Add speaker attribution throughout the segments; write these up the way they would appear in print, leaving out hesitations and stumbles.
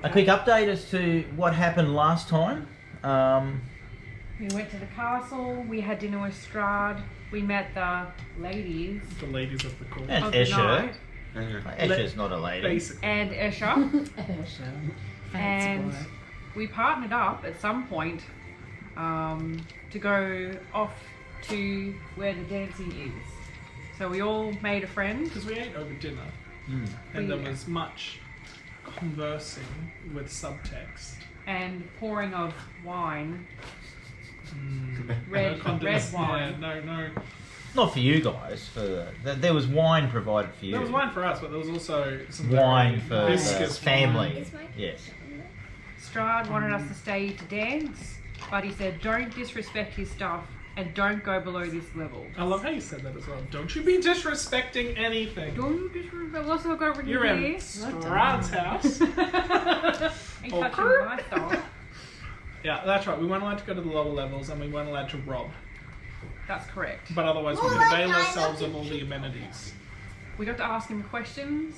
Speaker 1: A quick update as to what happened last time.
Speaker 2: We went to the castle, we had dinner with Strahd, we met the ladies.
Speaker 3: The ladies of the court.
Speaker 1: And
Speaker 2: of the
Speaker 1: Escher.
Speaker 2: night,
Speaker 1: Escher's not a lady.
Speaker 3: Basically.
Speaker 2: and Escher. And we partnered up at some point to go off to where the dancing is. So we all made a friend.
Speaker 3: Because we ate over dinner.
Speaker 1: Mm.
Speaker 3: And there was much conversing with subtext.
Speaker 2: And pouring of wine.
Speaker 3: No
Speaker 2: Red
Speaker 3: condens-
Speaker 2: wine.
Speaker 3: Yeah, no.
Speaker 1: Not for you guys. There was wine provided for you.
Speaker 3: There was wine for us, but there was also some
Speaker 1: Wine
Speaker 3: very
Speaker 1: for the
Speaker 3: viscous
Speaker 1: family.
Speaker 3: wine.
Speaker 4: Is my
Speaker 1: Yes.
Speaker 2: Strahd wanted us to stay to dance, but he said don't disrespect his stuff and don't go below this level.
Speaker 3: I love how you said that as well. Don't you be disrespecting anything.
Speaker 2: Don't disrespect. Let's not go over
Speaker 3: You're
Speaker 2: here.
Speaker 3: in Strahd's house.
Speaker 2: Ain't
Speaker 3: Oh,
Speaker 2: touching my stuff.
Speaker 3: Yeah, that's right. We weren't allowed to go to the lower levels, and we weren't allowed to rob.
Speaker 2: That's correct.
Speaker 3: But otherwise, we
Speaker 4: Well,
Speaker 3: could
Speaker 4: like,
Speaker 3: avail
Speaker 4: I
Speaker 3: ourselves
Speaker 4: love
Speaker 3: of all the amenities.
Speaker 2: We got to ask him questions.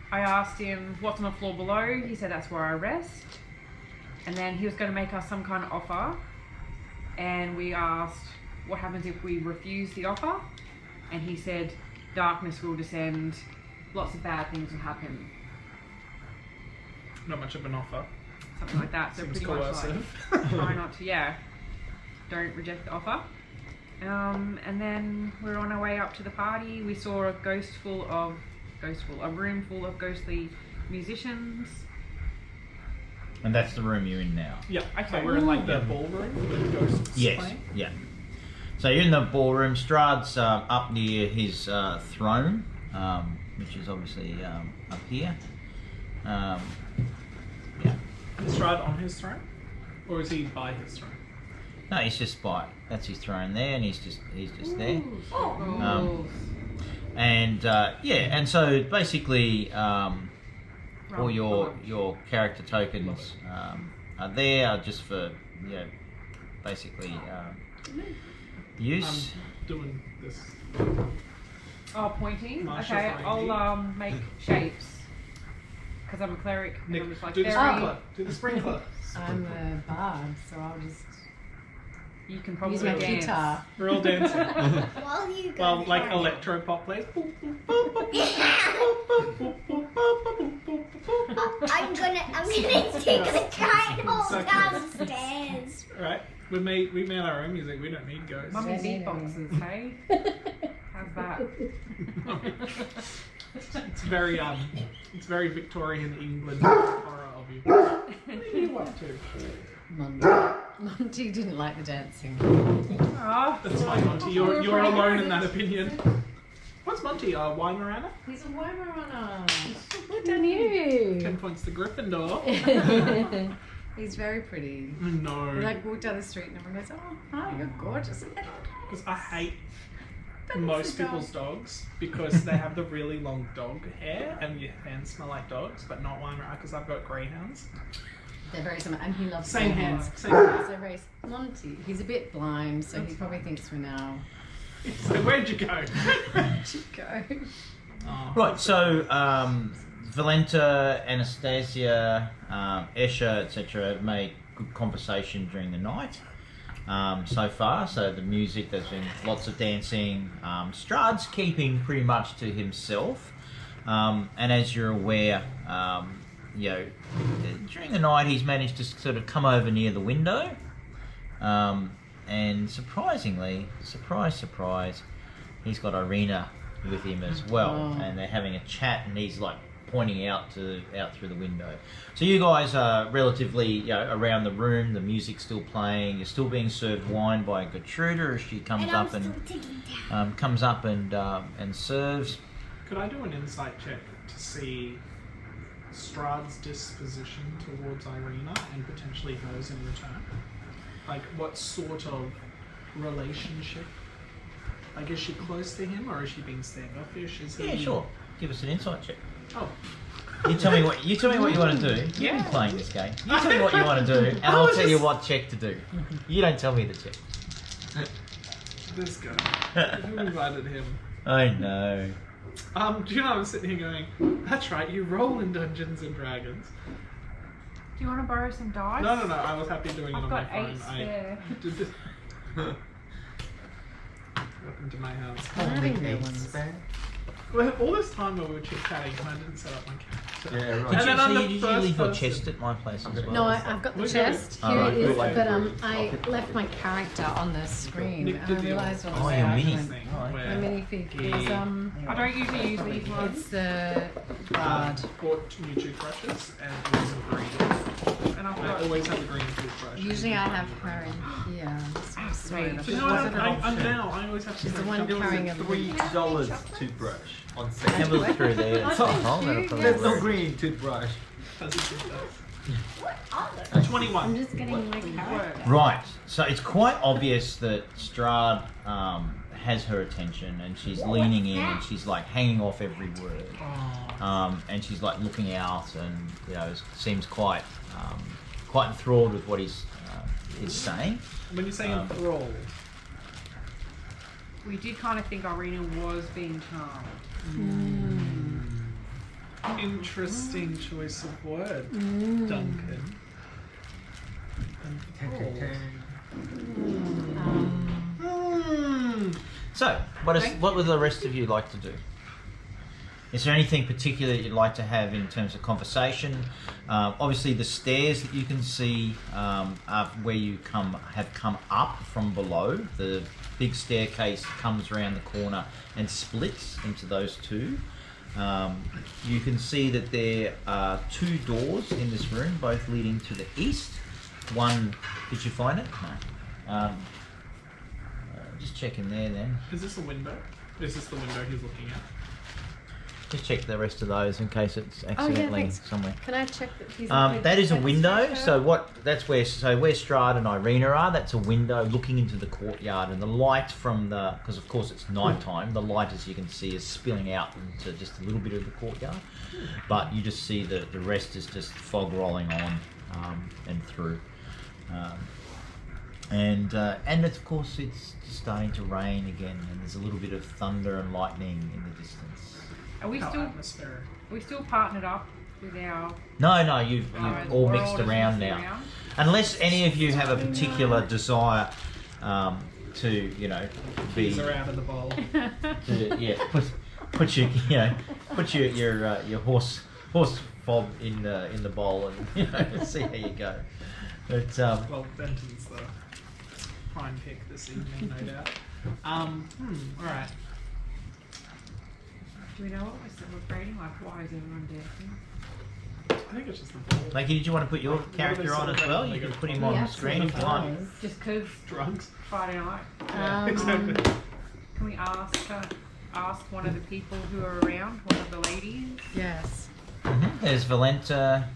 Speaker 2: I asked him what's on the floor below. He said that's where I rest. And then he was going to make us some kind of offer. And we asked what happens if we refuse the offer. And he said darkness will descend. Lots of bad things will happen.
Speaker 3: Not much of an offer.
Speaker 2: Something like that. So
Speaker 3: Seems
Speaker 2: pretty much
Speaker 3: coercive.
Speaker 2: like try not to, don't reject the offer. And then we're on our way up to the party. We saw a room full of ghostly musicians.
Speaker 1: And that's the room you're in now.
Speaker 3: Yeah.
Speaker 2: Okay.
Speaker 3: So we're in like the ballroom with ghosts
Speaker 1: Yes.
Speaker 3: playing.
Speaker 1: Yeah. So you're in the ballroom. Strahd's up near his throne, which is obviously up here. Yeah.
Speaker 3: Is Strahd on his throne, or is he by his throne?
Speaker 1: No, he's just by. That's his throne there, and he's just there.
Speaker 2: Oh.
Speaker 1: And and so basically, all your character tokens are there just for basically use.
Speaker 3: I'm doing this.
Speaker 2: Oh, pointing?
Speaker 3: Marsha
Speaker 2: Okay,
Speaker 3: Fringy.
Speaker 2: I'll make shapes. Because I'm a cleric. and
Speaker 3: Nick,
Speaker 2: I'm just like
Speaker 3: do the
Speaker 2: very-
Speaker 3: sprinkler. Do the sprinkler.
Speaker 5: I'm a bard, so I'll just
Speaker 2: You can probably
Speaker 5: use my
Speaker 2: dance.
Speaker 5: guitar.
Speaker 3: We're all dancing.
Speaker 4: While you guys
Speaker 3: Well, like
Speaker 4: are-
Speaker 3: electro pop plays. Boop, boop, boop, boop, boop, boop, boop, boop, boop, boop, boop.
Speaker 4: I'm gonna take a giant hole
Speaker 3: So
Speaker 4: downstairs.
Speaker 3: Right, we made our own music. We don't need ghosts.
Speaker 2: Mummy
Speaker 5: Yeah, yeah,
Speaker 2: beatboxes, hey? How's that?
Speaker 3: It's very Victorian England horror of you. What are you up to?
Speaker 5: Monty didn't like the dancing.
Speaker 2: Oh,
Speaker 3: That's fine, Monty. You're alone in that opinion. What's Monty? Weimaraner?
Speaker 5: He's a Weimaraner. What done you?
Speaker 3: 10 points to Gryffindor.
Speaker 5: He's very pretty.
Speaker 3: No.
Speaker 5: We like walk down the street and everyone goes, "Oh, hi, you're gorgeous."
Speaker 3: Because I hate
Speaker 5: But
Speaker 3: most
Speaker 5: it's a dog.
Speaker 3: people's dogs because they have the really long dog hair and your hands smell like dogs, but not Weimaraner because I've got greyhounds.
Speaker 5: They're very similar, and he loves
Speaker 3: Same
Speaker 5: dogs.
Speaker 3: hands. Same hands.
Speaker 5: So very Monty. He's a bit blind, so he probably thinks we're now.
Speaker 3: So where'd you go?
Speaker 5: Where'd you go?
Speaker 3: Oh.
Speaker 1: Right. So Valenta, Anastasia, Escher, etc. have made good conversation during the night. So far, so the music, there's been lots of dancing. Strahd's keeping pretty much to himself, and as you're aware, during the night he's managed to sort of come over near the window, and surprisingly, surprise, he's got Irina with him as well,
Speaker 5: Oh.
Speaker 1: and they're having a chat, and he's like pointing out through the window. So you guys are relatively around the room. The music's still playing. You're still being served wine by Gertruda as she comes
Speaker 4: And I'm
Speaker 1: up
Speaker 4: still
Speaker 1: and
Speaker 4: digging down.
Speaker 1: and serves.
Speaker 3: Could I do an insight check to see Strahd's disposition towards Irina and potentially hers in return? Like, what sort of relationship? Like, is she close to him or is she being standoffish? Is he...
Speaker 1: Yeah, sure. Give us an insight check.
Speaker 3: Oh,
Speaker 1: You tell me what you want to do. You've
Speaker 3: Yeah.
Speaker 1: been playing this game. You tell me what you want to do, and I'll tell you what check to do. You don't tell me the check.
Speaker 3: this guy. Who invited him?
Speaker 1: I know.
Speaker 3: Do you know, I'm sitting here going, that's right, you roll in Dungeons and Dragons.
Speaker 2: Do you want to borrow some dice?
Speaker 3: No, I was happy doing it
Speaker 2: I've
Speaker 3: on
Speaker 2: got
Speaker 3: my phone.
Speaker 2: 8 spare.
Speaker 3: Welcome to my house.
Speaker 5: I'm having new ones.
Speaker 3: Well, all this time while we were chit-chatting, I didn't set up my character.
Speaker 6: Yeah, right.
Speaker 1: Did
Speaker 3: And then I'm the
Speaker 1: you
Speaker 3: first
Speaker 1: leave your
Speaker 3: person.
Speaker 1: chest at my place as well?
Speaker 5: No, I've got the
Speaker 3: We're
Speaker 5: chest.
Speaker 1: good.
Speaker 5: Here
Speaker 1: Alright,
Speaker 5: it is,
Speaker 6: good.
Speaker 5: but
Speaker 6: I'll
Speaker 5: I left my character on the screen.
Speaker 3: Nick
Speaker 5: And
Speaker 3: did
Speaker 5: I
Speaker 3: the
Speaker 5: realised what
Speaker 1: Oh,
Speaker 5: was
Speaker 1: your
Speaker 5: happening.
Speaker 1: mini.
Speaker 3: thing
Speaker 1: Alright.
Speaker 3: where
Speaker 5: My minifig is
Speaker 2: I don't usually use these ones.
Speaker 5: it's the bard.
Speaker 3: bought new toothbrushes and it was a green.
Speaker 2: And I've
Speaker 3: I
Speaker 2: got.
Speaker 3: always have a green toothbrush.
Speaker 5: Usually I have her in here. So I'm sorry.
Speaker 2: Sweet.
Speaker 3: Do you know what? I'm now. I always have to.
Speaker 5: She's the
Speaker 3: like,
Speaker 5: one
Speaker 3: jump-
Speaker 5: carrying a
Speaker 6: $3 toothbrush on sale.
Speaker 1: Have a look through there.
Speaker 5: Oh,
Speaker 1: Oh,
Speaker 5: thank
Speaker 1: that'll
Speaker 5: you.
Speaker 1: probably
Speaker 6: There's no
Speaker 1: work.
Speaker 6: green toothbrush.
Speaker 3: Does it do that?
Speaker 4: What are those?
Speaker 3: 21.
Speaker 5: I'm just getting my character.
Speaker 1: Right, so it's quite obvious that Strahd has her attention and she's leaning in and she's like hanging off every word.
Speaker 3: Oh.
Speaker 1: And she's like looking out and, you know, seems quite enthralled with what he's saying.
Speaker 3: When you say
Speaker 1: Um,
Speaker 3: enthralled,
Speaker 2: We did kind of think Irina was being charmed.
Speaker 3: interesting choice of word,
Speaker 5: Mm.
Speaker 3: Duncan. Enthralled.
Speaker 1: So, what would the rest of you like to do? Is there anything particular that you'd like to have in terms of conversation? Obviously, the stairs that you can see are where you have come up from below. The big staircase comes around the corner and splits into those two. You can see that there are 2 doors in this room, both leading to the east. One, did you find it? No. Just check in there then.
Speaker 3: Is this a window? Is this the window he's looking at?
Speaker 1: Just check the rest of those in case it's accidentally
Speaker 5: thanks.
Speaker 1: somewhere.
Speaker 5: Can I check that he's
Speaker 1: That is a window. So where Strahd and Irina are, that's a window looking into the courtyard, and the light from because of course it's nighttime, the light, as you can see, is spilling out into just a little bit of the courtyard, but you just see the rest is just fog rolling on and through, and of course it's starting to rain again, and there's a little bit of thunder and lightning in the distance.
Speaker 2: Are we
Speaker 3: How
Speaker 2: still
Speaker 3: atmospheric.
Speaker 2: partnered up with our?
Speaker 1: No, you've all
Speaker 2: we're
Speaker 1: mixed
Speaker 2: just
Speaker 1: around
Speaker 2: mixed
Speaker 1: now.
Speaker 2: around?
Speaker 1: Unless any of you have a particular desire to, you know, be
Speaker 3: These are out of the bowl.
Speaker 1: put your horse fob in the bowl and, you know, see how you go. But
Speaker 3: Well, Benton's the prime pick this evening, no doubt. Alright.
Speaker 2: Do we know what we're celebrating? Like, why is everyone dancing?
Speaker 3: I think it's just the bowl.
Speaker 1: Maggie, did you want to put your
Speaker 3: What are they
Speaker 1: character on as
Speaker 3: celebrating
Speaker 1: well?
Speaker 3: when
Speaker 1: You
Speaker 3: they
Speaker 1: can
Speaker 3: go
Speaker 1: put him
Speaker 3: to
Speaker 1: on
Speaker 5: Yeah,
Speaker 1: the screen if you want.
Speaker 2: Just 'cause
Speaker 3: Drugs.
Speaker 2: Friday night.
Speaker 3: Exactly.
Speaker 2: Can we ask one of the people who are around, one of the ladies?
Speaker 5: Yes.
Speaker 1: There's Valenta.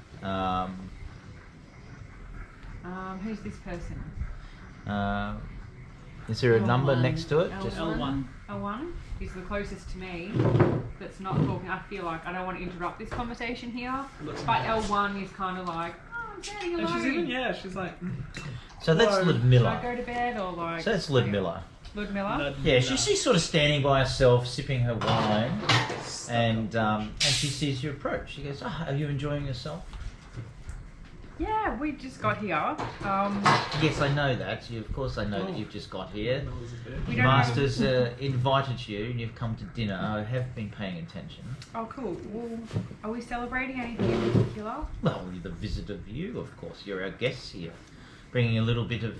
Speaker 2: Who's this person?
Speaker 1: Is there a number
Speaker 5: L1.
Speaker 1: next to it?
Speaker 3: L1.
Speaker 2: L1 is the closest to me that's not talking. I feel like I don't want to interrupt this conversation here,
Speaker 3: Looks
Speaker 2: but
Speaker 3: nice.
Speaker 2: L1 is kind of like, oh, I'm standing
Speaker 3: And she's even,
Speaker 2: alone.
Speaker 3: she's like,
Speaker 1: So that's
Speaker 3: Hello.
Speaker 2: Should I
Speaker 1: Ludmilla.
Speaker 2: go to bed or like?
Speaker 1: So that's Ludmilla.
Speaker 2: Ludmilla.
Speaker 1: Yeah, she's sort of standing by herself, sipping her wine, and she sees you approach. She goes, "Oh, are you enjoying yourself?"
Speaker 2: Yeah, we just got here.
Speaker 1: Yes, I know that. Of course, I know that you've just got here.
Speaker 2: We
Speaker 1: The
Speaker 2: don't
Speaker 1: master's invited you, and you've come to dinner. I have been paying attention.
Speaker 2: Oh, cool. Well, are we celebrating anything in particular?
Speaker 1: Well, the visitor of you, of course. You're our guests here, bringing a little bit of,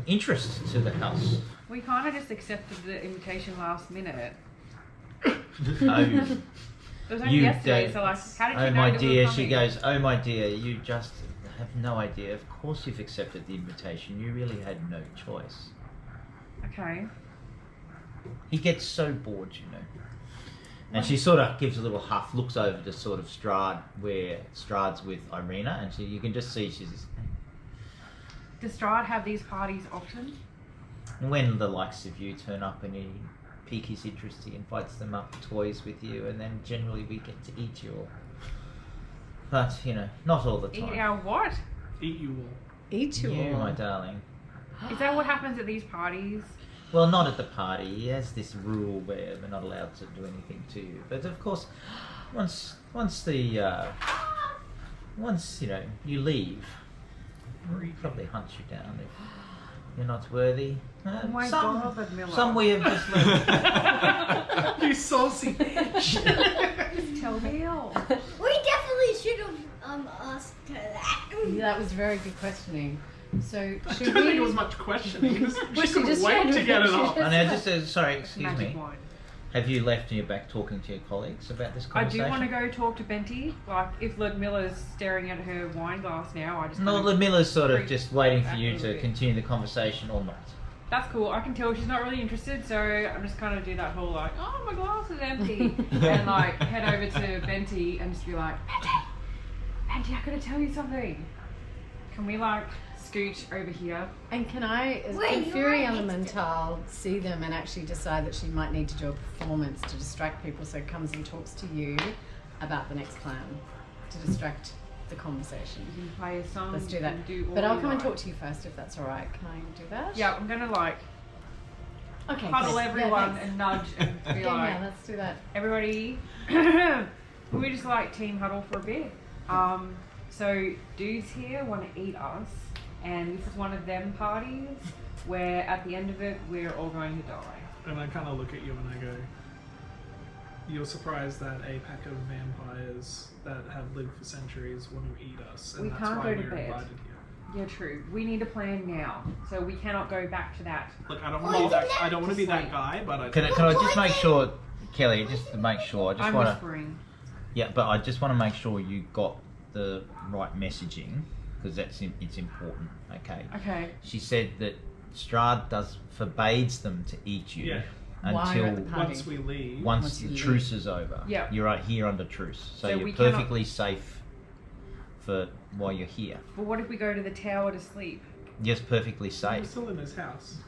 Speaker 1: interest to the house.
Speaker 2: We kind of just accepted the invitation last minute.
Speaker 1: Oh,
Speaker 2: It was only
Speaker 1: You
Speaker 2: yesterday,
Speaker 1: don't-
Speaker 2: so like, how did you
Speaker 1: oh
Speaker 2: know
Speaker 1: my
Speaker 2: that we were
Speaker 1: dear, she
Speaker 2: coming?
Speaker 1: goes, oh my dear, you just have no idea. Of course you've accepted the invitation. You really had no choice.
Speaker 2: Okay.
Speaker 1: He gets so bored, you know. And she sort of gives a little huff, looks over to sort of Strahd, where Strahd's with Irina, and you can just see she's...
Speaker 2: Does Strahd have these parties often?
Speaker 1: When the likes of you turn up and he pique his interest, he invites them up toys with you, and then generally we get to eat you all. But, you know, not all the time.
Speaker 2: Eat our what?
Speaker 3: Eat you all.
Speaker 5: Eat you
Speaker 1: You,
Speaker 5: all.
Speaker 1: my darling.
Speaker 2: Is that what happens at these parties?
Speaker 1: Well, not at the party. He has this rule where we're not allowed to do anything to you. But of course, once the once you leave, he probably hunts you down if you're not worthy.
Speaker 2: Oh my God, Ludmilla.
Speaker 1: Some we have just left.
Speaker 3: You saucy bitch.
Speaker 2: Just tell me all.
Speaker 4: We definitely should have asked her that.
Speaker 5: Yeah, that was very good questioning. So
Speaker 3: I
Speaker 5: should
Speaker 3: don't think
Speaker 5: we?
Speaker 3: it was much questioning. She
Speaker 5: she
Speaker 3: couldn't
Speaker 5: just
Speaker 3: wait
Speaker 5: tried
Speaker 3: to get it
Speaker 5: she
Speaker 3: off.
Speaker 5: just-
Speaker 1: I know. Sorry, excuse
Speaker 2: Magic
Speaker 1: me.
Speaker 2: wine.
Speaker 1: Have you left and you're back talking to your colleagues about this
Speaker 2: I
Speaker 1: conversation?
Speaker 2: do want to go talk to Benty. Like, if Ludmilla's staring at her wine glass now, I just.
Speaker 1: No,
Speaker 2: kind of
Speaker 1: Ludmilla's sort of
Speaker 2: freak
Speaker 1: just waiting for
Speaker 2: back a
Speaker 1: you
Speaker 2: little
Speaker 1: to
Speaker 2: bit.
Speaker 1: continue the conversation or not.
Speaker 2: That's cool. I can tell she's not really interested, so I'm just kind of do that whole like, oh, my glass is empty, and like head over to Benty and just be like, Benty, I gotta tell you something. Can we like scooch over here?
Speaker 5: And can I,
Speaker 4: Wait,
Speaker 5: can Fury
Speaker 4: you're right.
Speaker 5: Elemental see them and actually decide that she might need to do a performance to distract people, so comes and talks to you about the next plan to distract the conversation?
Speaker 2: You can play a song.
Speaker 5: Let's do
Speaker 2: you
Speaker 5: that.
Speaker 2: can do all
Speaker 5: But I'll
Speaker 2: you
Speaker 5: come and
Speaker 2: like.
Speaker 5: talk to you first if that's all right. Can I do that?
Speaker 2: Yeah, I'm gonna like
Speaker 5: Okay.
Speaker 2: huddle
Speaker 5: good.
Speaker 2: everyone
Speaker 5: thanks.
Speaker 2: and nudge and be
Speaker 5: Yeah,
Speaker 2: like,
Speaker 5: yeah, let's do that.
Speaker 2: everybody, we just like team huddle for a bit. So dudes here want to eat us, and this is one of them parties where at the end of it we're all going to die.
Speaker 3: And I kind of look at you and I go, you're surprised that a pack of vampires that have lived for centuries want to eat us, and
Speaker 2: We
Speaker 3: that's
Speaker 2: can't
Speaker 3: why
Speaker 2: go to
Speaker 3: we're
Speaker 2: bed.
Speaker 3: invited here.
Speaker 2: Yeah, true. We need a plan now, so we cannot go back to that.
Speaker 3: Look, I don't want to be that. I don't want to be that
Speaker 2: Sleep.
Speaker 3: guy, but I.
Speaker 1: Can I just make sure, Kelly? Just to make sure, I just
Speaker 2: I'm
Speaker 1: want to.
Speaker 2: whispering.
Speaker 1: Yeah, but I just want to make sure you got the right messaging because it's important. Okay.
Speaker 2: Okay.
Speaker 1: She said that Strahd forbids them to eat you
Speaker 3: Yeah.
Speaker 5: While you're at
Speaker 1: until
Speaker 5: the party.
Speaker 3: Once we leave,
Speaker 1: once
Speaker 5: Once
Speaker 1: the
Speaker 5: you
Speaker 1: truce is over.
Speaker 2: Yeah.
Speaker 1: You're right here under truce, so
Speaker 2: So
Speaker 1: you're
Speaker 2: we cannot-
Speaker 1: perfectly safe for while you're here.
Speaker 2: But what if we go to the tower to sleep?
Speaker 1: Just perfectly
Speaker 3: we're
Speaker 1: safe.
Speaker 3: still in his house.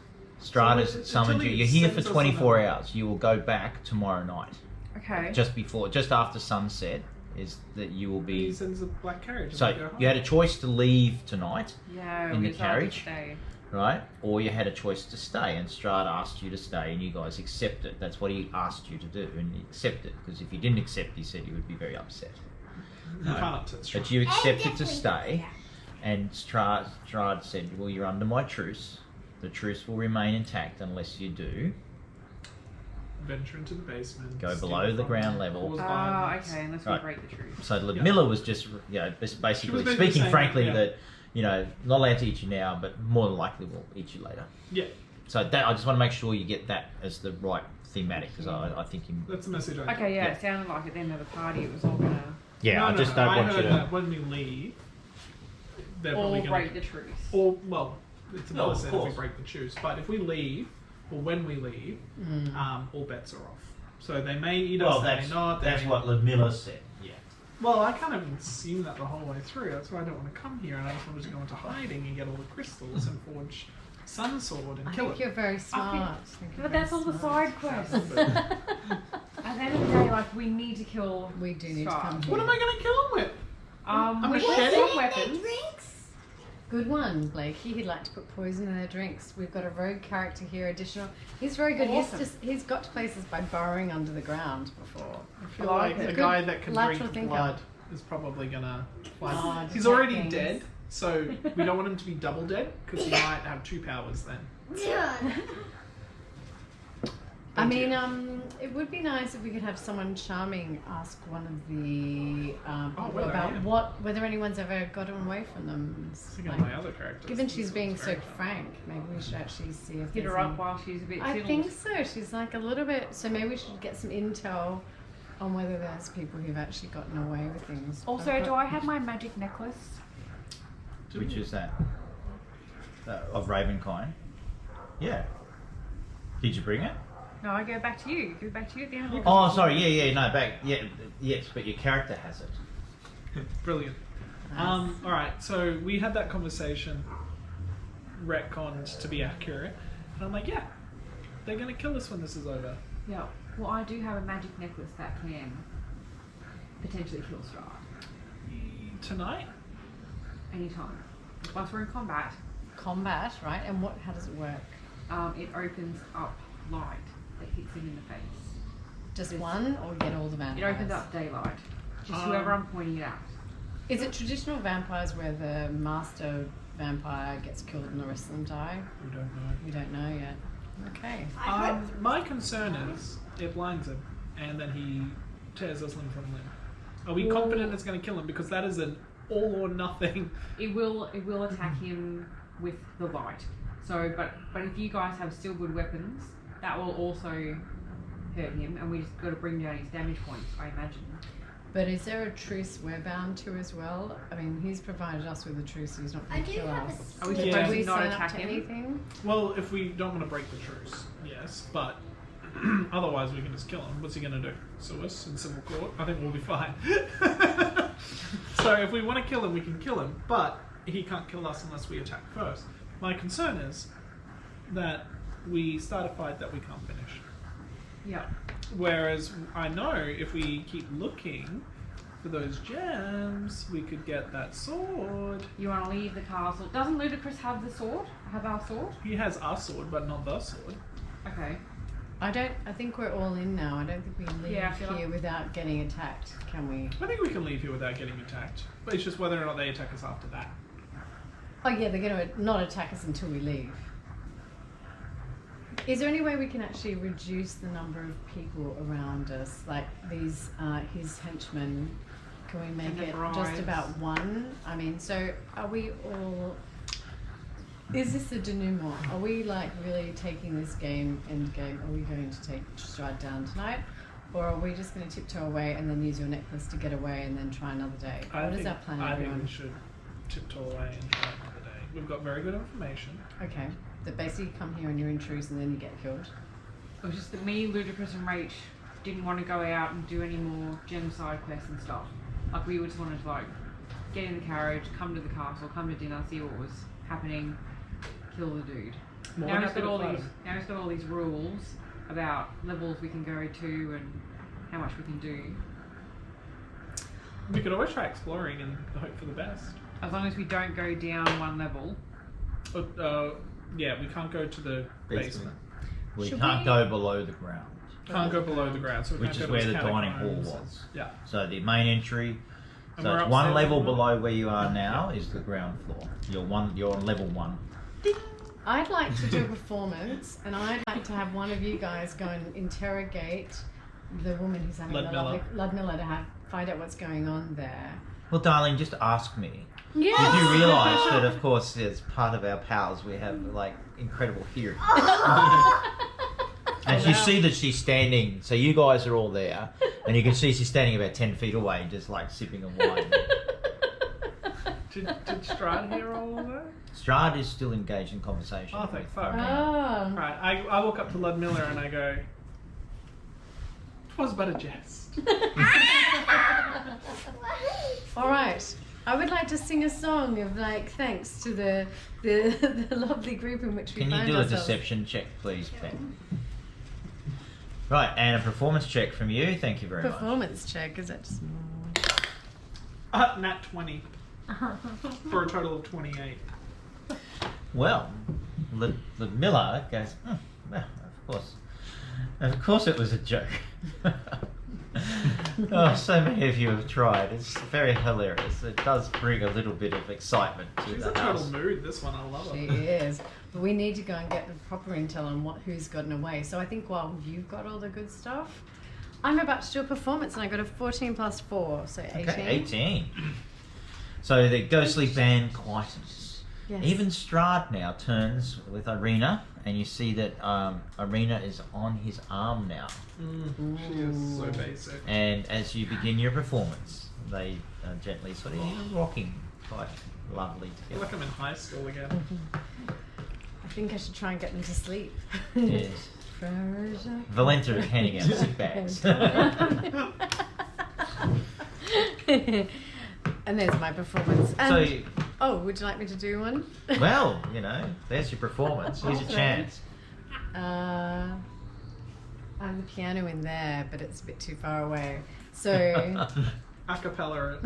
Speaker 1: Strahd
Speaker 3: So
Speaker 1: has
Speaker 3: until
Speaker 1: summoned you.
Speaker 3: he
Speaker 1: You're here for
Speaker 3: sends us
Speaker 1: 24
Speaker 3: another-
Speaker 1: hours. You will go back tomorrow night.
Speaker 2: Okay.
Speaker 1: Just after sunset is that you will
Speaker 3: He
Speaker 1: be.
Speaker 3: sends a black carriage. and we
Speaker 1: So
Speaker 3: go home.
Speaker 1: you had a choice to leave tonight,
Speaker 2: Yeah.
Speaker 1: in
Speaker 2: we
Speaker 1: the
Speaker 2: decided to
Speaker 1: carriage?
Speaker 2: stay.
Speaker 1: right? Or you had a choice to stay, and Strahd asked you to stay, and you guys accepted. That's what he asked you to do, and you accepted. Because if you didn't accept, he said you would be very upset.
Speaker 3: You can't upset
Speaker 1: But
Speaker 3: Strahd.
Speaker 1: you accepted to
Speaker 4: definitely
Speaker 1: stay, and Strahd said, "Well, you're under my truce. The truce will remain intact unless you do."
Speaker 3: Venture into the basement.
Speaker 1: Go
Speaker 3: steal
Speaker 1: below the
Speaker 3: from
Speaker 1: ground
Speaker 3: them,
Speaker 1: level.
Speaker 3: cause
Speaker 2: Oh,
Speaker 3: violence.
Speaker 2: okay. Unless
Speaker 1: Right.
Speaker 2: we break the truce.
Speaker 1: So Ludmilla was just, basically
Speaker 3: basically
Speaker 1: speaking
Speaker 3: saying,
Speaker 1: frankly
Speaker 3: yeah.
Speaker 1: that, not allowed to eat you now, but more than likely will eat you later.
Speaker 3: Yeah,
Speaker 1: So that I just want to make sure you get that as the right thematic, because I think you.
Speaker 3: that's the message I
Speaker 2: Okay. Yeah.
Speaker 1: Yeah.
Speaker 2: It sounded like at the end of the party it was all gonna
Speaker 1: Yeah, I
Speaker 3: No,
Speaker 1: just
Speaker 3: no,
Speaker 1: don't
Speaker 3: I
Speaker 1: want you
Speaker 3: heard
Speaker 1: to.
Speaker 3: that when we leave, they're
Speaker 2: all
Speaker 3: probably going
Speaker 2: break the truce.
Speaker 3: Or, well, it's
Speaker 1: No,
Speaker 3: another
Speaker 1: of
Speaker 3: set if we
Speaker 1: course.
Speaker 3: break the truce. But if we leave, or when we leave, all bets are off. So they may eat us, they may not. They may...
Speaker 1: Ludmilla said. Yeah.
Speaker 3: Well, I kind of assumed that the whole way through. That's why I don't want to come here, and I just wanted to go into hiding and get all the crystals and forge Sun Sword and
Speaker 5: I
Speaker 3: kill
Speaker 5: think
Speaker 3: it.
Speaker 5: you're very smart. I think you're
Speaker 2: But
Speaker 5: very
Speaker 2: that's all the
Speaker 5: smart.
Speaker 2: side quests.
Speaker 3: But
Speaker 2: At the end of the day, like we need to kill.
Speaker 5: We do need to
Speaker 2: Strahd.
Speaker 5: come here.
Speaker 3: what am I going to kill him with?
Speaker 2: We
Speaker 3: machete?
Speaker 2: got
Speaker 4: What's
Speaker 2: some
Speaker 4: in
Speaker 2: weapons.
Speaker 4: their drinks?
Speaker 5: Good one, Blakey. He'd like to put poison in their drinks. We've got a rogue character here, additional. He's very good.
Speaker 2: Awesome.
Speaker 5: He's got to places by burrowing under the ground before.
Speaker 3: I feel
Speaker 2: I
Speaker 3: like
Speaker 2: like
Speaker 3: a
Speaker 2: it.
Speaker 3: guy
Speaker 5: Good
Speaker 3: that can
Speaker 5: lateral
Speaker 3: drink
Speaker 5: thinker.
Speaker 3: blood is probably going to find.
Speaker 5: Oh,
Speaker 3: He's
Speaker 5: detect
Speaker 3: already
Speaker 5: things.
Speaker 3: dead, so we don't want him to be double dead because he might have two powers then.
Speaker 4: Done.
Speaker 5: I
Speaker 3: Thank you.
Speaker 5: mean, it would be nice if we could have someone charming ask one of the people
Speaker 3: whether I
Speaker 5: about
Speaker 3: am.
Speaker 5: whether anyone's ever gotten away from them.
Speaker 3: Thinking of
Speaker 5: Like,
Speaker 3: my other characters.
Speaker 5: given
Speaker 3: this
Speaker 5: she's
Speaker 3: one's
Speaker 5: being so
Speaker 3: very fun.
Speaker 5: frank, maybe we should actually see if
Speaker 2: Hit
Speaker 5: there's
Speaker 2: her up
Speaker 5: any-
Speaker 2: while she's a bit
Speaker 5: I
Speaker 2: tittled.
Speaker 5: think so. She's like a little bit. So maybe we should get some intel on whether there's people who've actually gotten away with things.
Speaker 2: Also, do I have my magic necklace?
Speaker 1: Which is that? Of Ravenkind. Yeah. Did you bring it?
Speaker 2: No, I go back to you. Go back to you at the end of the
Speaker 1: Oh, sorry. Yeah. No, back. Yeah. Yes, but your character has it.
Speaker 3: Brilliant.
Speaker 5: Nice.
Speaker 3: All right, so we had that conversation, retconned to be accurate, and I'm like, yeah, they're gonna kill us when this is over.
Speaker 2: Yeah. Well, I do have a magic necklace that can potentially kill Strahd
Speaker 3: Tonight?
Speaker 2: anytime. Once we're in combat,
Speaker 5: Combat, right? And what? How does it work?
Speaker 2: it opens up light that hits him in the face.
Speaker 5: Just one, or get all the
Speaker 2: It
Speaker 5: vampires?
Speaker 2: opens up daylight. Just
Speaker 3: Um,
Speaker 2: whoever I'm pointing it at.
Speaker 5: Is it traditional vampires where the master vampire gets killed and the rest of them die?
Speaker 3: We don't know.
Speaker 5: We don't know yet. Okay.
Speaker 3: My concern is it blinds him, and then he tears us limb from limb. Are we confident it's going to kill him? Because that is an all or nothing.
Speaker 2: It will attack him with the light. So, but if you guys have still good weapons, that will also hurt him, and we just got to bring down his damage points, I imagine.
Speaker 5: But is there a truce we're bound to as well? I mean, he's provided us with a truce, so he's not going to kill us.
Speaker 2: Are we
Speaker 3: Yeah.
Speaker 2: supposed
Speaker 5: Do we
Speaker 2: to not
Speaker 5: sign up
Speaker 2: attack
Speaker 5: to
Speaker 2: him?
Speaker 5: anything?
Speaker 3: Well, if we don't want to break the truce, yes, but otherwise we can just kill him. What's he going to do? Sue us in civil court? I think we'll be fine. So if we want to kill him, we can kill him, but he can't kill us unless we attack first. My concern is that we start a fight that we can't finish.
Speaker 2: Yeah.
Speaker 3: Whereas I know if we keep looking for those gems, we could get that sword.
Speaker 2: You want to leave the castle. Doesn't Ludacris have the sword? Have our sword?
Speaker 3: He has our sword, but not the sword.
Speaker 2: Okay.
Speaker 5: I think we're all in now. I don't think we can leave
Speaker 2: Yeah, I feel
Speaker 5: here
Speaker 2: like-
Speaker 5: without getting attacked, can we?
Speaker 3: I think we can leave here without getting attacked. But it's just whether or not they attack us after that.
Speaker 5: Oh yeah, they're going to not attack us until we leave. Is there any way we can actually reduce the number of people around us? Like these, his henchmen, can we make
Speaker 2: And the
Speaker 5: it
Speaker 2: bribes.
Speaker 5: just about one? I mean, so are we all... Is this a denouement? Are we like really taking this game, end game? Are we going to take Strahd down tonight? Or are we just going to tiptoe away and then use your necklace to get away and then try another day? What is our plan,
Speaker 3: I think
Speaker 5: everyone?
Speaker 3: we should tiptoe away and try another day. We've got very good information.
Speaker 5: Okay, that basically you come here and you're in truce and then you get killed.
Speaker 2: It was just that me, Ludacris, and Rach didn't want to go out and do any more gem side quests and stuff. Like we just wanted to like get in the carriage, come to the castle, come to dinner, see what was happening, kill the dude.
Speaker 3: More
Speaker 2: Now
Speaker 3: than
Speaker 2: he's
Speaker 3: happy
Speaker 2: got
Speaker 3: to
Speaker 2: all
Speaker 3: fight
Speaker 2: these.
Speaker 3: him.
Speaker 2: Now he's got all these rules about levels we can go to and how much we can do.
Speaker 3: We could always try exploring and hope for the best.
Speaker 2: As long as we don't go down one level.
Speaker 3: Yeah, we can't go to the basement.
Speaker 1: We
Speaker 5: Should
Speaker 1: can't
Speaker 5: we-
Speaker 1: go below the ground,
Speaker 3: Can't go below the ground, so we
Speaker 1: which
Speaker 3: can't
Speaker 1: is
Speaker 3: go to
Speaker 1: where
Speaker 3: his
Speaker 1: the dining hall
Speaker 3: catacombs.
Speaker 1: was.
Speaker 3: Yeah.
Speaker 1: So the main entry.
Speaker 3: And
Speaker 1: So
Speaker 3: we're
Speaker 1: it's one
Speaker 3: upstairs
Speaker 1: level
Speaker 3: on the-
Speaker 1: below where you are now is the ground floor. You're on level 1.
Speaker 5: I'd like to do a performance, and I'd like to have one of you guys go and interrogate the woman who's having the
Speaker 3: Ludmilla.
Speaker 5: Ludmilla to find out what's going on there.
Speaker 1: Well, darling, just ask me.
Speaker 5: Yeah.
Speaker 1: Did you realise that, of course, as part of our powers, we have like incredible hearing. And you see that she's standing. So you guys are all there, and you can see she's standing about 10 feet away, just like sipping a wine.
Speaker 3: Did Strahd hear all of that?
Speaker 1: Strahd is still engaged in conversation.
Speaker 3: Oh, thank
Speaker 1: with
Speaker 3: fuck.
Speaker 1: Irina.
Speaker 5: Oh.
Speaker 3: Right, I walk up to Ludmilla and I go, "'Twas but a jest."
Speaker 5: All right. I would like to sing a song of like thanks to the the lovely group in which we
Speaker 1: Can you
Speaker 5: find
Speaker 1: do a
Speaker 5: ourselves.
Speaker 1: deception check, please, Ben? Right, and a performance check from you. Thank you very much.
Speaker 5: Performance check, is it just...
Speaker 3: Nat 20 for a total of 28.
Speaker 1: Well, Ludmilla goes, well, of course it was a joke. Oh, so many of you have tried. It's very hilarious. It does bring a little bit of excitement to
Speaker 3: She's
Speaker 1: the
Speaker 3: a total
Speaker 1: house.
Speaker 3: mood, this one. I love
Speaker 5: She
Speaker 3: it.
Speaker 5: is. But we need to go and get the proper intel on who's gotten away. So I think while you've got all the good stuff, I'm about to do a performance and I got a 14 plus 4, so 18.
Speaker 1: Okay, 18. So the ghostly band quietens.
Speaker 5: Yes.
Speaker 1: Even Strahd now turns with Irina, and you see that Irina is on his arm now.
Speaker 3: She is so basic.
Speaker 1: And as you begin your performance, they are gently sort of rocking quite lovely
Speaker 3: I feel
Speaker 1: together.
Speaker 3: like I'm in high school again.
Speaker 5: I think I should try and get them to sleep.
Speaker 1: Yes. Valenta is handing out sick bags.
Speaker 5: And there's my performance.
Speaker 1: So,
Speaker 5: And, oh, would you like me to do one?
Speaker 1: well, there's your performance. Here's a chance.
Speaker 5: I have the piano in there, but it's a bit too far away. So,
Speaker 3: A cappella.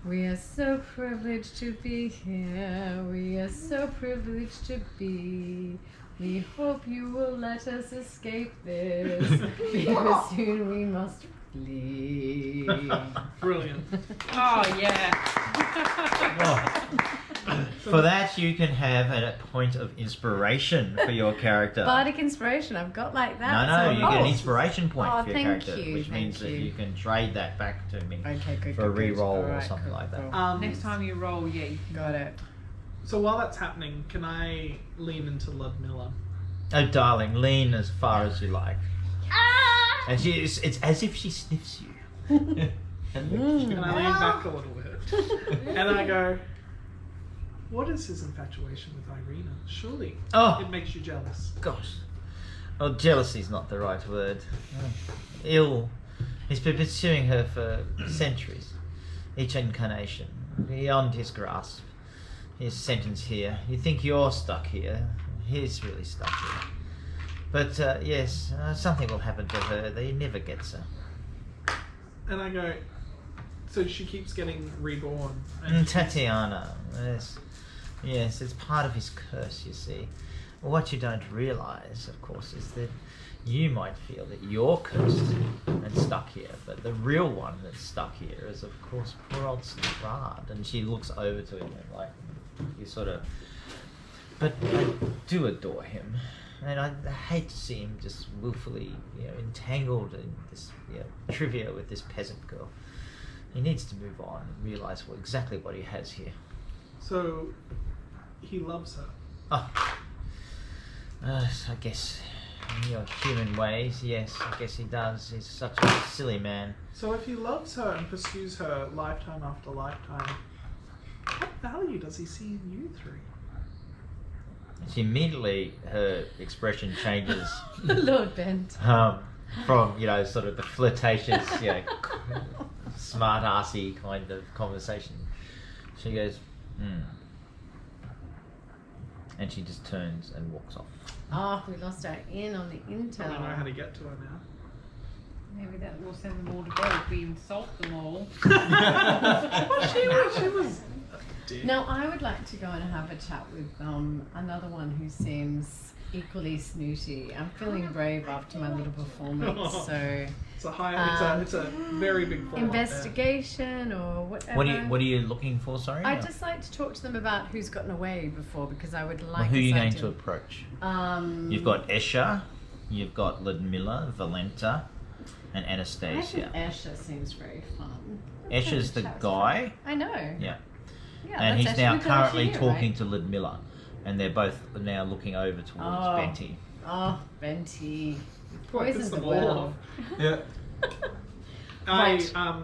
Speaker 5: we are so privileged to be here. We are so privileged to be. We hope you will let us escape this, because soon we must Lee.
Speaker 3: Brilliant.
Speaker 2: Oh yeah.
Speaker 1: Well, for that, you can have a point of inspiration for your character.
Speaker 5: Bardic inspiration. I've got like that.
Speaker 1: No,
Speaker 5: so-
Speaker 1: you get an inspiration point
Speaker 5: Oh,
Speaker 1: for your
Speaker 5: thank
Speaker 1: character,
Speaker 5: you,
Speaker 1: which
Speaker 5: thank
Speaker 1: means that
Speaker 5: you.
Speaker 1: you can trade that back to me
Speaker 5: Okay, good.
Speaker 1: for a
Speaker 5: good, good.
Speaker 1: re-roll or
Speaker 5: Alright,
Speaker 1: something
Speaker 5: cool,
Speaker 1: like that.
Speaker 5: cool.
Speaker 2: Next time you roll, yeah, you can.
Speaker 5: Got it.
Speaker 3: So while that's happening, can I lean into Ludmilla?
Speaker 1: Oh, darling, lean as far as you like.
Speaker 4: Ah!
Speaker 1: And it's as if she sniffs you. And
Speaker 3: Can I lean back a little bit? And I go, what is his infatuation with Irina? Surely
Speaker 1: Oh.
Speaker 3: it makes you jealous.
Speaker 1: Gosh. Well, jealousy's not the right word. Ill. He's been pursuing her for centuries. Each incarnation. Beyond his grasp. His sentence here. You think you're stuck here. He's really stuck here. But, yes, something will happen to her that he never gets her.
Speaker 3: And I go, so she keeps getting reborn. And
Speaker 1: Tatiana. Yes. Yes, it's part of his curse, you see. What you don't realise, of course, is that you might feel that you're cursed and stuck here, but the real one that's stuck here is, of course, poor old Strahd. And she looks over to him and, like, you sort of... But I do adore him. And I hate to see him just willfully, entangled in this trivia with this peasant girl. He needs to move on and realise exactly what he has here.
Speaker 3: So he loves her.
Speaker 1: Oh. I guess in your human ways, yes, I guess he does. He's such a silly man.
Speaker 3: So if he loves her and pursues her lifetime after lifetime, what value does he see in you three?
Speaker 1: She immediately, her expression changes
Speaker 5: Lord Bent.
Speaker 1: from, sort of the flirtatious, smart-assy kind of conversation. She goes, and she just turns and walks off.
Speaker 5: Oh, we lost our in on the
Speaker 3: I don't know how
Speaker 5: intel.
Speaker 3: to get to her now.
Speaker 2: Maybe that will send them all to go if we insult them all.
Speaker 3: She was a dick.
Speaker 5: Now, I would like to go and have a chat with another one who seems equally snooty. I'm feeling brave after my little performance, so
Speaker 3: It's a high. It's a very big fall.
Speaker 5: investigation or whatever.
Speaker 1: What are you looking for, sorry?
Speaker 5: I'd just like to talk to them about who's gotten away before, because I would like.
Speaker 1: Well, who are you
Speaker 5: this
Speaker 1: going
Speaker 5: idea.
Speaker 1: to approach?
Speaker 5: You've
Speaker 1: You've got Escher, you've got Ludmilla, Valenta, and
Speaker 5: I
Speaker 1: Anastasia.
Speaker 5: think Escher seems very fun.
Speaker 1: Escher's the guy.
Speaker 5: I know.
Speaker 1: Yeah.
Speaker 5: Yeah,
Speaker 1: And
Speaker 5: that's
Speaker 1: he's now
Speaker 5: Escher. We've got Escher
Speaker 1: currently
Speaker 5: here,
Speaker 1: talking
Speaker 5: right?
Speaker 1: to Ludmilla. And they're both now looking over towards
Speaker 5: Oh.
Speaker 1: Benty.
Speaker 5: Oh, Venti.
Speaker 3: What,
Speaker 5: Poisoned
Speaker 3: piss
Speaker 5: the
Speaker 3: them all
Speaker 5: well.
Speaker 3: off?
Speaker 6: Yeah.
Speaker 3: I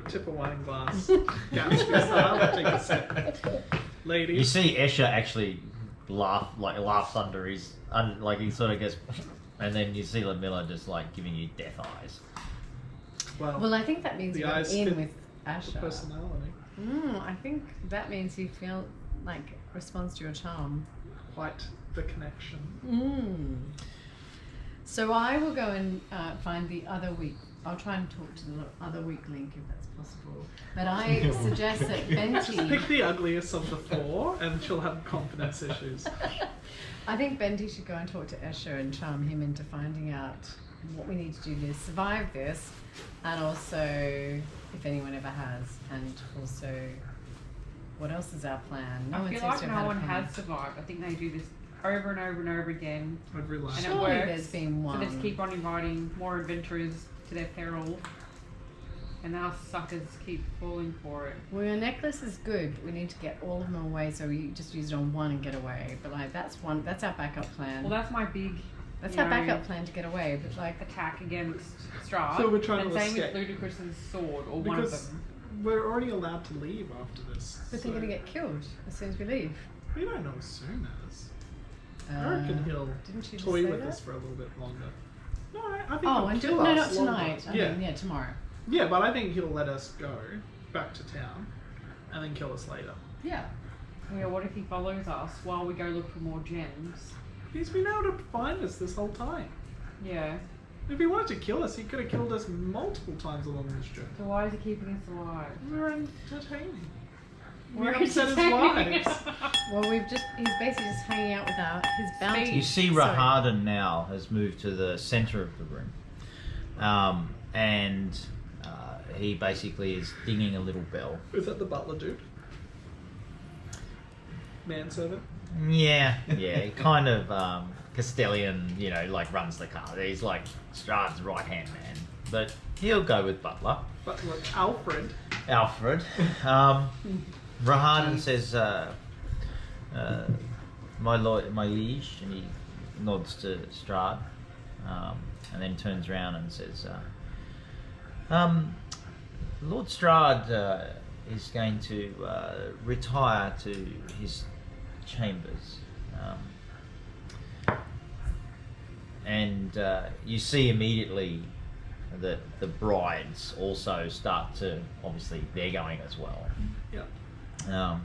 Speaker 3: tip a wine glass. Gatsby style. Take a sip. Ladies.
Speaker 1: You see Escher actually laughs under his... like he sort of gets... And then you see Ludmilla just like giving you death eyes.
Speaker 5: Well, I think that means
Speaker 3: The
Speaker 5: you're
Speaker 3: eyes
Speaker 5: in
Speaker 3: fit
Speaker 5: with
Speaker 3: the
Speaker 5: Asher.
Speaker 3: personality.
Speaker 5: I think that means you feel like responds to your charm.
Speaker 3: Quite the connection.
Speaker 5: So I will go and find the other weak. I'll try and talk to the other weak link if that's possible. But I suggest that
Speaker 3: Just
Speaker 5: Benty.
Speaker 3: pick the ugliest of the four, and she'll have confidence issues.
Speaker 5: I think Benty should go and talk to Escher and charm him into finding out what we need to do to survive this, and also if anyone ever has, and also what else is our plan?
Speaker 2: I
Speaker 5: one
Speaker 2: feel
Speaker 5: seems
Speaker 2: like
Speaker 5: to
Speaker 2: no
Speaker 5: have had a
Speaker 2: one
Speaker 5: plan.
Speaker 2: has survived. I think they do this over and over and over again.
Speaker 3: Every line.
Speaker 2: And it
Speaker 5: Surely
Speaker 2: works.
Speaker 5: there's been
Speaker 2: So
Speaker 5: one.
Speaker 2: just keep on inviting more adventurers to their peril. And our suckers keep falling for it.
Speaker 5: Well, your necklace is good. We need to get all of them away, so we just use it on one and get away. But like that's one. That's our backup plan.
Speaker 2: Well, that's my big
Speaker 5: That's
Speaker 2: you
Speaker 5: our
Speaker 2: know,
Speaker 5: backup plan to get away. But like,
Speaker 2: attack against Strahd.
Speaker 3: So we're trying
Speaker 2: and
Speaker 3: to
Speaker 2: same
Speaker 3: escape.
Speaker 2: with Ludacris's sword, or one of
Speaker 3: Because
Speaker 2: them.
Speaker 3: we're already allowed to leave after this.
Speaker 5: but
Speaker 3: so
Speaker 5: they're gonna get killed as soon as we leave.
Speaker 3: We don't know as soon as. I reckon he'll
Speaker 5: Didn't you just
Speaker 3: toy
Speaker 5: say
Speaker 3: with
Speaker 5: that?
Speaker 3: us for a little bit longer. No, I think
Speaker 5: Oh,
Speaker 3: he'll
Speaker 5: and
Speaker 3: kill
Speaker 5: no,
Speaker 3: us
Speaker 5: not
Speaker 3: longer.
Speaker 5: tonight. I
Speaker 3: Yeah,
Speaker 5: mean, yeah, tomorrow.
Speaker 3: yeah, but I think he'll let us go back to town, and then kill us later.
Speaker 5: Yeah.
Speaker 2: Yeah, what if he follows us while we go look for more gems?
Speaker 3: He's been able to find us this whole time.
Speaker 2: Yeah.
Speaker 3: If he wanted to kill us, he could have killed us multiple times along this journey.
Speaker 2: So why is he keeping us alive?
Speaker 3: We're entertaining. We
Speaker 2: We're
Speaker 3: upset his
Speaker 2: entertaining.
Speaker 3: wives.
Speaker 5: Well, he's basically just hanging out without his bounty.
Speaker 1: You see
Speaker 5: Sorry.
Speaker 1: Raharden now has moved to the centre of the room. And he basically is dinging a little bell.
Speaker 3: Is that the butler dude? Manservant?
Speaker 1: Yeah, he kind of Castellian, like runs the car. He's like Strahd's right hand man, but he'll go with butler.
Speaker 3: But look, Alfred.
Speaker 1: Alfred. Raharden says, my liege, and he nods to Strahd, and then turns around and says, Lord Strahd is going to retire to his chambers. And you see immediately that the brides also start to, obviously they're going as well.
Speaker 3: Yeah.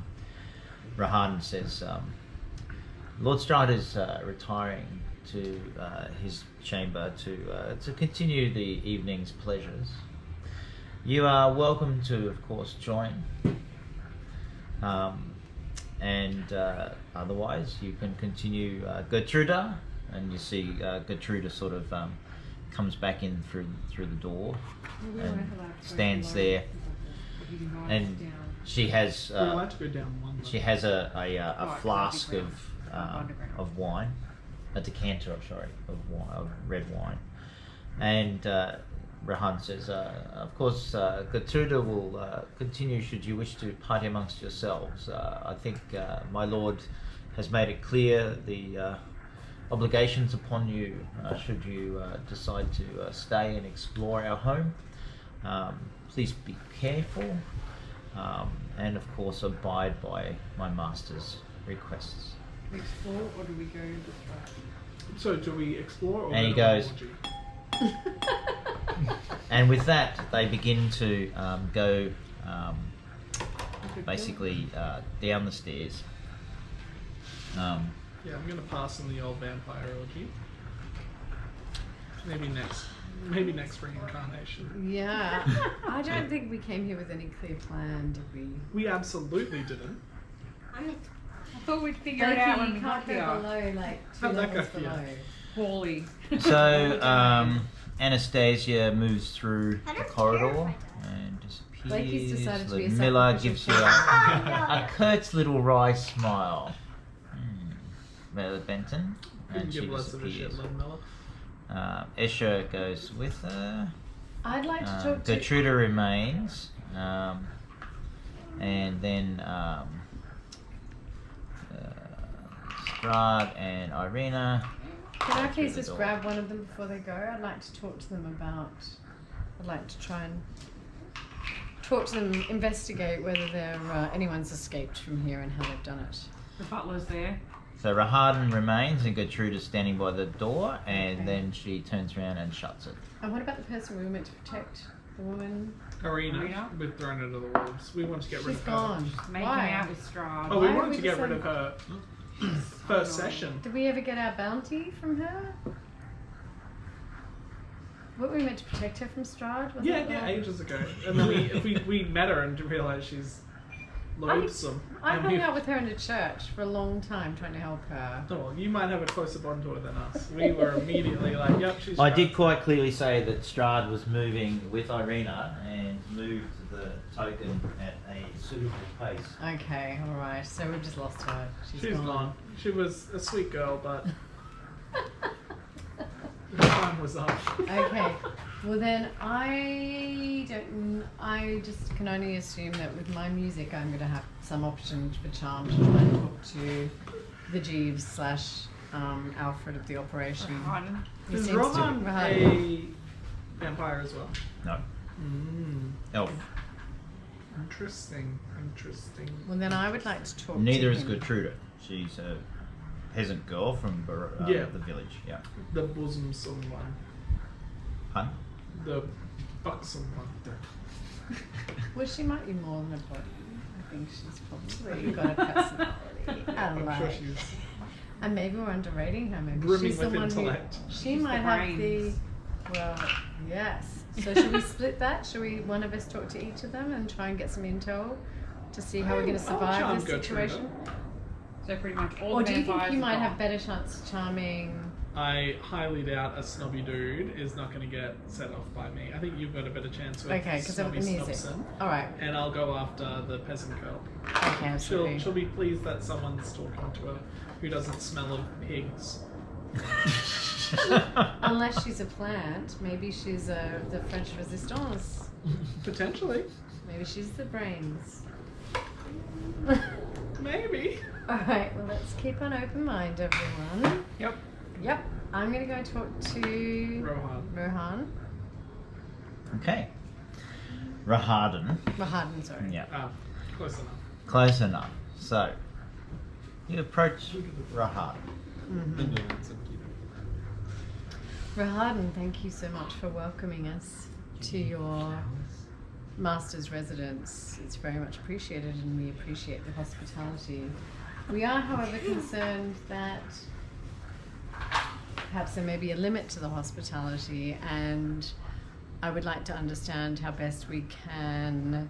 Speaker 1: Raharden says, Lord Strahd is retiring to his chamber to continue the evening's pleasures. You are welcome to, of course, join. And otherwise, you can continue Gertruda, and you see Gertruda sort of comes back in through the door and stands there, and she has
Speaker 3: We're allowed to go down one.
Speaker 1: she has a flask of wine, a decanter, of red wine, and Raharden says, of course, Gertruda will continue should you wish to party amongst yourselves. I think my lord has made it clear the obligations upon you should you decide to stay and explore our home. Please be careful, and of course abide by my master's requests.
Speaker 2: We explore or do we go distract?
Speaker 3: So do we explore or
Speaker 1: And he
Speaker 3: go to an
Speaker 1: goes-
Speaker 3: orgy?
Speaker 1: And with that, they begin to go basically down the stairs.
Speaker 3: Yeah, I'm gonna pass on the old vampire orgy. Maybe next reincarnation.
Speaker 5: Yeah. I don't think we came here with any clear plan, did we?
Speaker 3: We absolutely didn't.
Speaker 4: I'm
Speaker 2: I thought we'd figure it out when we
Speaker 5: can't
Speaker 2: got
Speaker 5: go
Speaker 2: here.
Speaker 5: below, like, 2
Speaker 3: How'd that
Speaker 5: levels
Speaker 3: go for you?
Speaker 5: below.
Speaker 2: Poorly.
Speaker 1: So Anastasia moves through
Speaker 4: I
Speaker 1: the
Speaker 4: don't
Speaker 1: corridor
Speaker 4: care if I
Speaker 1: and disappears.
Speaker 5: Blakey's decided to be a
Speaker 1: Miller
Speaker 5: sacrificial
Speaker 1: gives you
Speaker 5: child.
Speaker 1: a curt little wry smile. Miller Benton, and
Speaker 3: Couldn't
Speaker 1: she
Speaker 3: give less of a shit,
Speaker 1: disappears.
Speaker 3: Lynn Miller.
Speaker 1: Escher goes with her.
Speaker 5: I'd like to talk to...
Speaker 1: Gertruda remains, and then Strahd and Irina.
Speaker 5: Could I
Speaker 1: through
Speaker 5: please
Speaker 1: the
Speaker 5: just
Speaker 1: door.
Speaker 5: grab one of them before they go? I'd like to talk to them about... I'd like to try and talk to them, investigate whether anyone's escaped from here and how they've done it.
Speaker 2: The butler's there.
Speaker 1: So Raharden remains, and Gertruda's standing by the door, and
Speaker 5: Okay.
Speaker 1: then she turns around and shuts it.
Speaker 5: And what about the person we were meant to protect? The woman?
Speaker 3: Arena,
Speaker 2: Arena?
Speaker 3: we've thrown her to the wolves. We want to get rid
Speaker 5: She's
Speaker 3: of her.
Speaker 5: gone.
Speaker 2: Making
Speaker 5: Why?
Speaker 2: out with Strahd.
Speaker 3: Oh, we
Speaker 5: Why
Speaker 3: wanted
Speaker 5: have
Speaker 3: to
Speaker 5: we
Speaker 3: get rid
Speaker 5: decided-
Speaker 3: of her first session.
Speaker 5: Did we ever get our bounty from her? What were we meant to protect her from Strahd? Was
Speaker 3: Yeah,
Speaker 5: it
Speaker 3: yeah,
Speaker 5: like-
Speaker 3: ages ago. And then we met her and realised she's loathsome.
Speaker 5: I
Speaker 3: And
Speaker 5: hung
Speaker 3: we-
Speaker 5: out with her in a church for a long time trying to help her.
Speaker 3: Oh, you might have a closer bond to her than us. We were immediately like, yep, she's
Speaker 1: I
Speaker 3: right.
Speaker 1: did quite clearly say that Strahd was moving with Irina and moved the token at a suitable pace.
Speaker 5: Okay, alright. So we've just lost her.
Speaker 3: She's gone. She was a sweet girl, but the time was up.
Speaker 5: Okay. Well then, I just can only assume that with my music, I'm going to have some option for charm to try and talk to the Jeeves / Alfred of the operation.
Speaker 2: Raharden.
Speaker 5: He
Speaker 3: Is
Speaker 5: seems to-
Speaker 3: Rohan a vampire as well?
Speaker 1: No. Elf.
Speaker 3: Interesting.
Speaker 5: Well then, I would like to talk
Speaker 1: Neither
Speaker 5: to
Speaker 1: is
Speaker 5: him.
Speaker 1: Gertruda. She's a peasant girl from
Speaker 3: Yeah.
Speaker 1: the village. Yeah.
Speaker 3: The bosom one.
Speaker 1: Hun?
Speaker 3: The buxom one.
Speaker 5: Well, she might be more than a body. I think she's probably got a personality.
Speaker 3: I'm
Speaker 5: like,
Speaker 3: sure she's
Speaker 5: and maybe we're underrating her. Maybe
Speaker 3: brimming
Speaker 5: she's the
Speaker 3: with
Speaker 5: one
Speaker 3: intellect.
Speaker 5: who she
Speaker 2: She's
Speaker 5: might
Speaker 2: the
Speaker 5: have
Speaker 2: brains.
Speaker 5: the. Well, yes. So should we split that? Should we one of us talk to each of them and try and get some intel to see how we're going to
Speaker 3: I'll
Speaker 5: survive
Speaker 3: charm
Speaker 5: this
Speaker 3: Gertruda.
Speaker 5: situation?
Speaker 2: So pretty much all
Speaker 5: Or
Speaker 2: the
Speaker 5: do you think
Speaker 2: vampires
Speaker 5: you
Speaker 2: are
Speaker 5: might
Speaker 2: gone.
Speaker 5: have better chance of charming
Speaker 3: I highly doubt a snobby dude is not going to get set off by me. I think you've got a better chance with
Speaker 5: Okay, because of
Speaker 3: snobby
Speaker 5: the music.
Speaker 3: Snobson.
Speaker 5: All right.
Speaker 3: And I'll go after the peasant girl.
Speaker 5: Okay, absolutely.
Speaker 3: She'll be pleased that someone's talking to her who doesn't smell of pigs.
Speaker 5: Unless she's a plant, maybe she's the French resistance.
Speaker 3: Potentially.
Speaker 5: Maybe she's the brains.
Speaker 3: Maybe.
Speaker 5: All right. Well, let's keep an open mind, everyone.
Speaker 3: Yep.
Speaker 5: Yep. I'm gonna go talk to
Speaker 3: Rohan.
Speaker 1: Okay. Raharden.
Speaker 5: Raharden, sorry.
Speaker 1: Yeah.
Speaker 3: Close enough.
Speaker 1: Close enough. So, you approach Raharden.
Speaker 5: Mm-hmm.
Speaker 6: So cute.
Speaker 5: Raharden, thank you so much for welcoming us to your master's residence. It's very much appreciated, and we appreciate the hospitality. We are, however, concerned that perhaps there may be a limit to the hospitality, and I would like to understand how best we can,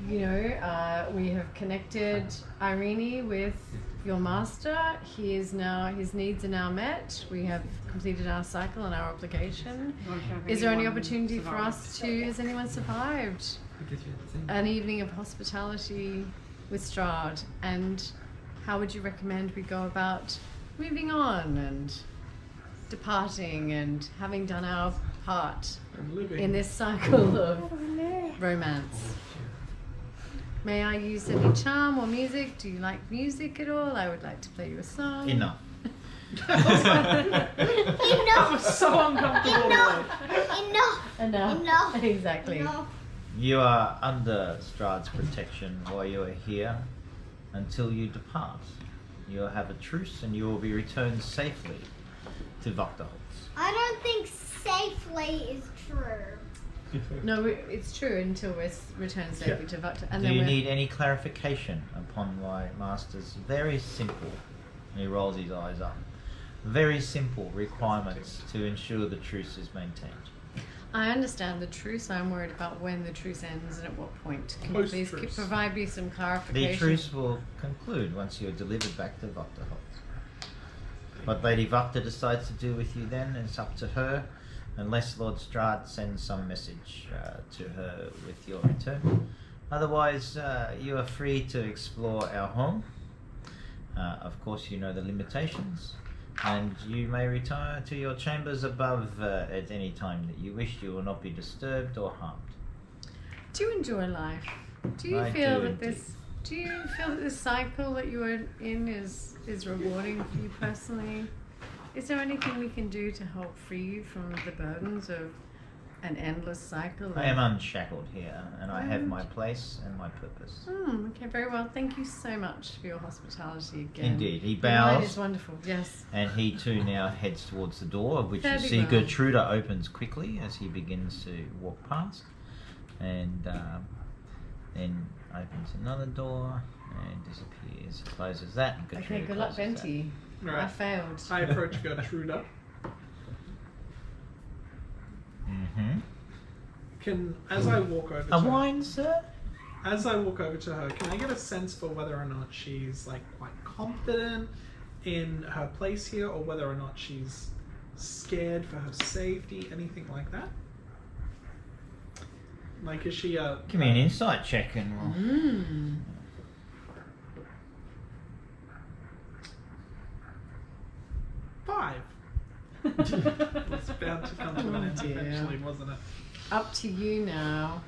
Speaker 5: we have connected Irene with your master. His needs are now met. We have completed our cycle and our obligation. Is there any opportunity for us to, has anyone survived an evening of hospitality with Strahd? And how would you recommend we go about moving on and departing and having done our part
Speaker 3: I'm living.
Speaker 5: in this cycle of romance? May I use any charm or music? Do you like music at all? I would like to play you a song.
Speaker 1: Enough.
Speaker 3: That
Speaker 4: Enough.
Speaker 3: was so uncomfortable.
Speaker 4: Enough.
Speaker 5: Enough.
Speaker 4: Enough.
Speaker 5: Exactly.
Speaker 4: Enough.
Speaker 1: You are under Strahd's protection while you are here until you depart. You will have a truce and you will be returned safely to Vaktaholz.
Speaker 4: I don't think safely is true.
Speaker 5: No, it's true until we're returned safely to Vakta. And
Speaker 1: Do
Speaker 5: then
Speaker 1: you
Speaker 5: we're...
Speaker 1: need any clarification upon my master's very simple, and he rolls his eyes up, very simple requirements to ensure the truce is maintained?
Speaker 5: I understand the truce. I'm worried about when the truce ends and at what point. Can you please
Speaker 3: Post-truce.
Speaker 5: provide me some clarification?
Speaker 1: The truce will conclude once you are delivered back to Vaktaholz. What Lady Vakta decides to do with you then is up to her, unless Lord Strahd sends some message to her with your return. Otherwise, you are free to explore our home. Of course, you know the limitations, and you may retire to your chambers above at any time that you wish. You will not be disturbed or harmed.
Speaker 5: Do you enjoy life? Do you
Speaker 1: I
Speaker 5: feel
Speaker 1: do
Speaker 5: that this? Do you feel that this cycle that you are in is rewarding for you personally? Is there anything we can do to help free you from the burdens of an endless cycle?
Speaker 1: I am unshackled here, and I have my place and my purpose.
Speaker 5: Okay, very well. Thank you so much for your hospitality again.
Speaker 1: Indeed, he
Speaker 5: The wine
Speaker 1: bows.
Speaker 5: is wonderful. Yes.
Speaker 1: And he too now heads towards the door, of which
Speaker 5: Very
Speaker 1: you see
Speaker 5: well.
Speaker 1: Gertruda opens quickly as he begins to walk past, and then opens another door and disappears. Closes that. And Gertruda
Speaker 5: Okay. Good luck,
Speaker 1: closes that.
Speaker 5: Venti. I
Speaker 3: Right.
Speaker 5: failed.
Speaker 3: I approach Gertruda. As I walk over to
Speaker 1: A
Speaker 3: her,
Speaker 1: wine, sir?
Speaker 3: as I walk over to her, can I get a sense for whether or not she's like quite confident in her place here, or whether or not she's scared for her safety, anything like that? Like, is she a?
Speaker 1: Give me an insight check and we'll...
Speaker 5: Mm.
Speaker 3: 5. It's bound to come to an end
Speaker 5: Oh, dear.
Speaker 3: eventually, wasn't it?
Speaker 5: Up to you now.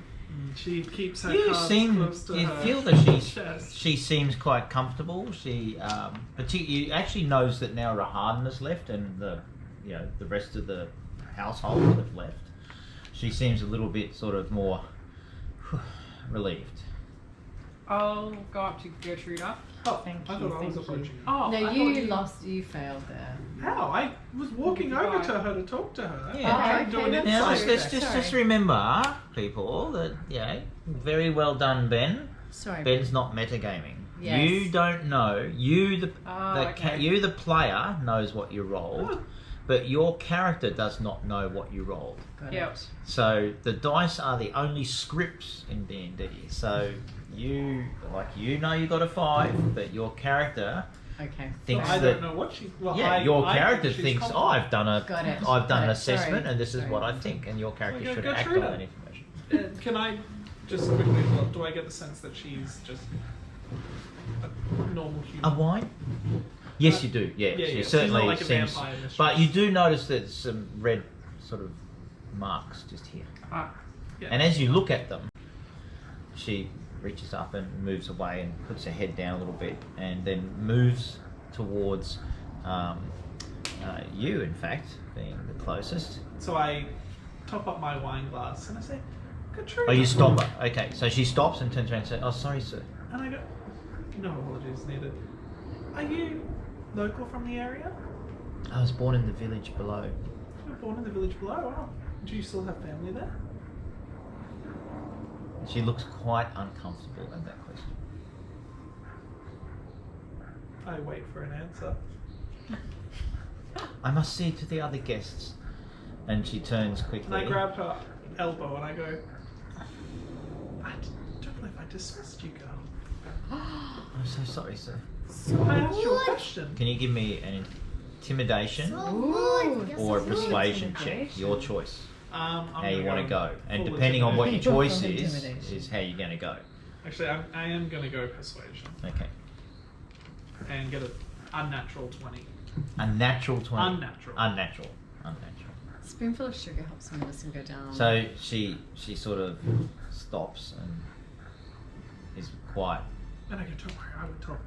Speaker 3: She keeps her
Speaker 1: You
Speaker 3: cards
Speaker 1: seem,
Speaker 3: close to
Speaker 1: you
Speaker 3: her
Speaker 1: feel that
Speaker 3: chest.
Speaker 1: she seems quite comfortable. She you actually knows that now Raharden has left and the rest of the household have left. She seems a little bit sort of more relieved.
Speaker 2: I'll go up to Gertruda.
Speaker 3: Oh,
Speaker 5: Thank
Speaker 3: I
Speaker 5: you,
Speaker 3: thought I was
Speaker 5: thank you.
Speaker 3: approaching.
Speaker 2: Oh,
Speaker 5: No,
Speaker 2: I thought
Speaker 5: you lost. You failed there.
Speaker 3: How? I was walking over
Speaker 2: Goodbye.
Speaker 3: to her to talk to her.
Speaker 1: Yeah.
Speaker 3: I tried to do
Speaker 5: Okay,
Speaker 3: an
Speaker 5: that's
Speaker 1: Now
Speaker 3: insight
Speaker 1: let's
Speaker 3: check.
Speaker 1: just
Speaker 5: Sorry.
Speaker 1: remember, people, that very well done, Ben.
Speaker 5: Sorry.
Speaker 1: Ben's not metagaming.
Speaker 5: Yes.
Speaker 1: You don't know. You
Speaker 2: okay.
Speaker 1: you the player knows what you rolled, but your character does not know what you rolled.
Speaker 5: Got
Speaker 2: Yep.
Speaker 5: it.
Speaker 1: So the dice are the only scripts in D&D. So you know you got a 5, but your character
Speaker 5: Okay.
Speaker 1: thinks
Speaker 3: I
Speaker 1: that
Speaker 3: don't know what she. Well,
Speaker 1: yeah,
Speaker 3: I,
Speaker 1: your
Speaker 3: I
Speaker 1: character
Speaker 3: think she's
Speaker 1: thinks,
Speaker 3: confident.
Speaker 1: I've done
Speaker 5: Got it.
Speaker 1: I've done an
Speaker 5: Got it.
Speaker 1: assessment,
Speaker 5: Sorry.
Speaker 1: and this is
Speaker 5: Sorry.
Speaker 1: what I think, and your character
Speaker 3: Like,
Speaker 1: should
Speaker 3: go
Speaker 1: act
Speaker 3: through
Speaker 1: on
Speaker 3: that.
Speaker 1: that information.
Speaker 3: Can I just quickly look? Do I get the sense that she's just a normal human?
Speaker 1: A wine? Yes, you do. Yeah,
Speaker 3: yeah,
Speaker 1: she
Speaker 3: she's
Speaker 1: certainly
Speaker 3: not like a
Speaker 1: seems.
Speaker 3: vampire mistress.
Speaker 1: But you do notice that some red sort of marks just here.
Speaker 3: Yeah.
Speaker 1: And as you look at them, she reaches up and moves away and puts her head down a little bit, and then moves towards you. In fact, being the closest.
Speaker 3: So I top up my wine glass and I say, Katrina.
Speaker 1: Oh, you stop her. Okay, so she stops and turns around and says, "Oh, sorry, sir."
Speaker 3: And I go, no apologies needed. Are you local from the area?
Speaker 1: I was born in the village below.
Speaker 3: You were born in the village below. Wow. Do you still have family there?
Speaker 1: She looks quite uncomfortable at that question.
Speaker 3: I wait for an answer.
Speaker 1: I must see to the other guests. And she turns quickly.
Speaker 3: And I grab her elbow and I go, I don't believe I dismissed you, girl.
Speaker 1: I'm so sorry, sir.
Speaker 3: I asked you a
Speaker 4: What?
Speaker 3: question.
Speaker 1: Can you give me an intimidation
Speaker 4: So
Speaker 5: Ooh.
Speaker 4: good.
Speaker 1: or a
Speaker 4: Yes, yes,
Speaker 1: persuasion check?
Speaker 5: Intimidation.
Speaker 1: Your choice.
Speaker 3: I'm
Speaker 1: How you
Speaker 3: gonna
Speaker 1: want to go. And
Speaker 3: full
Speaker 1: depending on what your
Speaker 5: intimidation.
Speaker 1: choice
Speaker 5: Full
Speaker 1: is
Speaker 5: intimidation.
Speaker 1: how you're going to go.
Speaker 3: Actually, I am going to go persuasion
Speaker 1: Okay.
Speaker 3: and get an unnatural 20.
Speaker 1: A natural 20.
Speaker 3: Unnatural.
Speaker 1: Unnatural.
Speaker 5: Spoonful of sugar helps the medicine go down.
Speaker 1: So she sort of stops and is quiet.
Speaker 3: And I go, don't worry, I would tell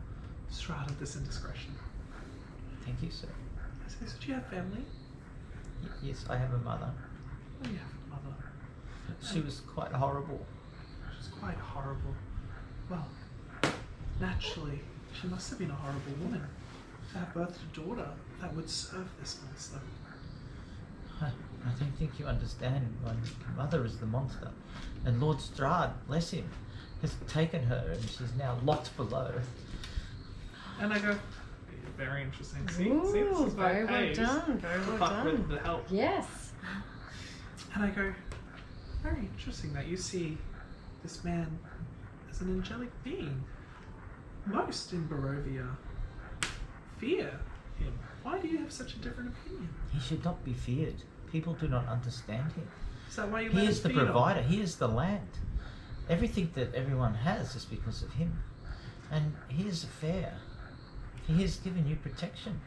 Speaker 3: Strahd of this indiscretion.
Speaker 1: Thank you, sir.
Speaker 3: I say, so do you have family?
Speaker 1: Yes, I have a mother.
Speaker 3: Oh, you have a mother.
Speaker 1: She was quite horrible.
Speaker 3: She's quite horrible. Well, naturally, she must have been a horrible woman to have birthed a daughter that would serve this monster.
Speaker 1: I don't think you understand. My mother is the monster. And Lord Strahd, bless him, has taken her and she's now locked below.
Speaker 3: And I go, very interesting. See,
Speaker 5: Ooh,
Speaker 3: this is why
Speaker 5: very
Speaker 3: it
Speaker 5: well
Speaker 3: pays
Speaker 5: done. Very
Speaker 3: to
Speaker 5: well
Speaker 3: fuck with
Speaker 5: done.
Speaker 3: the help.
Speaker 5: Yes.
Speaker 3: And I go, very interesting that you see this man as an angelic being. Most in Barovia fear him. Why do you have such a different opinion?
Speaker 1: He should not be feared. People do not understand him.
Speaker 3: Is that why you
Speaker 1: He
Speaker 3: let
Speaker 1: is
Speaker 3: us
Speaker 1: the
Speaker 3: feed on him?
Speaker 1: provider. He is the land. Everything that everyone has is because of him. And he is fair. He has given you protection.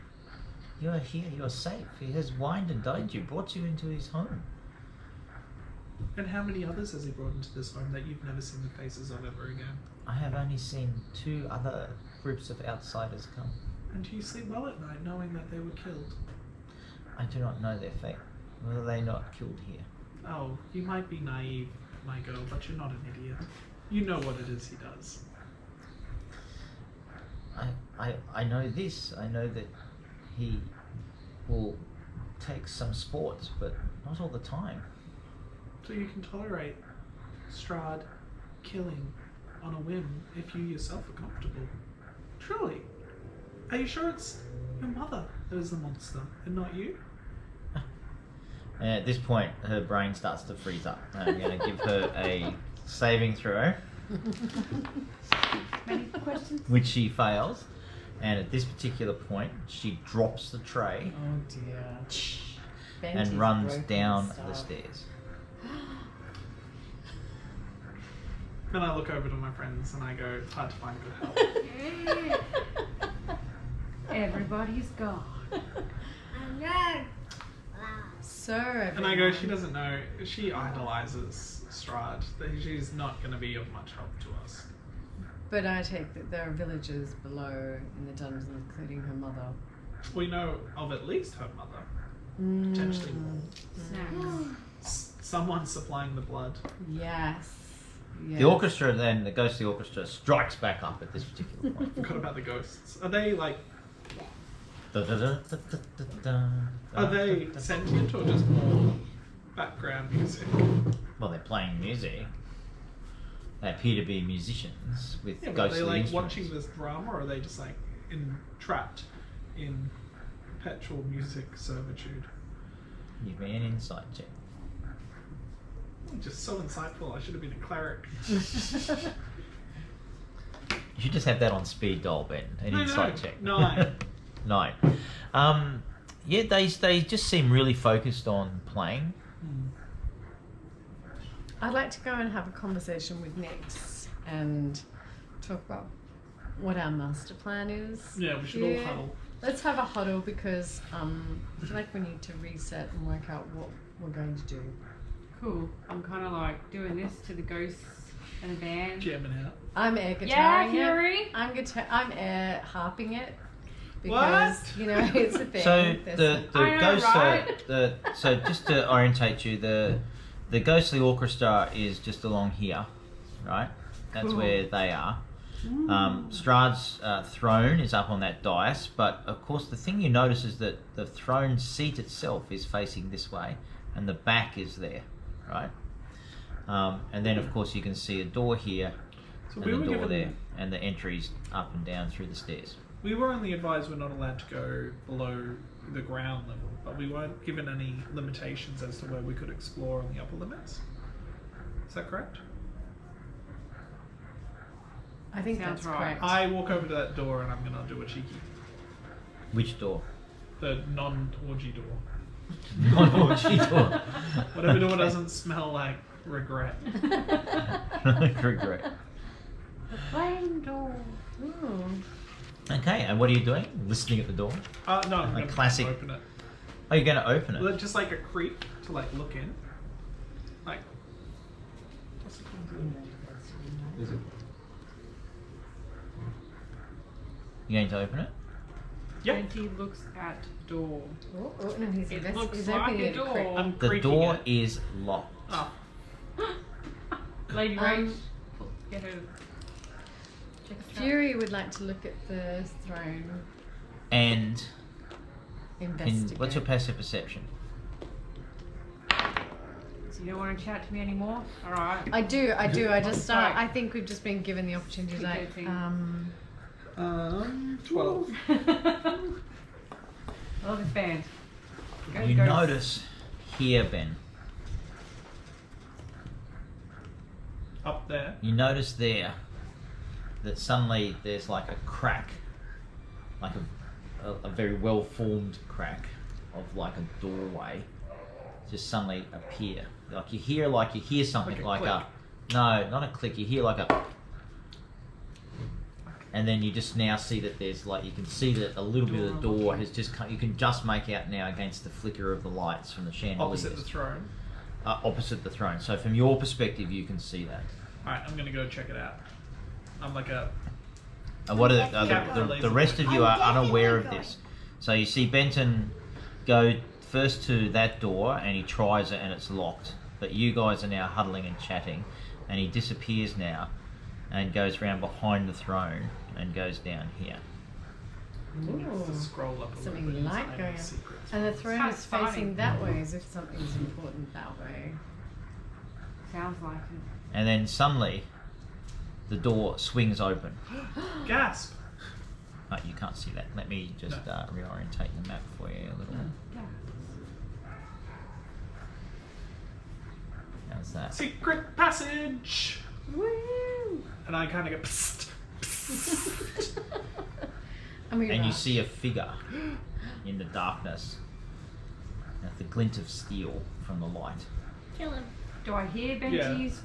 Speaker 1: You are here. You are safe. He has wined and dined you, brought you into his home.
Speaker 3: And how many others has he brought into this home that you've never seen the faces of ever again?
Speaker 1: I have only seen 2 other groups of outsiders come.
Speaker 3: And do you sleep well at night knowing that they were killed?
Speaker 1: I do not know their fate. Were they not killed here?
Speaker 3: Oh, you might be naive, my girl, but you're not an idiot. You know what it is he does.
Speaker 1: I know this. I know that he will take some sports, but not all the time.
Speaker 3: So you can tolerate Strahd killing on a whim if you yourself are comfortable. Truly. Are you sure it's your mother that is the monster and not you?
Speaker 1: And at this point, her brain starts to freeze up. I'm going to give her a saving throw,
Speaker 2: Any questions?
Speaker 1: which she fails. And at this particular point, she drops the tray
Speaker 5: Oh dear.
Speaker 1: and
Speaker 5: Benty's
Speaker 1: runs
Speaker 5: broken
Speaker 1: down the
Speaker 5: stuff.
Speaker 1: stairs.
Speaker 3: Then I look over to my friends and I go, it's hard to find good help.
Speaker 2: Everybody's gone.
Speaker 4: I know. Wow.
Speaker 5: So
Speaker 3: And I go, she doesn't know, she idolizes Strahd. She's not going to be of much help to us.
Speaker 5: But I take that there are villagers below in the dungeons, including her mother.
Speaker 3: We know of at least her mother.
Speaker 5: Mm.
Speaker 3: Potentially more.
Speaker 2: Snacks.
Speaker 3: Someone supplying the blood.
Speaker 5: Yes. Yes.
Speaker 1: The orchestra then, the ghostly orchestra, strikes back up at this particular point.
Speaker 3: Forgot about the ghosts. Are they like,
Speaker 1: Da-da-da-da-da-da-da.
Speaker 3: are they sentient or just more background music?
Speaker 1: Well, they're playing music. They appear to be musicians with
Speaker 3: Yeah, but are
Speaker 1: ghostly
Speaker 3: they like
Speaker 1: instruments.
Speaker 3: watching this drama, or are they just like trapped in perpetual music servitude?
Speaker 1: Give me an insight check.
Speaker 3: Just so insightful. I should have been a cleric.
Speaker 1: You should just have that on speed dial, Ben. An
Speaker 3: No,
Speaker 1: insight check.
Speaker 3: 9.
Speaker 1: 9. Yeah, they just seem really focused on playing.
Speaker 5: I'd like to go and have a conversation with Nix and talk about what our master plan is.
Speaker 3: Yeah, we should all huddle.
Speaker 5: Let's have a huddle because I feel like we need to reset and work out what we're going to do.
Speaker 2: Cool. I'm kind of like doing this to the ghosts and the band.
Speaker 3: Jamming out.
Speaker 5: I'm air guitaring
Speaker 2: Yeah,
Speaker 5: it.
Speaker 2: Fury.
Speaker 5: I'm air harping it
Speaker 3: What?
Speaker 5: because you know it's a thing.
Speaker 1: So
Speaker 5: There's
Speaker 1: the
Speaker 2: I know,
Speaker 1: ghost
Speaker 2: right?
Speaker 1: so just to orientate you, the ghostly orchestra is just along here, right? That's
Speaker 2: Cool.
Speaker 1: where they are. Strahd's throne is up on that dais, but of course the thing you notice is that the throne seat itself is facing this way, and the back is there, right? And then of course you can see a door here,
Speaker 3: So
Speaker 1: and
Speaker 3: we
Speaker 1: the
Speaker 3: were
Speaker 1: door
Speaker 3: given,
Speaker 1: there, and the entries up and down through the stairs.
Speaker 3: we were only advised we're not allowed to go below the ground level, but we weren't given any limitations as to where we could explore on the upper limits. Is that correct?
Speaker 5: I think
Speaker 2: Sounds
Speaker 5: that's
Speaker 2: right.
Speaker 5: correct.
Speaker 3: I walk over to that door and I'm gonna do a cheeky.
Speaker 1: Which door?
Speaker 3: The non-orgy door.
Speaker 1: Non-orgy door.
Speaker 3: Whatever door doesn't smell like regret.
Speaker 1: Regret.
Speaker 2: Flame door.
Speaker 5: Ooh.
Speaker 1: Okay, and what are you doing? Listening at the door?
Speaker 3: No, I'm
Speaker 1: Like
Speaker 3: gonna
Speaker 1: classic-
Speaker 3: open it.
Speaker 1: Oh, you're going to open it?
Speaker 3: Just like a creep to like look in. Like. What's it called?
Speaker 6: Is it?
Speaker 1: You're going to open it?
Speaker 3: Yep.
Speaker 2: Benty looks at door.
Speaker 5: Oh, no, he's,
Speaker 2: It
Speaker 5: he's
Speaker 2: looks
Speaker 5: opening
Speaker 2: like a
Speaker 5: it quick.
Speaker 2: door.
Speaker 3: I'm
Speaker 1: The
Speaker 3: creaking
Speaker 1: door
Speaker 3: it.
Speaker 1: is locked.
Speaker 3: Oh.
Speaker 2: Lady Rach, get her. Check the trap.
Speaker 5: Fury would like to look at the throne,
Speaker 1: And
Speaker 5: investigate.
Speaker 1: what's your passive perception?
Speaker 2: So you don't want to chat to me anymore? Alright.
Speaker 5: I do. I just
Speaker 2: Sorry.
Speaker 5: I think we've just been given the opportunity to like,
Speaker 2: Keep
Speaker 3: 12.
Speaker 2: I love this band. Go
Speaker 1: You
Speaker 2: ghosts.
Speaker 1: notice here, Ben,
Speaker 3: Up there.
Speaker 1: you notice there that suddenly there's like a crack, like a very well formed crack of like a doorway just suddenly appear. Like you hear something
Speaker 3: Like
Speaker 1: like
Speaker 3: a
Speaker 1: a no, not a click, you hear like a, and then you just now see that there's like, you can see that a little bit of the door has just you can just make out now against the flicker of the lights from the chandeliers.
Speaker 3: Opposite the throne.
Speaker 1: Opposite the throne. So from your perspective, you can see that.
Speaker 3: Alright, I'm gonna go check it out. I'm like a.
Speaker 1: And what are
Speaker 3: Capital
Speaker 1: the
Speaker 3: laser
Speaker 1: rest of you
Speaker 4: I'm
Speaker 1: are unaware of
Speaker 4: definitely
Speaker 1: this. So you see Benton go first to that door and he tries it and it's locked. But you guys are now huddling and chatting, and he disappears now and goes round behind the throne and goes down here.
Speaker 5: Ooh.
Speaker 3: To scroll up a
Speaker 5: Something
Speaker 3: little bit.
Speaker 5: light
Speaker 3: inside
Speaker 5: going
Speaker 3: the
Speaker 5: on.
Speaker 3: secrets.
Speaker 5: And the throne
Speaker 2: Sounds
Speaker 5: is facing
Speaker 2: fine.
Speaker 5: that way, as if something's important that way.
Speaker 2: Sounds like it.
Speaker 1: And then suddenly the door swings open.
Speaker 3: Gasp!
Speaker 1: You can't see that. Let me just reorientate the map for you a little.
Speaker 2: Yeah.
Speaker 1: How's that?
Speaker 3: Secret passage!
Speaker 2: Woo!
Speaker 3: And I kind of go psst, psst.
Speaker 5: And we
Speaker 1: And you
Speaker 5: rush.
Speaker 1: see a figure in the darkness at the glint of steel from the light.
Speaker 4: Kill him.
Speaker 2: Do I hear Benji's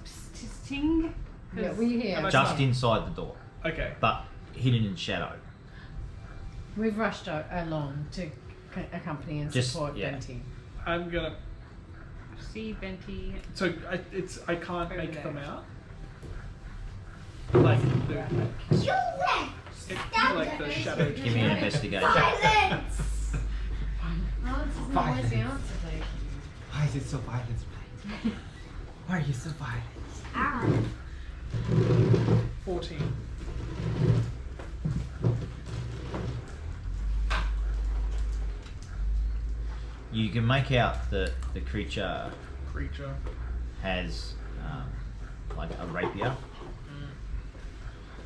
Speaker 2: ting?
Speaker 5: Yeah, we hear.
Speaker 3: Am I
Speaker 1: Just
Speaker 3: sorry?
Speaker 1: inside the door,
Speaker 3: Okay.
Speaker 1: but hidden in shadow.
Speaker 5: We've rushed along to accompany and
Speaker 1: Just-
Speaker 5: support
Speaker 1: yeah.
Speaker 5: Benty.
Speaker 3: I'm gonna.
Speaker 2: See Benty.
Speaker 3: So I can't
Speaker 2: Over
Speaker 3: make
Speaker 2: there.
Speaker 3: them out. Like the,
Speaker 4: Kill them!
Speaker 3: like the shadow.
Speaker 1: Give me an investigation.
Speaker 4: Silence!
Speaker 5: Violence isn't always the answer, Blake.
Speaker 6: Why is it so violent, Blake? Why are you so violent?
Speaker 4: Ow.
Speaker 3: 14.
Speaker 1: You can make out that the creature
Speaker 3: Creature.
Speaker 1: has like a rapier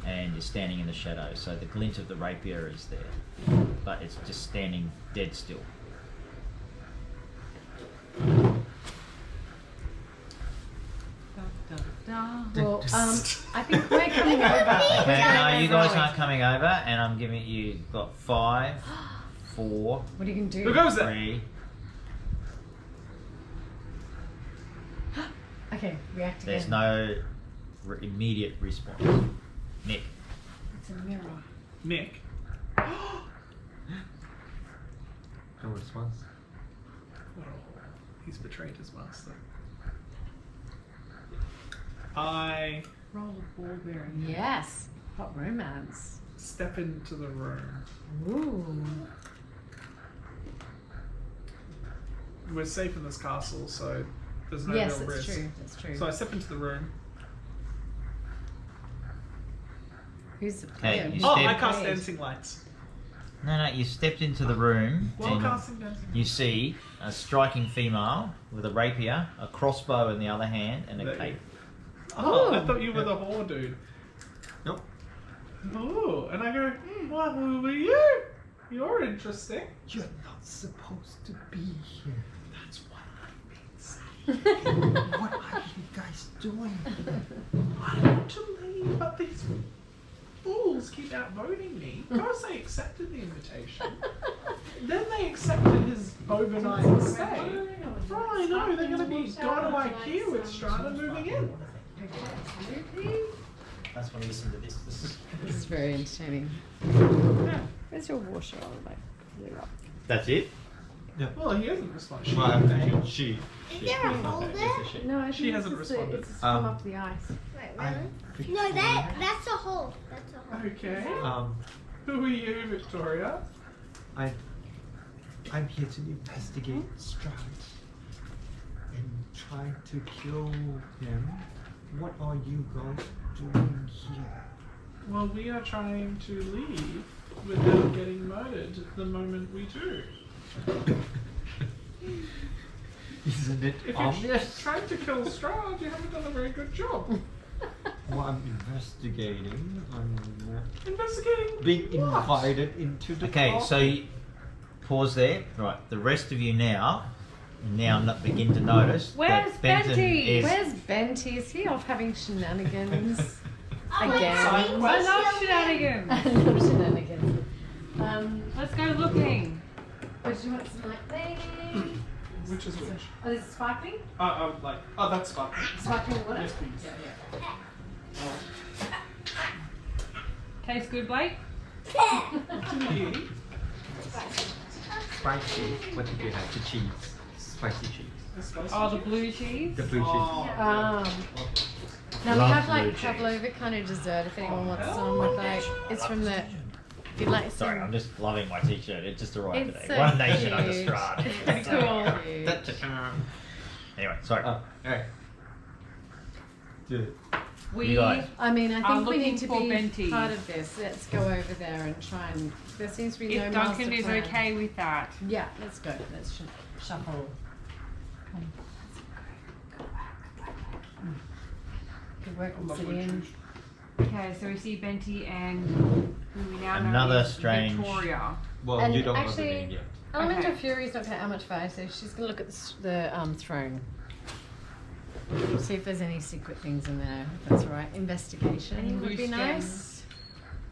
Speaker 1: and is standing in the shadow. So the glint of the rapier is there, but it's just standing dead still.
Speaker 5: Well, I think we're coming over.
Speaker 1: Okay, no, you guys aren't coming over, and I'm giving you got 5, 4,
Speaker 5: What are you going to
Speaker 3: Who
Speaker 5: do?
Speaker 3: goes there?
Speaker 1: 3.
Speaker 5: Okay, react again.
Speaker 1: There's no immediate response. Nick.
Speaker 5: It's a mirror.
Speaker 3: Nick.
Speaker 6: No response.
Speaker 3: Oh, he's betrayed his master. I
Speaker 2: Roll a ball bearing.
Speaker 5: Yes. Hot romance.
Speaker 3: step into the room.
Speaker 5: Ooh.
Speaker 3: We're safe in this castle, so there's no
Speaker 5: Yes,
Speaker 3: real
Speaker 5: that's
Speaker 3: risk.
Speaker 5: true. That's true.
Speaker 3: So I step into the room.
Speaker 5: Who's the
Speaker 1: Okay,
Speaker 5: player?
Speaker 1: you
Speaker 3: Oh,
Speaker 1: step-
Speaker 3: I cast dancing lights.
Speaker 1: No, you stepped into the room
Speaker 3: Well,
Speaker 1: and
Speaker 3: casting dancing.
Speaker 1: you see a striking female with a rapier, a crossbow in the other hand, and a
Speaker 3: There
Speaker 1: cape.
Speaker 3: Oh, I
Speaker 5: Ooh.
Speaker 3: thought you were the whore dude.
Speaker 6: Nope.
Speaker 3: Oh, and I go, what were you? You're interesting.
Speaker 6: You're not supposed to be here.
Speaker 3: That's what I've been saying.
Speaker 6: What are you guys doing?
Speaker 3: I want to leave, but these fools keep outvoting me. First they accepted the invitation, then they accepted his overnight stay. For all I know, they're going to be going to IKEA with Strada moving in.
Speaker 1: That's when I listen to this.
Speaker 5: This is very entertaining. Where's your washer?
Speaker 1: That's it?
Speaker 3: Well, he hasn't responded.
Speaker 6: Well, I'm thinking she.
Speaker 4: Is there a hole there?
Speaker 5: No, I
Speaker 3: She
Speaker 5: think
Speaker 3: hasn't
Speaker 5: it's
Speaker 3: responded.
Speaker 5: It's just come
Speaker 6: Um,
Speaker 5: off the ice.
Speaker 4: Wait, really? No, that's a hole. That's a hole.
Speaker 3: Okay.
Speaker 6: Um,
Speaker 3: Who are you, Victoria?
Speaker 6: I'm here to investigate Strahd and try to kill him. What are you guys doing here?
Speaker 3: Well, we are trying to leave without getting murdered the moment we do.
Speaker 6: Isn't it
Speaker 3: If
Speaker 6: obvious?
Speaker 3: you're trying to kill Strahd, you haven't done a very good job.
Speaker 6: Well, I'm investigating. I'm
Speaker 3: Investigating
Speaker 6: being
Speaker 3: what?
Speaker 6: invited into the
Speaker 1: Okay,
Speaker 6: castle.
Speaker 1: so pause there. Right, the rest of you now begin to notice
Speaker 2: Where's
Speaker 1: that Benton
Speaker 2: Benty?
Speaker 1: is.
Speaker 5: Where's Benty? Is he off having shenanigans?
Speaker 4: Oh,
Speaker 5: Again.
Speaker 2: I love shenanigans.
Speaker 5: I love shenanigans.
Speaker 2: Let's go looking.
Speaker 5: But you want some lightning?
Speaker 3: Which is which?
Speaker 5: Oh, this is sparkling?
Speaker 3: That's fine.
Speaker 5: Sparkling water?
Speaker 3: Yes, please.
Speaker 2: Tastes good, Blake?
Speaker 6: Spicy. What did you have? The cheese. Spicy cheese.
Speaker 2: Oh, the blue cheese?
Speaker 6: The blue cheese.
Speaker 5: Now we
Speaker 1: Love
Speaker 5: have
Speaker 1: blue
Speaker 5: like
Speaker 1: cheese.
Speaker 5: pavlova kind of dessert if anyone wants some with like, it's from the, if you'd like
Speaker 1: Sorry,
Speaker 5: some.
Speaker 1: I'm just loving my t-shirt. It just arrived
Speaker 5: It's
Speaker 1: today.
Speaker 5: so
Speaker 1: One nation under
Speaker 5: cute.
Speaker 1: Strahd.
Speaker 5: It's so cute.
Speaker 1: Anyway, sorry.
Speaker 6: Alright. Do it.
Speaker 2: We
Speaker 1: You guys.
Speaker 5: I mean, I
Speaker 2: I'm
Speaker 5: think we
Speaker 2: looking
Speaker 5: need to
Speaker 2: for
Speaker 5: be
Speaker 2: Benty.
Speaker 5: part of this. Let's go over there and try and, there seems to be no
Speaker 2: if Duncan
Speaker 5: master
Speaker 2: is
Speaker 5: plan.
Speaker 2: okay with that.
Speaker 5: Yeah, let's go. Let's shuffle. Come. Good work, Obsidian.
Speaker 2: Okay, so we see Benty and who we now know
Speaker 1: Another
Speaker 2: is
Speaker 1: strange-
Speaker 2: Victoria.
Speaker 6: Well,
Speaker 5: And
Speaker 6: you don't know the
Speaker 5: actually-
Speaker 6: name yet.
Speaker 5: Elemental
Speaker 2: Okay.
Speaker 5: Fury's not going to add much value, so she's going to look at the throne. See if there's any secret things in there, if that's all right. Investigation
Speaker 2: Any
Speaker 5: would be
Speaker 2: loose
Speaker 5: nice.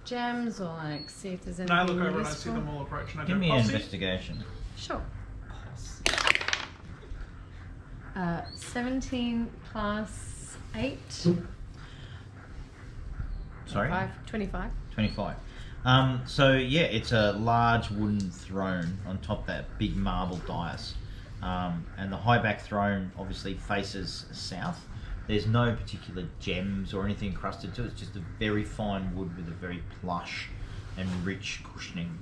Speaker 5: Gems, or like see if there's
Speaker 3: And
Speaker 5: anything
Speaker 3: I look over and I see
Speaker 5: useful.
Speaker 3: them all approach and I
Speaker 1: Give
Speaker 3: go,
Speaker 1: me an
Speaker 3: Posse?
Speaker 1: investigation.
Speaker 5: Sure. 17 plus 8.
Speaker 1: Sorry?
Speaker 5: 25.
Speaker 1: 25. So yeah, it's a large wooden throne on top of that big marble dais. And the high back throne obviously faces south. There's no particular gems or anything encrusted to it. It's just a very fine wood with a very plush and rich cushioning.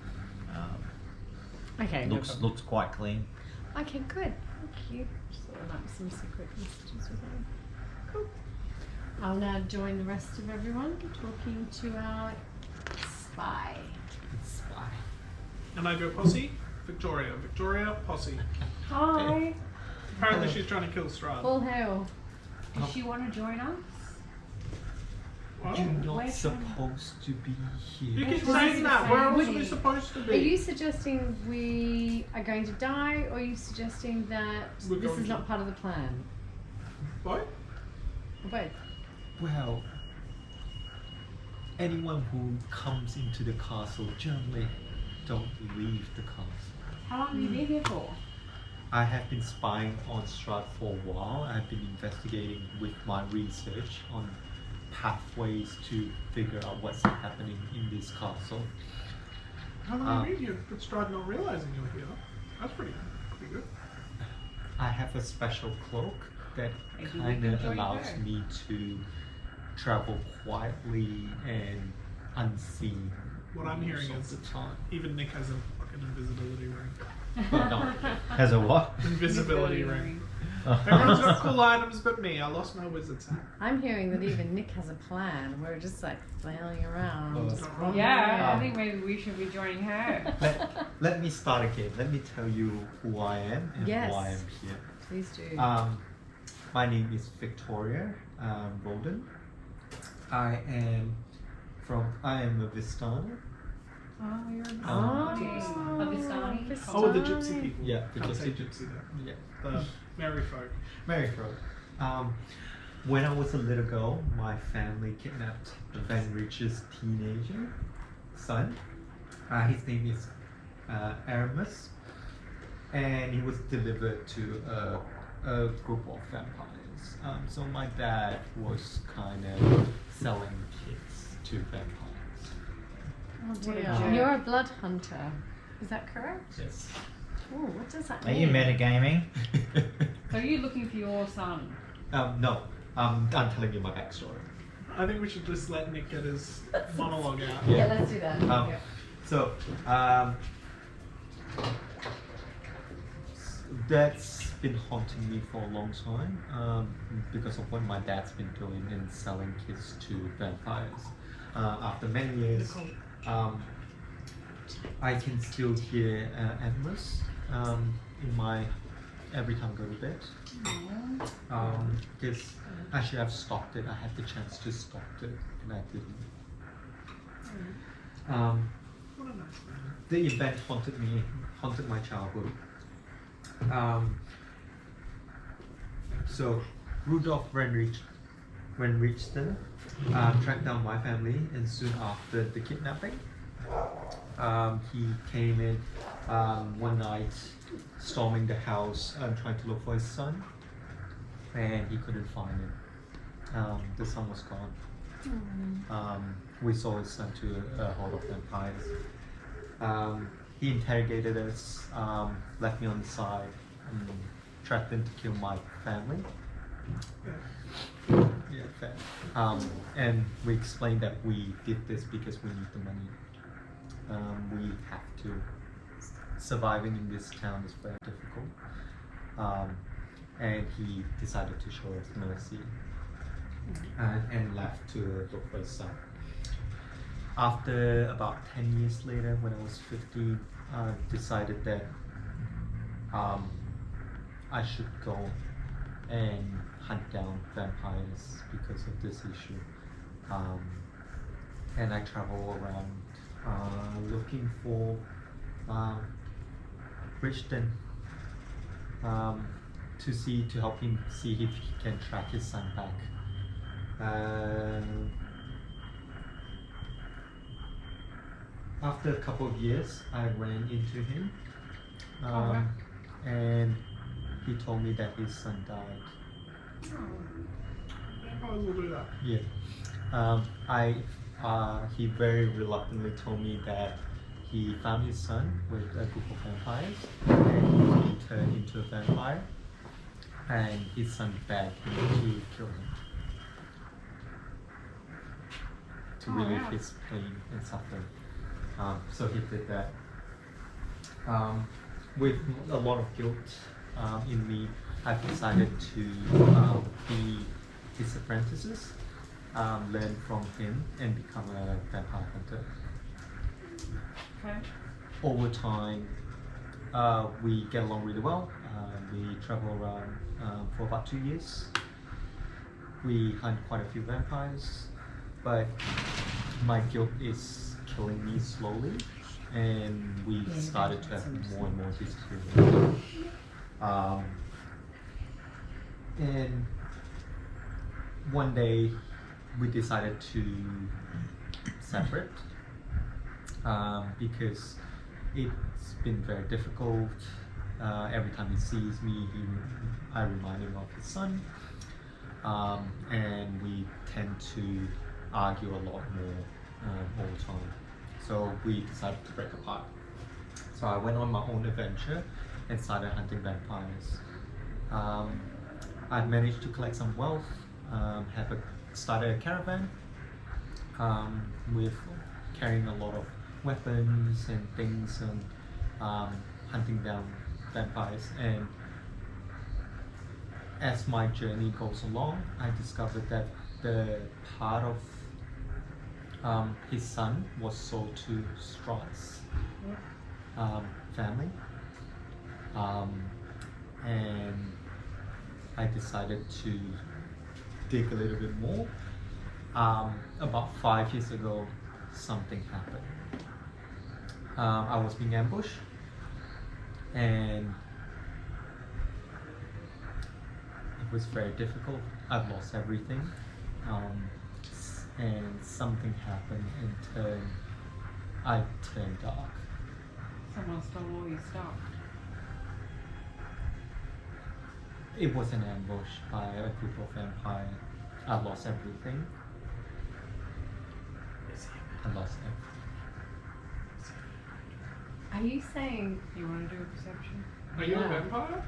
Speaker 5: Okay.
Speaker 1: Looks quite clean.
Speaker 5: Okay, good. Thank you. Sort of like some secret messages with them. Cool. I'll now join the rest of everyone talking to our spy.
Speaker 6: Spy.
Speaker 3: And I go, Posse, Victoria, Posse.
Speaker 2: Hi.
Speaker 3: Apparently she's trying to kill Strahd.
Speaker 5: Full hail.
Speaker 2: Does she want to join us?
Speaker 3: What?
Speaker 6: You're not
Speaker 2: Wait,
Speaker 6: supposed to be
Speaker 3: You
Speaker 6: here.
Speaker 3: keep
Speaker 2: Why is
Speaker 3: saying
Speaker 2: it
Speaker 3: that. Where else are
Speaker 2: saying-
Speaker 3: we supposed to
Speaker 5: Are
Speaker 3: be?
Speaker 5: you suggesting we are going to die, or are you suggesting that
Speaker 3: We're
Speaker 5: this
Speaker 3: going
Speaker 5: is
Speaker 3: to-
Speaker 5: not part of the plan?
Speaker 3: What?
Speaker 5: Wait.
Speaker 6: Well, anyone who comes into the castle generally don't leave the castle.
Speaker 2: How long have you been here for?
Speaker 6: I have been spying on Strahd for a while. I've been investigating with my research on pathways to figure out what's happening in this castle.
Speaker 3: How long have you been here with Strahd not realizing you're here? That's pretty good.
Speaker 6: I have a special cloak that
Speaker 2: Maybe we
Speaker 6: kind
Speaker 2: can
Speaker 6: of
Speaker 2: join
Speaker 6: allows
Speaker 2: her.
Speaker 6: me to travel quietly and unseen.
Speaker 3: What I'm hearing
Speaker 6: most
Speaker 3: is
Speaker 6: of the time.
Speaker 3: even Nick has a fucking invisibility ring.
Speaker 6: But no.
Speaker 1: Has a what?
Speaker 3: Invisibility ring. Everyone's got cool items but me. I lost my wizard's hat.
Speaker 5: I'm hearing that even Nick has a plan. We're just like flailing around.
Speaker 6: Oh.
Speaker 5: just
Speaker 3: Yeah,
Speaker 5: wandering
Speaker 2: Yeah, I
Speaker 5: around.
Speaker 2: think maybe we should be joining her.
Speaker 6: Let me start again. Let me tell you who I am and
Speaker 5: Yes.
Speaker 6: why I'm here.
Speaker 5: Please do.
Speaker 6: My name is Victoria Rolden. I am a Vistana.
Speaker 2: Oh, you're a
Speaker 5: Oh.
Speaker 2: Vistani.
Speaker 3: Oh, the gypsy people.
Speaker 6: Yeah, the
Speaker 3: Can't say
Speaker 6: gypsy-
Speaker 3: gypsy there.
Speaker 6: Yeah.
Speaker 3: The merry folk.
Speaker 6: Mary Frog. When I was a little girl, my family kidnapped Van Rich's teenager son. His name is Aramis, and he was delivered to a group of vampires. So my dad was kind of selling kids to vampires.
Speaker 5: Oh dear.
Speaker 2: joke.
Speaker 5: You're a blood hunter. Is that correct?
Speaker 6: Yes.
Speaker 5: Oh, what does that
Speaker 1: Are
Speaker 5: mean?
Speaker 1: you metagaming?
Speaker 2: So are you looking for your son?
Speaker 6: No. I'm telling you my backstory.
Speaker 3: I think we should just let Nick get his monologue out.
Speaker 5: Yeah,
Speaker 6: Yeah.
Speaker 5: let's do that.
Speaker 6: Um,
Speaker 5: Yeah.
Speaker 6: So, that's been haunting me for a long time because of what my dad's been doing in selling kids to vampires. After many years, I can still hear animals in my every time I go to bed. Because actually I've stopped it. I had the chance to stop it, and I didn't.
Speaker 3: What a nice man.
Speaker 6: The event haunted my childhood. So Rudolph Renrichter tracked down my family, and soon after the kidnapping, he came in one night, storming the house, trying to look for his son, and he couldn't find him. The son was gone. We saw his son to a horde of vampires. He interrogated us, left me on the side, and threatened to kill my family. Yeah, fair. And we explained that we did this because we need the money. We have to. Surviving in this town is very difficult. And he decided to show us mercy and left to look for his son. After about 10 years later, when I was 15, I decided that I should go and hunt down vampires because of this issue. And I travel around looking for Richton to help him see if he can track his son back. After a couple of years, I ran into him, and he told me that his son died.
Speaker 3: Vampires will do that.
Speaker 6: Yeah. He very reluctantly told me that he found his son with a group of vampires, and he turned into a vampire, and his son begged him to kill him to
Speaker 2: Oh,
Speaker 6: relieve
Speaker 2: wow.
Speaker 6: his pain and suffering. So he did that. With a lot of guilt in me, I've decided to be his apprentices, learn from him, and become a vampire hunter.
Speaker 2: Okay.
Speaker 6: Over time, we get along really well. We travel around for about 2 years. We hunt quite a few vampires, but my guilt is killing me slowly, and we
Speaker 5: Yeah,
Speaker 6: started to
Speaker 5: that's
Speaker 6: have
Speaker 5: understandable.
Speaker 6: more and more disagreements. And one day we decided to separate because it's been very difficult. Every time he sees me, I remind him of his son, and we tend to argue a lot more all the time. So we decided to break apart. So I went on my own adventure and started hunting vampires. I managed to collect some wealth, started a caravan with carrying a lot of weapons and things, and hunting down vampires. And as my journey goes along, I discovered that the part of his son was sold to Strahd's family, and I decided to dig a little bit more. About 5 years ago, something happened. I was being ambushed, and it was very difficult. I've lost everything, and something happened and I turned dark.
Speaker 2: Someone stole all your stuff.
Speaker 6: It was an ambush by a group of vampires. I lost everything. I lost everything.
Speaker 5: Are you saying
Speaker 2: You want to do a perception?
Speaker 3: Are you a
Speaker 5: Yeah.
Speaker 3: vampire?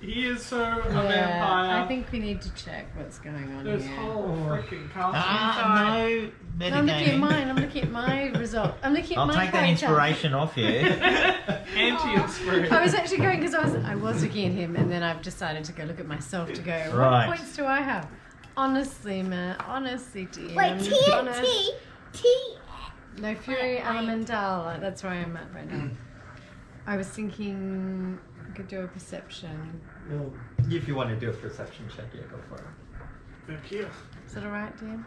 Speaker 3: He is so a
Speaker 5: Yeah,
Speaker 3: vampire.
Speaker 5: I think we need to check what's going on
Speaker 3: This
Speaker 5: here.
Speaker 3: whole freaking castle.
Speaker 1: No
Speaker 5: I'm looking at
Speaker 1: metagaming.
Speaker 5: mine. I'm looking at my result. I'm looking at
Speaker 1: I'll
Speaker 5: my
Speaker 1: take that
Speaker 5: character.
Speaker 1: inspiration off you.
Speaker 3: Anti-inspiration.
Speaker 5: I was actually going because I was looking at him, and then I've decided to go look at myself to go.
Speaker 1: Right.
Speaker 5: What points do I have? Honestly, man. Honestly, DM.
Speaker 4: Wait,
Speaker 5: honest-
Speaker 4: TNT.
Speaker 5: No Fury Elemental. That's where I'm at right now. I was thinking I could do a perception.
Speaker 6: Well, if you want to do a perception check, yeah, go for it.
Speaker 3: Back here.
Speaker 5: Is that alright, DM?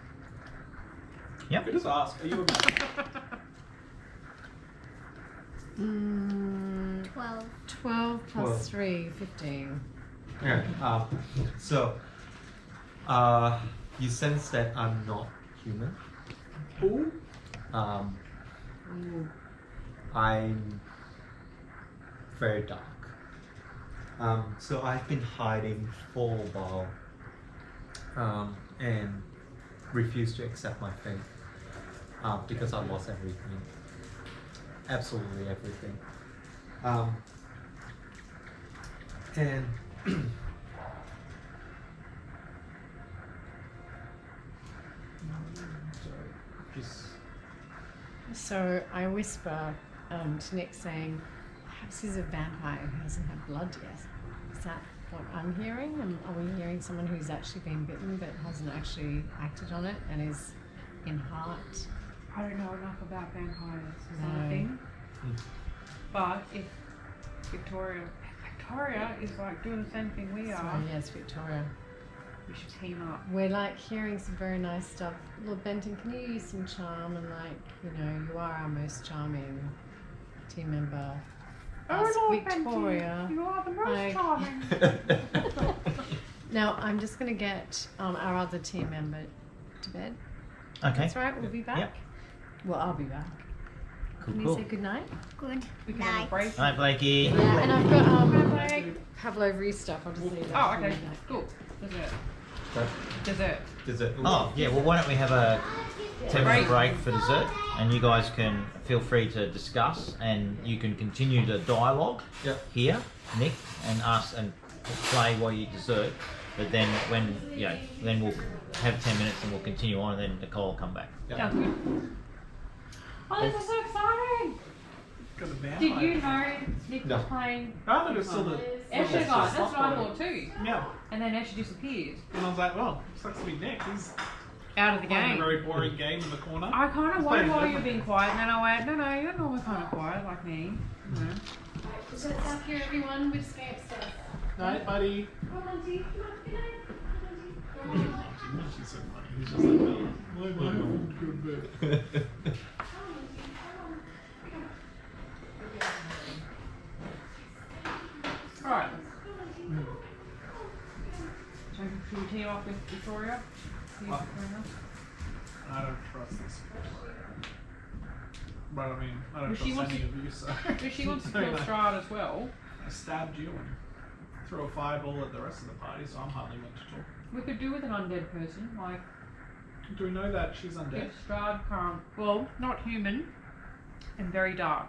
Speaker 1: Yep.
Speaker 3: Could just ask, are you a vampire?
Speaker 4: 12.
Speaker 5: 12 plus
Speaker 6: 12.
Speaker 5: 3, 15.
Speaker 6: Okay. So, you sense that I'm not human.
Speaker 3: Who?
Speaker 6: I'm very dark. So I've been hiding for a while, and refused to accept my fate, because I lost everything, absolutely everything, and just
Speaker 5: So I whisper to Nick saying, perhaps he's a vampire who hasn't had blood yet. Is that what I'm hearing? Are we hearing someone who's actually been bitten but hasn't actually acted on it and is in heart?
Speaker 2: I don't know enough about vampires. Is that
Speaker 5: No.
Speaker 2: a thing?
Speaker 6: Mm.
Speaker 2: But if Victoria is like doing the same thing we are,
Speaker 5: Sorry, yes, Victoria.
Speaker 2: we should team up.
Speaker 5: We're like hearing some very nice stuff. Lord Benton, can you use some charm and you are our most charming team member. Ask
Speaker 2: Lord
Speaker 5: Victoria.
Speaker 2: Benji, you are the most
Speaker 5: Like-
Speaker 2: charming.
Speaker 5: Now I'm just gonna get our other team member to bed.
Speaker 1: Okay.
Speaker 5: That's right, we'll be back.
Speaker 1: Yep.
Speaker 5: Well, I'll be back.
Speaker 1: Cool,
Speaker 5: Can you
Speaker 1: cool.
Speaker 5: say goodnight?
Speaker 4: Good
Speaker 2: We can have a
Speaker 4: night.
Speaker 2: break.
Speaker 1: Hi, Blakey.
Speaker 5: Yeah, and I've got Pavlovri stuff. I'll just leave that.
Speaker 2: Oh,
Speaker 5: for
Speaker 2: okay.
Speaker 5: midnight.
Speaker 2: Cool. Dessert.
Speaker 6: But
Speaker 2: Dessert.
Speaker 6: dessert.
Speaker 1: Oh, yeah, well, why don't we have a 10-minute break for dessert, and you guys can feel free to discuss, and you can continue the dialogue
Speaker 6: Yep.
Speaker 1: here, Nick, and us, and play while you dessert. But then then we'll have 10 minutes and we'll continue on, and then Nicole will come back.
Speaker 6: Yeah.
Speaker 2: Sounds good. Oh, this is so exciting!
Speaker 3: Got a vampire.
Speaker 2: Did you know Nick
Speaker 6: No.
Speaker 2: was playing?
Speaker 3: I thought it was still the.
Speaker 2: Esha
Speaker 3: the
Speaker 2: got, that's what I
Speaker 3: software.
Speaker 2: thought too.
Speaker 3: Yeah.
Speaker 2: And then Esha disappeared.
Speaker 3: And I was like, well, sucks to be Nick. He's
Speaker 2: Out of the
Speaker 3: playing a
Speaker 2: game.
Speaker 3: very boring game in the corner.
Speaker 2: I kind of
Speaker 3: He's
Speaker 2: wondered
Speaker 3: playing
Speaker 2: why you were
Speaker 3: different.
Speaker 2: being quiet, and then I went, no, you're normally kind of quiet like me. You know.
Speaker 5: So it's out here, everyone. We're just going upstairs.
Speaker 3: Night, buddy.
Speaker 5: Come on, Auntie. Come on, good night. Come on, Auntie.
Speaker 3: She's so funny. He's just like, my home good bed.
Speaker 2: Alright. So should we team up with Victoria? See
Speaker 3: Well,
Speaker 2: Victoria?
Speaker 3: I don't trust this. But I mean, I don't
Speaker 2: Well, she
Speaker 3: trust
Speaker 2: wants
Speaker 3: any
Speaker 2: to-
Speaker 3: of you, so.
Speaker 2: If she wants to
Speaker 3: Doing
Speaker 2: kill
Speaker 3: that.
Speaker 2: Strahd as well,
Speaker 3: I stabbed you and threw a fireball at the rest of the party, so I'm hardly meant to talk.
Speaker 2: we could do with an undead person. Like,
Speaker 3: Do we know that she's undead?
Speaker 2: if Strahd can't, well, not human, and very dark.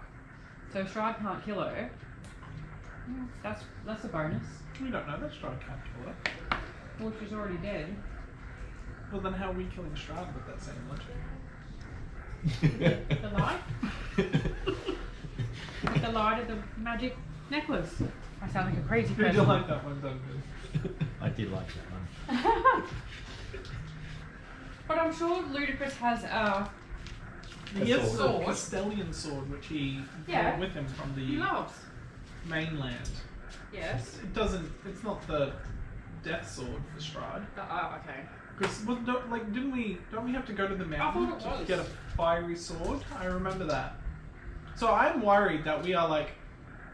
Speaker 2: So Strahd can't kill her. That's a bonus.
Speaker 3: We don't know that Strahd can't kill her.
Speaker 2: Well, she's already dead.
Speaker 3: Well, then how are we killing Strahd with that same logic?
Speaker 2: The light? With the light of the magic necklace. I sound like a crazy
Speaker 3: Did
Speaker 2: person.
Speaker 3: you like that one, Duncan?
Speaker 1: I did like that one.
Speaker 2: But I'm sure Ludicrous has a
Speaker 3: He has the
Speaker 2: sword.
Speaker 3: Castellian sword, which he
Speaker 2: Yeah.
Speaker 3: brought with him from
Speaker 2: he
Speaker 3: the
Speaker 2: loves.
Speaker 3: mainland.
Speaker 2: Yes.
Speaker 3: It doesn't. It's not the death sword for Strahd.
Speaker 2: Okay.
Speaker 3: Because don't we have to go to the mountain
Speaker 2: thought it
Speaker 3: to
Speaker 2: was.
Speaker 3: get a fiery sword? I remember that. So I'm worried that we are like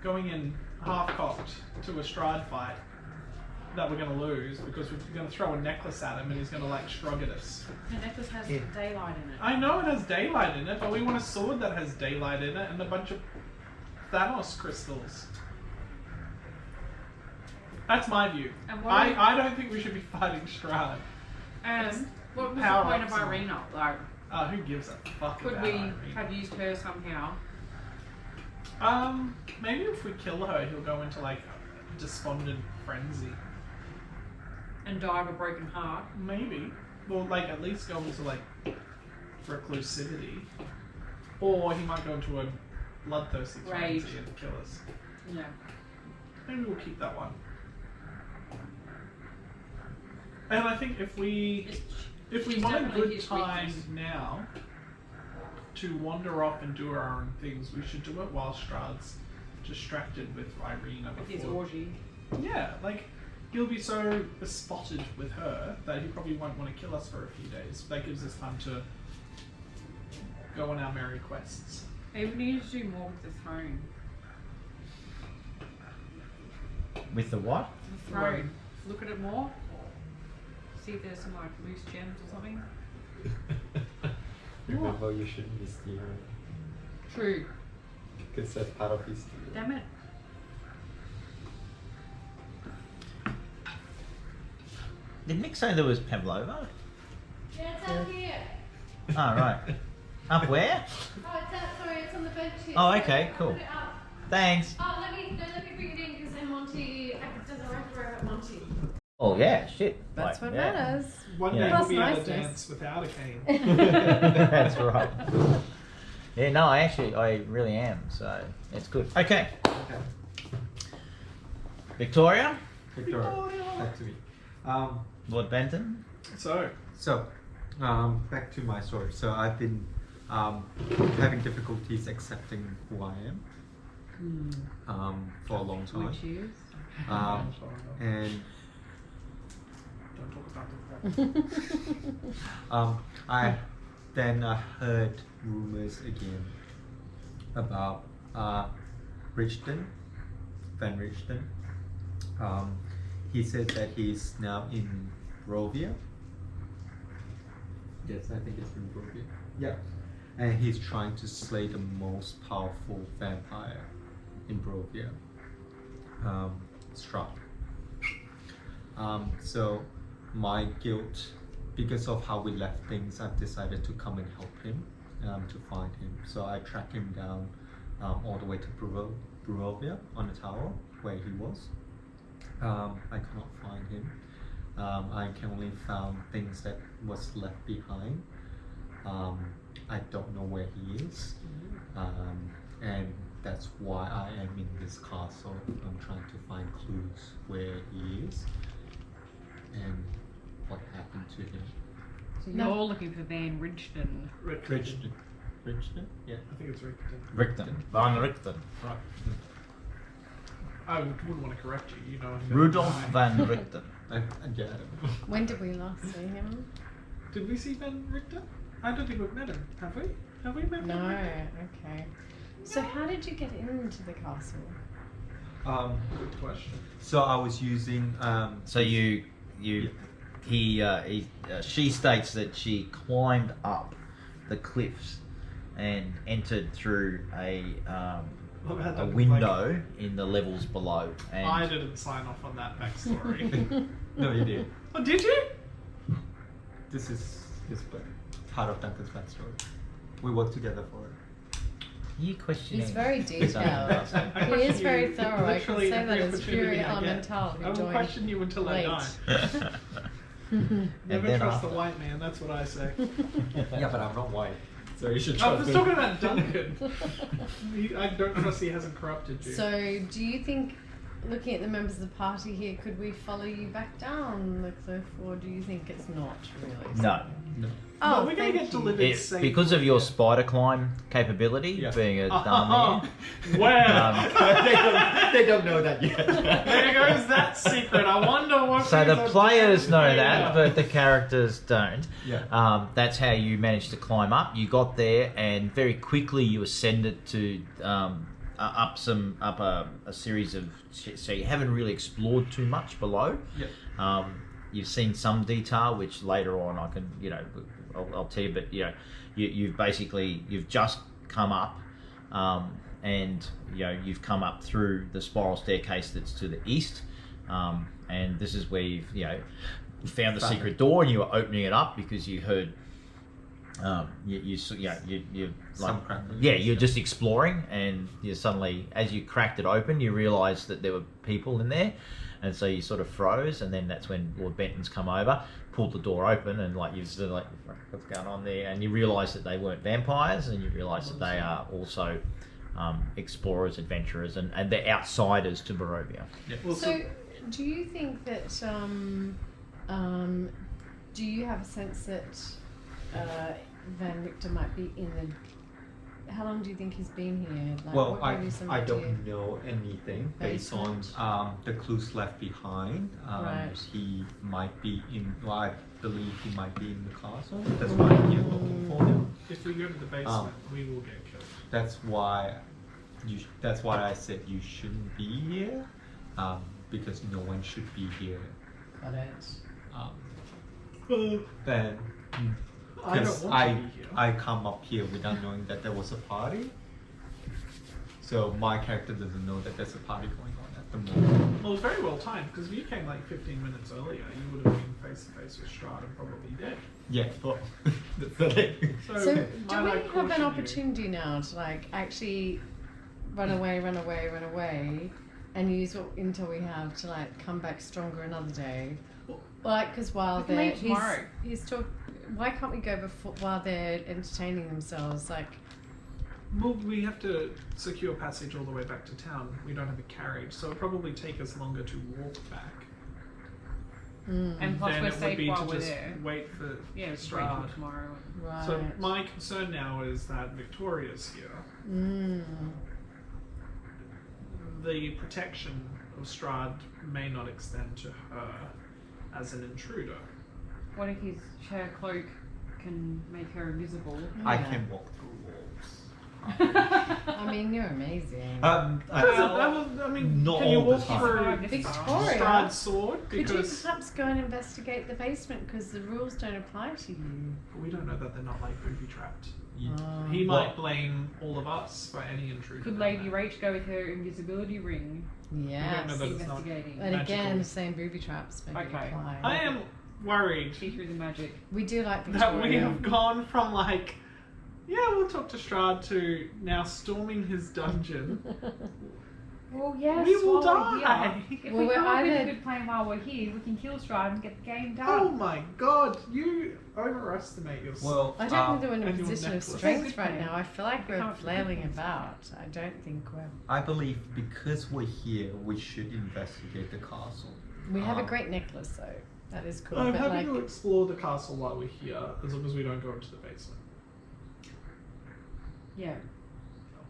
Speaker 3: going in half cocked to a Strahd fight that we're going to lose because we're going to throw a necklace at him and he's going to like shrug at us.
Speaker 2: The necklace has
Speaker 1: Yeah.
Speaker 2: daylight in it.
Speaker 3: I know it has daylight in it, but we want a sword that has daylight in it and a bunch of Thanos crystals. That's my view.
Speaker 2: And what are we-
Speaker 3: I don't think we should be fighting Strahd.
Speaker 2: And what was the
Speaker 3: Power
Speaker 2: point of
Speaker 3: ups and-
Speaker 2: Irina? Like,
Speaker 3: Who gives a fuck
Speaker 2: could
Speaker 3: about
Speaker 2: we
Speaker 3: Irene?
Speaker 2: have used her somehow?
Speaker 3: Maybe if we kill her, he'll go into like despondent frenzy.
Speaker 2: And die of a broken heart?
Speaker 3: Maybe. Well, like at least go into like reclusivity, or he might go into a bloodthirsty
Speaker 2: Rage.
Speaker 3: frenzy and kill us.
Speaker 2: Yeah.
Speaker 3: Maybe we'll keep that one. And I think if we
Speaker 2: She's
Speaker 3: want a
Speaker 2: definitely
Speaker 3: good
Speaker 2: his
Speaker 3: time
Speaker 2: weakness.
Speaker 3: now to wander off and do our own things, we should do it while Strahd's distracted with Irina
Speaker 2: With his
Speaker 3: before.
Speaker 2: orgy.
Speaker 3: Yeah, like he'll be so bespotted with her that he probably won't want to kill us for a few days. That gives us time to go on our merry quests.
Speaker 2: Maybe we need to do more with the throne.
Speaker 1: With the what?
Speaker 2: The throne. Look at it more. See if there's some like loose gems or something.
Speaker 6: Remember, you shouldn't be stealing.
Speaker 2: True.
Speaker 6: Because that's part of his steal.
Speaker 2: Damn it.
Speaker 1: Did Nick say there was Pavlova?
Speaker 4: Yeah, it's up here.
Speaker 1: Oh, right. Up where?
Speaker 4: Oh, it's up. Sorry, it's on the bench here.
Speaker 1: Oh,
Speaker 4: Sorry,
Speaker 1: okay,
Speaker 4: I
Speaker 1: cool.
Speaker 4: put it up.
Speaker 1: Thanks.
Speaker 4: Oh, let me bring it in because then Monty does a referee at Monty.
Speaker 1: Oh, yeah, shit.
Speaker 5: That's
Speaker 1: Like,
Speaker 5: what
Speaker 1: yeah.
Speaker 5: matters.
Speaker 3: One
Speaker 1: Yeah.
Speaker 3: day
Speaker 5: Plus
Speaker 3: we'll be able to
Speaker 5: niceness.
Speaker 3: dance without a cane.
Speaker 1: That's right. Yeah, no, I really am, so it's good. Okay,
Speaker 6: Okay.
Speaker 1: Victoria,
Speaker 6: Victoria, back to me.
Speaker 1: Lord Benton.
Speaker 3: So,
Speaker 6: So, back to my story. So I've been having difficulties accepting who I am for a long time.
Speaker 5: Which is?
Speaker 6: Um, and
Speaker 3: don't talk about the
Speaker 6: I then heard rumors again about Richton, Van Richton. He said that he's now in Barovia. Yes, I think it's in Barovia. Yeah. And he's trying to slay the most powerful vampire in Barovia, Strahd. So my guilt, because of how we left things, I've decided to come and help him, to find him. So I tracked him down all the way to Barovia on the tower where he was. I cannot find him. I can only found things that was left behind. I don't know where he is, and that's why I am in this castle. I'm trying to find clues where he is and what happened to him.
Speaker 2: So
Speaker 5: No.
Speaker 2: you're looking for Van Richton.
Speaker 6: Richton. Richton? Yeah.
Speaker 3: I think it's Rickton.
Speaker 1: Richten. Van Richten.
Speaker 3: Right. I wouldn't want to correct you, you know.
Speaker 1: Rudolf Van Richten.
Speaker 6: Yeah.
Speaker 5: When did we last see him?
Speaker 3: Did we see Van Richter? I don't think we've met him. Have we? Have we met
Speaker 5: No,
Speaker 3: Van Richter?
Speaker 5: okay. So how did you get into the castle?
Speaker 3: Good question.
Speaker 6: So I was using
Speaker 1: So you she states that she climbed up the cliffs and entered through a window in the levels below. And
Speaker 3: I didn't sign off on that backstory.
Speaker 6: No, you did.
Speaker 3: Oh, did you?
Speaker 6: This is part of Duncan's backstory. We worked together for it.
Speaker 1: you questioning?
Speaker 5: He's very detailed.
Speaker 3: I
Speaker 5: He is
Speaker 3: question
Speaker 5: very
Speaker 3: you
Speaker 5: thorough. I can
Speaker 3: literally
Speaker 5: say that
Speaker 3: every
Speaker 5: as Fury
Speaker 3: opportunity I get.
Speaker 5: Elemental, who
Speaker 3: I will
Speaker 5: joined
Speaker 3: question you until I die.
Speaker 5: late.
Speaker 3: Never
Speaker 1: then
Speaker 3: trust
Speaker 1: after.
Speaker 3: the white man. That's what I say.
Speaker 6: Yeah, but I'm not white, so you should
Speaker 3: I
Speaker 6: trust
Speaker 3: was
Speaker 6: me.
Speaker 3: talking about Duncan. I don't trust he hasn't corrupted you.
Speaker 5: So, do you think, looking at the members of the party here, could we follow you back down the cliff, or do you think it's not really?
Speaker 1: No.
Speaker 6: No.
Speaker 3: Well,
Speaker 5: Oh,
Speaker 3: we're going to
Speaker 5: thank
Speaker 3: get
Speaker 5: you.
Speaker 3: delivered safe.
Speaker 1: Because of your spider climb capability,
Speaker 6: Yeah.
Speaker 1: being a
Speaker 3: Wow.
Speaker 1: dumb
Speaker 6: they don't know that yet.
Speaker 3: There goes that secret. I wonder what.
Speaker 1: So the
Speaker 3: these are
Speaker 1: players
Speaker 3: doing
Speaker 1: know
Speaker 3: later.
Speaker 1: that, but the characters don't.
Speaker 6: Yeah.
Speaker 1: That's how you managed to climb up. You got there, and very quickly you ascended to up a series of. So you haven't really explored too much below.
Speaker 6: Yeah.
Speaker 1: You've seen some detail, which later on I can, I'll tell you. But you've just come up, and you've come up through the spiral staircase that's to the east, and this is where you've found the
Speaker 6: Found
Speaker 1: secret
Speaker 6: it.
Speaker 1: door, and you were opening it up because you heard. You
Speaker 6: Some crackling.
Speaker 1: yeah, you're just exploring, and you suddenly, as you cracked it open, you realised that there were people in there, and so you sort of froze, and then that's when Lord Benton's come over, pulled the door open, and you sort of what's going on there, and you realise that they weren't vampires, and you realise that they are also explorers, adventurers, and they're outsiders to Barovia.
Speaker 6: Yeah.
Speaker 3: Well,
Speaker 5: So, do you think that, do you have a sense that Van Richter might be in the... How long do you think he's been here? Like,
Speaker 6: Well,
Speaker 5: what gave you some
Speaker 6: I
Speaker 5: idea?
Speaker 6: don't know anything based on the clues left behind.
Speaker 5: Right.
Speaker 6: He might be in. Well, I believe he might be in the castle. That's why I'm here looking for him.
Speaker 3: if we go to the basement, we will get killed.
Speaker 6: That's why. That's why I said you shouldn't be here, because no one should be here.
Speaker 5: Got it.
Speaker 6: Then.
Speaker 3: I don't
Speaker 6: Because
Speaker 3: want to be here.
Speaker 6: I come up here without knowing that there was a party. So my character doesn't know that there's a party going on at the moment.
Speaker 3: Well, it was very well timed because if you came like 15 minutes earlier, you would have been face to face with Strahd and probably dead.
Speaker 6: Yeah, but that's the thing.
Speaker 5: So, do
Speaker 3: might
Speaker 5: we
Speaker 3: I
Speaker 5: have
Speaker 3: caution
Speaker 5: an
Speaker 3: you?
Speaker 5: opportunity now to actually run away, and use what intel we have to come back stronger another day? Because while
Speaker 2: We can
Speaker 5: they're
Speaker 2: leave tomorrow.
Speaker 5: why can't we go before while they're entertaining themselves?
Speaker 3: Well, we have to secure passage all the way back to town. We don't have a carriage, so it'll probably take us longer to walk back.
Speaker 2: And plus
Speaker 3: Then
Speaker 2: we're
Speaker 3: it would
Speaker 2: safe
Speaker 3: be
Speaker 2: while
Speaker 3: to
Speaker 2: we're
Speaker 3: just
Speaker 2: there.
Speaker 3: wait for
Speaker 2: Yeah, we can wait
Speaker 3: Strahd.
Speaker 2: till tomorrow.
Speaker 5: Right.
Speaker 3: So my concern now is that Victoria's here. The protection of Strahd may not extend to her as an intruder.
Speaker 2: What if her cloak can make her invisible?
Speaker 6: I
Speaker 5: Yeah.
Speaker 6: can walk through walls.
Speaker 5: I mean, you're amazing.
Speaker 3: I mean,
Speaker 6: Not
Speaker 3: can you
Speaker 6: all the
Speaker 3: walk
Speaker 6: time.
Speaker 3: through
Speaker 5: Victoria,
Speaker 3: Strahd's sword?
Speaker 5: Could you
Speaker 3: Because
Speaker 5: perhaps go and investigate the basement because the rules don't apply to you?
Speaker 3: we don't know that they're not like booby trapped.
Speaker 5: Oh.
Speaker 3: He
Speaker 6: Well-
Speaker 3: might blame all of us for any intruder.
Speaker 2: Could Lady Rach go with her invisibility ring?
Speaker 5: Yes.
Speaker 3: know that it's not-
Speaker 2: Investigating.
Speaker 5: And again,
Speaker 3: magical.
Speaker 5: the same booby traps maybe
Speaker 2: Okay.
Speaker 5: apply.
Speaker 3: I am worried
Speaker 2: See through the magic.
Speaker 5: We do like
Speaker 3: that we
Speaker 5: Victoria.
Speaker 3: have gone from we'll talk to Strahd to now storming his dungeon.
Speaker 2: Well, yes.
Speaker 3: We will
Speaker 2: while we're
Speaker 3: die.
Speaker 2: here. If
Speaker 5: Well,
Speaker 2: we
Speaker 5: we're
Speaker 2: come up with a
Speaker 5: either-
Speaker 2: good plan while we're here, we can kill Strahd and get the game
Speaker 3: Oh
Speaker 2: done.
Speaker 3: my god, you overestimate yourself.
Speaker 6: Well,
Speaker 5: I don't think we're in a
Speaker 3: and your
Speaker 5: position of
Speaker 3: necklace.
Speaker 5: strength
Speaker 2: Good
Speaker 5: right
Speaker 2: plan.
Speaker 5: now. I feel like we're
Speaker 2: Can't-
Speaker 5: flailing about. I don't think we're.
Speaker 6: I believe because we're here, we should investigate the castle.
Speaker 5: We have a
Speaker 6: Um,
Speaker 5: great necklace though. That is cool.
Speaker 3: I'm
Speaker 5: but
Speaker 3: happy to explore the castle while we're here, as long as we don't go into the basement.
Speaker 2: Yeah.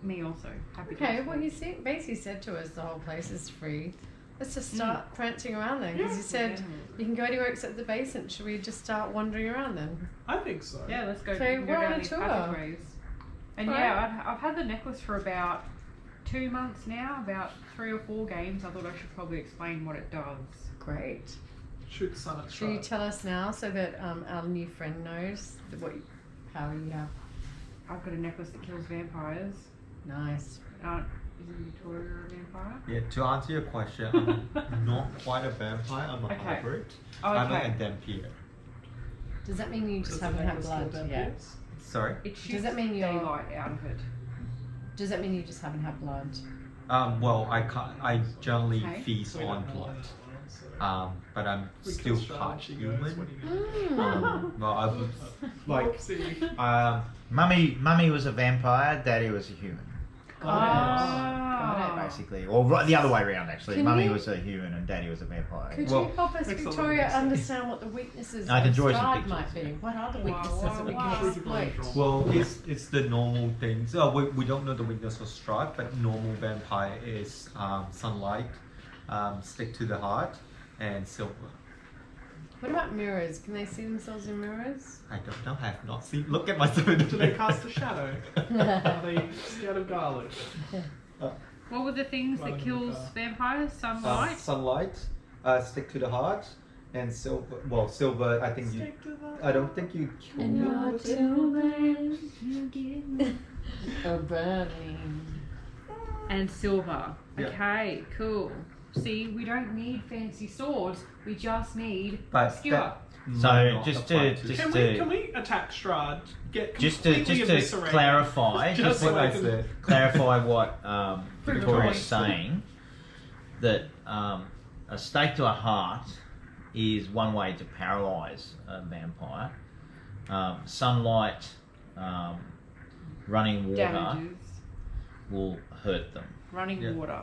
Speaker 2: Me also. Happy to
Speaker 5: okay,
Speaker 2: explore.
Speaker 5: well, basically said to us the whole place is free. Let's just start prancing around then, because
Speaker 3: Yeah.
Speaker 5: you said
Speaker 2: Yeah.
Speaker 5: you can go anywhere except the basement. Should we just start wandering around then?
Speaker 3: I think so.
Speaker 2: Yeah, let's go.
Speaker 5: So
Speaker 2: we can go
Speaker 5: we're
Speaker 2: down
Speaker 5: on a
Speaker 2: these
Speaker 5: tour.
Speaker 2: passageways. And
Speaker 5: Right.
Speaker 2: yeah, I've had the necklace for about 2 months now, about 3 or 4 games. I thought I should probably explain what it does.
Speaker 5: Great.
Speaker 3: Shoot the sun at
Speaker 5: Should you
Speaker 3: Strahd.
Speaker 5: tell us now so that our new friend knows how you have?
Speaker 2: I've got a necklace that kills vampires.
Speaker 5: Nice.
Speaker 2: Isn't Victoria a vampire?
Speaker 6: Yeah, to answer your question, I'm not quite a vampire, I'm a
Speaker 2: Okay.
Speaker 6: hybrid.
Speaker 2: Oh,
Speaker 6: I'm
Speaker 2: okay.
Speaker 6: a Dampier.
Speaker 5: Does that mean you just
Speaker 3: Does the
Speaker 5: haven't had
Speaker 3: necklace
Speaker 5: blood
Speaker 3: kill
Speaker 5: yet?
Speaker 3: vampires?
Speaker 6: Sorry?
Speaker 2: It shoots
Speaker 5: that mean you're-
Speaker 2: daylight out of it.
Speaker 5: Does that mean you just haven't had blood?
Speaker 6: Well, I generally
Speaker 2: Okay.
Speaker 6: feast
Speaker 3: So we
Speaker 6: on
Speaker 3: don't know
Speaker 6: blood.
Speaker 3: that, so-
Speaker 6: But I'm
Speaker 3: We
Speaker 6: still
Speaker 3: kill Strahd,
Speaker 6: part
Speaker 3: she goes, "What
Speaker 6: human.
Speaker 3: are you gonna
Speaker 6: Well, I would like
Speaker 3: Whoopsie.
Speaker 1: Mummy was a vampire. Daddy was a human.
Speaker 5: Got it.
Speaker 1: Basically, or right, the other way around actually.
Speaker 5: Can
Speaker 1: Mummy
Speaker 5: you-
Speaker 1: was a human and Daddy was a vampire.
Speaker 5: Could
Speaker 6: Well,
Speaker 5: you help us,
Speaker 3: Excellent
Speaker 5: Victoria,
Speaker 3: weaknesses.
Speaker 5: understand what the weaknesses
Speaker 1: I can
Speaker 5: of
Speaker 1: draw you some
Speaker 5: Strahd
Speaker 1: pictures.
Speaker 5: might be? What are the
Speaker 2: Wow,
Speaker 5: weaknesses
Speaker 2: wow,
Speaker 5: that we
Speaker 2: wow.
Speaker 5: can exploit?
Speaker 6: well, it's the normal things. We don't know the weakness of Strahd, but normal vampire is sunlight, stick to the heart, and silver.
Speaker 5: What about mirrors? Can they see themselves in mirrors?
Speaker 6: I don't know. I have not seen. Look at myself in the
Speaker 3: Do they
Speaker 6: mirror.
Speaker 3: cast a shadow? Are they scared of garlic?
Speaker 2: What were the things
Speaker 3: Rather
Speaker 2: that
Speaker 3: than
Speaker 2: kills
Speaker 3: the car.
Speaker 2: vampires? Sunlight?
Speaker 6: Sunlight, stick to the heart, and silver. Well, silver. I think you.
Speaker 3: Stick to the
Speaker 6: I don't think you kill them with it.
Speaker 5: A burning.
Speaker 2: And silver.
Speaker 6: Yeah.
Speaker 2: Okay, cool. See, we don't need fancy swords. We just need
Speaker 6: But
Speaker 2: skewer.
Speaker 6: that
Speaker 1: So,
Speaker 6: might not
Speaker 1: just
Speaker 6: apply
Speaker 1: to- just
Speaker 3: Can we attack Strahd? Get
Speaker 1: Just to
Speaker 3: completely eviscerated?
Speaker 1: clarify,
Speaker 3: Just
Speaker 1: just
Speaker 3: so
Speaker 6: what
Speaker 3: I
Speaker 6: I
Speaker 3: can-
Speaker 6: said.
Speaker 1: clarify what Victoria's
Speaker 3: choice.
Speaker 1: saying, that a stake to a heart is one way to paralyze a vampire. Sunlight, running water
Speaker 2: Damages.
Speaker 1: will hurt them.
Speaker 2: Running
Speaker 6: Yeah.
Speaker 2: water.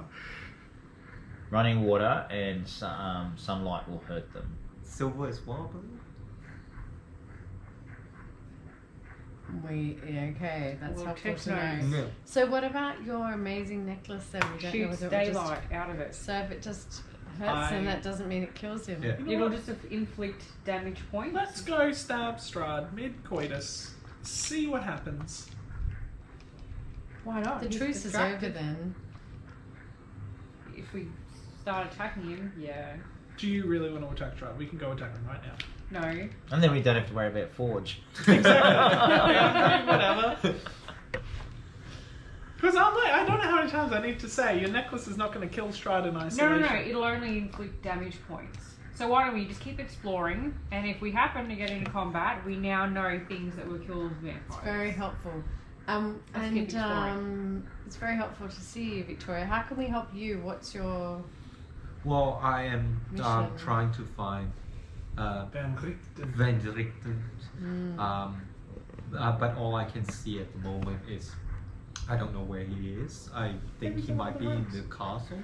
Speaker 1: Running water and sunlight will hurt them.
Speaker 6: Silver as well, I believe.
Speaker 5: Okay, that's
Speaker 2: Well,
Speaker 5: helpful
Speaker 2: take
Speaker 5: to know.
Speaker 2: notes.
Speaker 6: Yeah.
Speaker 5: So what about your amazing necklace then? We don't know
Speaker 2: Shoots
Speaker 5: whether it will
Speaker 2: daylight out of it.
Speaker 5: just... So if it just hurts him,
Speaker 3: I-
Speaker 5: that doesn't mean it kills him.
Speaker 6: Yeah.
Speaker 3: You know
Speaker 2: It'll
Speaker 3: what?
Speaker 2: just inflict damage points.
Speaker 3: Let's go stab Strahd mid coitus. See what happens.
Speaker 2: Why not?
Speaker 5: The
Speaker 2: He's
Speaker 5: truce is
Speaker 2: distracted.
Speaker 5: over then.
Speaker 2: If we start attacking him, yeah.
Speaker 3: Do you really want to attack Strahd? We can go attack him right now.
Speaker 2: No.
Speaker 1: And then we don't have to worry about Forge.
Speaker 3: Yeah, whatever. Because I'm like, I don't know how many times I need to say your necklace is not going to kill Strahd in
Speaker 2: No,
Speaker 3: isolation.
Speaker 2: no, no. It'll only inflict damage points. So why don't we just keep exploring, and if we happen to get into combat, we now know things that will kill vampires.
Speaker 5: It's very helpful.
Speaker 2: Let's keep exploring.
Speaker 5: It's very helpful to see you, Victoria. How can we help you? What's your...
Speaker 6: Well, I am
Speaker 5: Mission.
Speaker 6: trying to find
Speaker 3: Van Richten.
Speaker 6: Van Richten.
Speaker 5: Mm.
Speaker 6: But all I can see at the moment is I don't know where he is. I think
Speaker 3: Maybe
Speaker 6: he might be in
Speaker 3: somewhere
Speaker 6: the castle.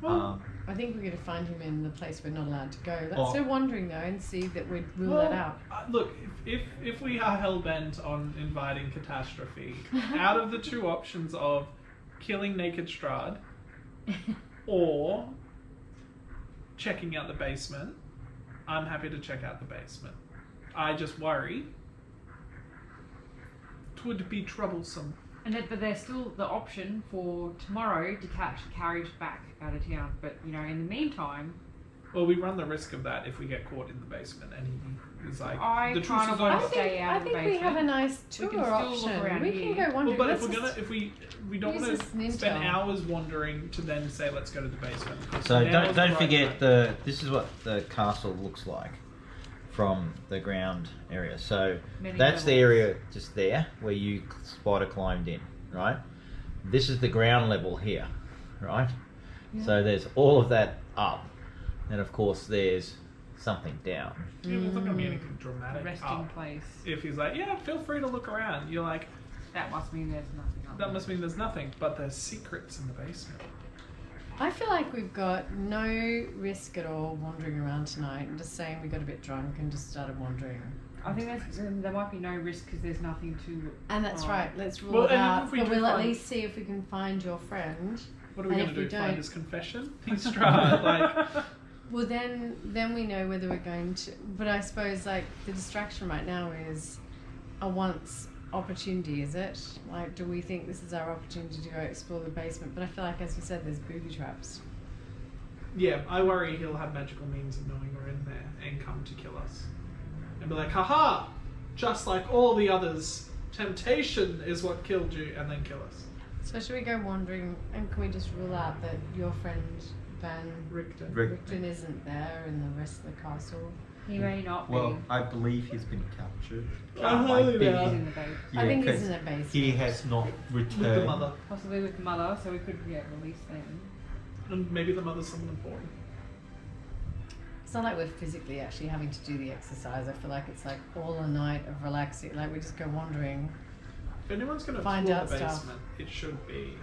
Speaker 3: Well,
Speaker 5: I think we're going to find him in the place we're not allowed to go. Let's
Speaker 6: Oh.
Speaker 5: go wandering though and see that we rule
Speaker 3: well,
Speaker 5: that out.
Speaker 3: Look, if we are hell bent on inviting catastrophe, out of the two options of killing naked Strahd or checking out the basement, I'm happy to check out the basement. I just worry it would be troublesome.
Speaker 2: But there's still the option for tomorrow to catch a carriage back out of town. But in the meantime,
Speaker 3: Well, we run the risk of that if we get caught in the basement and he is like,
Speaker 2: I
Speaker 3: the truce
Speaker 2: kinda
Speaker 3: is
Speaker 2: wanna
Speaker 3: over.
Speaker 2: stay out
Speaker 5: I
Speaker 2: of the
Speaker 5: think we have a
Speaker 2: basement.
Speaker 5: nice
Speaker 2: We
Speaker 5: tour
Speaker 2: can still look
Speaker 5: option.
Speaker 2: around
Speaker 5: We
Speaker 2: here.
Speaker 5: can go
Speaker 3: Well,
Speaker 5: wandering.
Speaker 3: but if
Speaker 5: Let's
Speaker 3: we're gonna,
Speaker 5: just-
Speaker 3: if we don't
Speaker 5: use
Speaker 3: want
Speaker 5: this
Speaker 3: to
Speaker 5: ninja.
Speaker 3: spend hours wandering to then say let's go to the basement. because
Speaker 1: So
Speaker 3: now is the
Speaker 1: don't
Speaker 3: right
Speaker 1: forget
Speaker 3: time.
Speaker 1: this is what the castle looks like from the ground area. So
Speaker 2: Many
Speaker 1: that's the
Speaker 2: levels.
Speaker 1: area just there where you spider climbed in, right? This is the ground level here, right? So there's all of that up, and of course there's something down.
Speaker 3: Yeah, there's not gonna be anything
Speaker 2: a
Speaker 3: dramatic.
Speaker 2: resting
Speaker 3: up.
Speaker 2: place.
Speaker 3: If he's like, yeah, feel free to look around. You're like,
Speaker 2: That must mean there's nothing up
Speaker 3: that
Speaker 2: there.
Speaker 3: must mean there's nothing, but there's secrets in the basement.
Speaker 5: I feel like we've got no risk at all wandering around tonight and just saying we got a bit drunk and just started wandering.
Speaker 2: I think there might be no risk because there's nothing to.
Speaker 5: And that's
Speaker 2: Oh.
Speaker 5: right, let's rule
Speaker 3: Well,
Speaker 5: it
Speaker 3: and
Speaker 5: out.
Speaker 3: if we
Speaker 5: But
Speaker 3: do
Speaker 5: we'll at
Speaker 3: find-
Speaker 5: least see if we can find your friend.
Speaker 3: What are we
Speaker 5: And
Speaker 3: gonna
Speaker 5: if we
Speaker 3: do? Find
Speaker 5: don't-
Speaker 3: his confession? He's Strahd, like.
Speaker 5: Well, then we know whether we're going to. But I suppose like the distraction right now is a once opportunity, is it? Like, do we think this is our opportunity to go explore the basement? But I feel like, as we said, there's booby traps.
Speaker 3: Yeah, I worry he'll have magical means of knowing we're in there and come to kill us. And be like, haha! Just like all the others, temptation is what killed you, and then kill us.
Speaker 5: So should we go wandering, and can we just rule out that your friend Van
Speaker 3: Richter.
Speaker 5: Richten isn't there in the rest of the castle?
Speaker 2: He may not
Speaker 6: Well,
Speaker 2: be.
Speaker 6: I believe he's been captured.
Speaker 3: Oh,
Speaker 2: He's
Speaker 3: yeah.
Speaker 2: in the base.
Speaker 5: I think he's
Speaker 6: 'cause
Speaker 5: in the base.
Speaker 6: He has not returned.
Speaker 3: With the mother.
Speaker 2: Possibly with the mother, so we could get released then.
Speaker 3: And maybe the mother's someone important.
Speaker 5: It's not like we're physically actually having to do the exercise. I feel like it's like all a night of relaxing. Like we just go wandering.
Speaker 3: If anyone's going to
Speaker 5: Find
Speaker 3: explore
Speaker 5: out
Speaker 3: the
Speaker 5: stuff.
Speaker 3: basement, it should be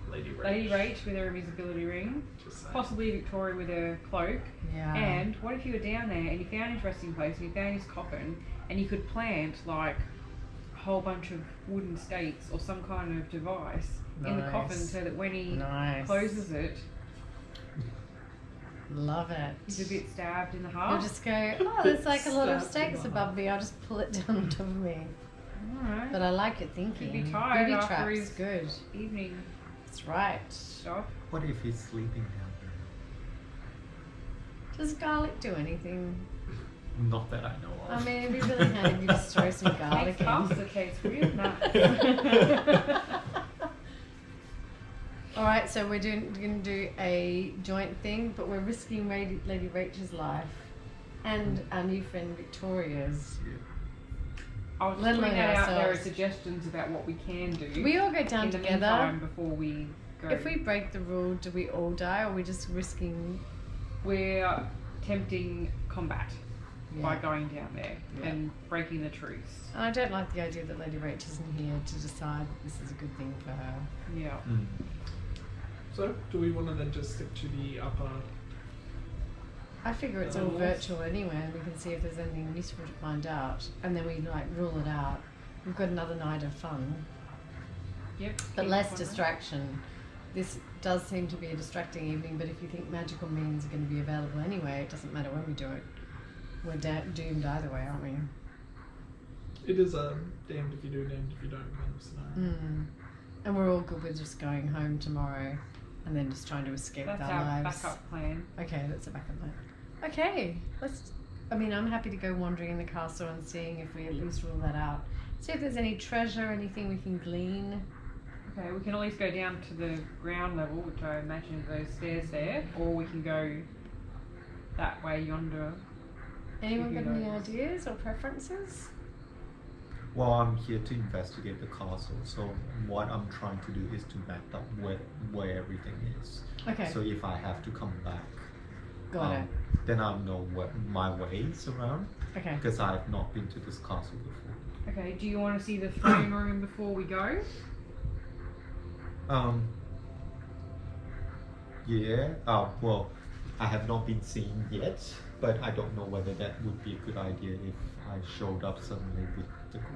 Speaker 3: Lady Rach.
Speaker 2: Lady Rach with her invisibility ring.
Speaker 3: Just saying.
Speaker 2: Possibly Victoria with her cloak.
Speaker 5: Yeah.
Speaker 2: And what if you were down there and you found his resting place and you found his coffin and you could plant like a whole bunch of wooden stakes or some kind of device in the coffin
Speaker 5: Nice.
Speaker 2: so that when he
Speaker 5: Nice.
Speaker 2: closes it,
Speaker 5: Love it.
Speaker 2: he's a bit stabbed in the
Speaker 5: You'll
Speaker 2: heart.
Speaker 5: just go, oh, there's like a lot of
Speaker 3: Stabbed in
Speaker 5: stakes
Speaker 3: the
Speaker 5: above
Speaker 3: heart.
Speaker 5: me. I'll just pull it down on top of me.
Speaker 2: Alright.
Speaker 5: But I like it thinking.
Speaker 2: He'd be tired
Speaker 5: Booby
Speaker 2: after
Speaker 5: traps,
Speaker 2: his
Speaker 5: good.
Speaker 2: evening
Speaker 5: That's right.
Speaker 2: stuff.
Speaker 6: What if he's sleeping down
Speaker 5: Does garlic do anything?
Speaker 6: there? Not that I know of.
Speaker 5: I mean, it'd be really handy if you just throw some garlic
Speaker 2: Makes
Speaker 5: in.
Speaker 2: pasta taste real nice.
Speaker 5: All right, so we're going to do a joint thing, but we're risking Lady Rachel's life and our new friend Victoria's.
Speaker 2: I'll just
Speaker 5: Let
Speaker 2: put
Speaker 5: alone
Speaker 2: that out there as
Speaker 5: ourselves.
Speaker 2: suggestions about what we can do
Speaker 5: We all go down
Speaker 2: in the
Speaker 5: together.
Speaker 2: meantime before we go.
Speaker 5: If we break the rule, do we all die, or are we just risking?
Speaker 2: We're tempting combat by
Speaker 5: Yeah.
Speaker 2: going down there
Speaker 5: Yeah.
Speaker 2: and breaking the truce.
Speaker 5: And I don't like the idea that Lady Rach isn't here to decide that this is a good thing for her.
Speaker 2: Yeah.
Speaker 6: Mm.
Speaker 3: So, do we want to then just stick to the upper?
Speaker 5: I figure it's all virtual anyway, and we can see if there's anything useful to find out, and then we like rule it out. We've got another night of fun,
Speaker 2: Yep.
Speaker 5: but
Speaker 2: keep
Speaker 5: less
Speaker 2: on
Speaker 5: distraction. This does seem to be a distracting evening, but if you think magical means are going to be available anyway, it doesn't matter when we do it. We're doomed either way, aren't we?
Speaker 3: It is a damned if you do, damned if you don't kind of scenario.
Speaker 5: Mm. And we're all good with just going home tomorrow, and then just trying to escape
Speaker 2: That's
Speaker 5: with
Speaker 2: our
Speaker 5: our lives.
Speaker 2: backup plan.
Speaker 5: Okay, that's a backup plan. Okay, let's. I mean, I'm happy to go wandering in the castle and seeing if we at least rule that out. See if there's any treasure, anything we can glean.
Speaker 2: Okay, we can at least go down to the ground level, which I imagine is those stairs there, or we can go that way yonder.
Speaker 5: Anyone
Speaker 2: If
Speaker 5: got
Speaker 2: you
Speaker 5: any
Speaker 2: know.
Speaker 5: ideas or preferences?
Speaker 6: Well, I'm here to investigate the castle, so what I'm trying to do is to map out where everything is.
Speaker 5: Okay,
Speaker 6: So if I have to come back,
Speaker 5: got it.
Speaker 6: then I'll know what my ways around,
Speaker 5: Okay.
Speaker 6: because I've not been to this castle before.
Speaker 2: Okay, do you want to see the throne room before we go?
Speaker 6: Yeah. Well, I have not been seen yet, but I don't know whether that would be a good idea if I showed up suddenly with the group.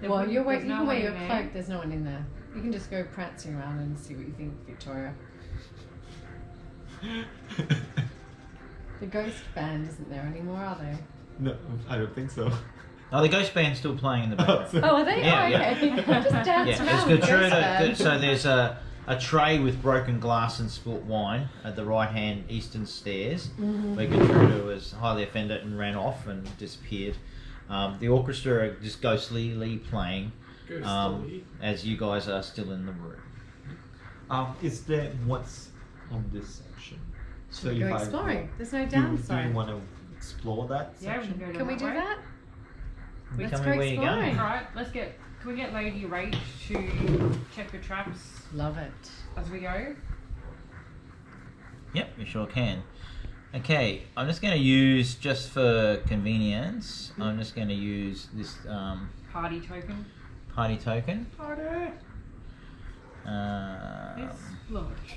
Speaker 2: There
Speaker 5: Well,
Speaker 2: wouldn't-
Speaker 5: you
Speaker 2: there's no
Speaker 5: can wear
Speaker 2: one
Speaker 5: your
Speaker 2: in there.
Speaker 5: cloak. There's no one in there. You can just go prancing around and see what you think, Victoria. The ghost band isn't there anymore, are they?
Speaker 6: No, I don't think so.
Speaker 1: Oh, the ghost band's still playing in the background.
Speaker 5: Oh, are they?
Speaker 1: Yeah,
Speaker 5: oh,
Speaker 1: yeah.
Speaker 5: okay. Just dance
Speaker 1: Yeah,
Speaker 5: around
Speaker 1: there's
Speaker 5: with the ghost
Speaker 1: Gertruda.
Speaker 5: band.
Speaker 1: So there's a tray with broken glass and spilt wine at the right hand eastern stairs, where Gertruda was highly offended and ran off and disappeared. The orchestra are just ghostly playing
Speaker 3: Ghostly.
Speaker 1: as you guys are still in the room.
Speaker 6: Is there what's on this section? So
Speaker 5: Should we go exploring? There's no downside.
Speaker 6: Do you want to explore that
Speaker 2: Yeah, we
Speaker 6: section?
Speaker 2: can go down
Speaker 5: Can we
Speaker 2: that
Speaker 5: do
Speaker 2: way.
Speaker 5: that?
Speaker 1: We
Speaker 5: Let's
Speaker 1: tell
Speaker 5: go
Speaker 1: me where you're going.
Speaker 5: exploring.
Speaker 2: Alright, can we get Lady Rach to check the traps
Speaker 5: Love it.
Speaker 2: as we go?
Speaker 1: Yep, you sure can. Okay, I'm just going to use, just for convenience, I'm just going to use this
Speaker 2: Party token.
Speaker 1: party token.
Speaker 3: Party!
Speaker 2: It's large.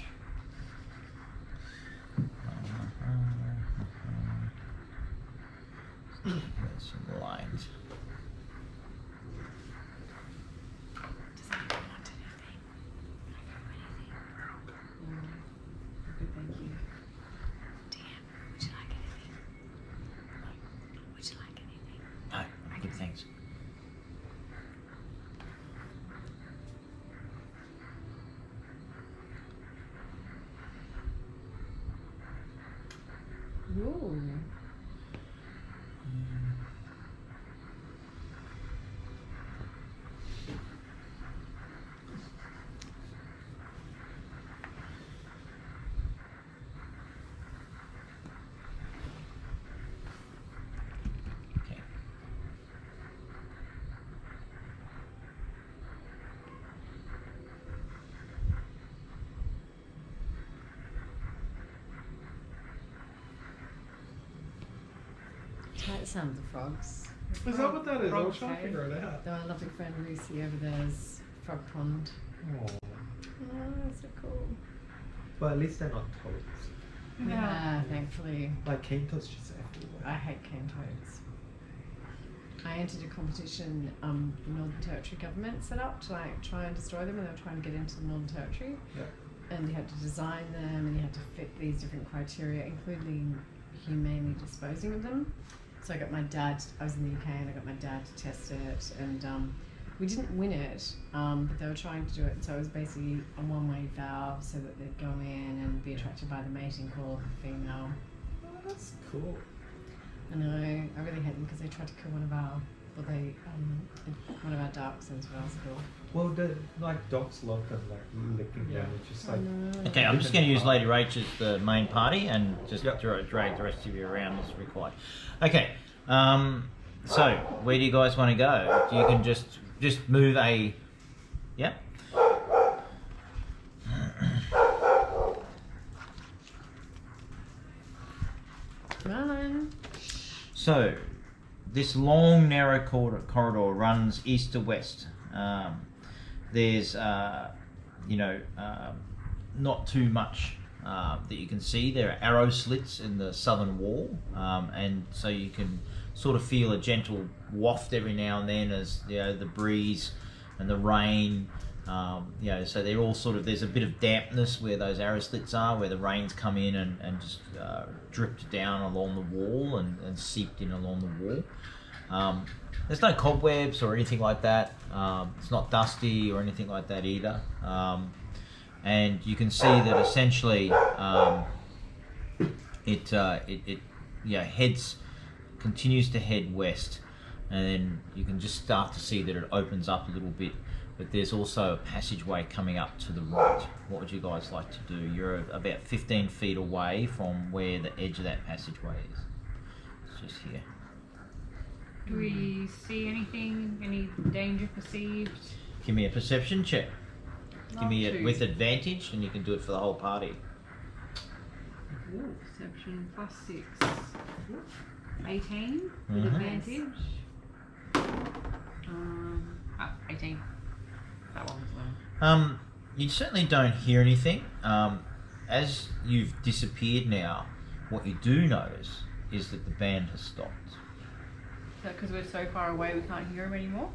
Speaker 1: There's some light.
Speaker 2: Good, thank you.
Speaker 1: No, good thanks.
Speaker 5: Ooh.
Speaker 1: Okay.
Speaker 5: Like the sound of the frogs.
Speaker 3: Is that what that is? I was
Speaker 2: Frog
Speaker 3: trying to
Speaker 2: cave.
Speaker 3: figure it out.
Speaker 5: Though our lovely friend Lucy over there's frog pond.
Speaker 6: Oh.
Speaker 5: Oh, that's so cool.
Speaker 6: But at least they're not toads.
Speaker 5: Yeah, thankfully.
Speaker 6: Like cane toads just everywhere.
Speaker 5: I hate cane toads. I entered a competition the Northern Territory government set up to like try and destroy them, and they were trying to get into the Northern Territory.
Speaker 6: Yeah.
Speaker 5: And you had to design them, and you had to fit these different criteria, including humanely disposing of them. So I got my dad. I was in the UK, and I got my dad to test it, and we didn't win it, but they were trying to do it. So it was basically a one-way valve, so that they'd go in and be attracted by the mating call of the female.
Speaker 6: Oh, that's cool.
Speaker 5: And I really hate them because they tried to kill one of our ducks as well. So
Speaker 6: Well, the like dogs love them, like licking them. It's just like
Speaker 1: Okay, I'm just going to use Lady Rach as the main party and just
Speaker 6: Yep.
Speaker 1: drag the rest of you around as required. Okay, so where do you guys want to go? You can just move a... Yeah?
Speaker 5: come on.
Speaker 1: So, this long, narrow corridor runs east to west. There's, not too much that you can see. There are arrow slits in the southern wall, and so you can sort of feel a gentle waft every now and then as the breeze and the rain. So they're all sort of, there's a bit of dampness where those arrow slits are, where the rain's come in and just dripped down along the wall and seeped in along the wall. There's no cobwebs or anything like that. It's not dusty or anything like that either. And you can see that essentially continues to head west, and then you can just start to see that it opens up a little bit. But there's also a passageway coming up to the right. What would you guys like to do? You're about 15 feet away from where the edge of that passageway is. It's just here.
Speaker 2: Do we see anything? Any danger perceived?
Speaker 1: Give me a perception check. Give
Speaker 2: Not
Speaker 1: me it
Speaker 2: too.
Speaker 1: with advantage, and you can do it for the whole party.
Speaker 2: Ooh, perception +6. 18 with
Speaker 1: Mhm.
Speaker 2: advantage. 18. That one's low.
Speaker 1: You certainly don't hear anything. As you've disappeared now, what you do notice is that the band has stopped.
Speaker 2: So because we're so far away, we can't hear them anymore.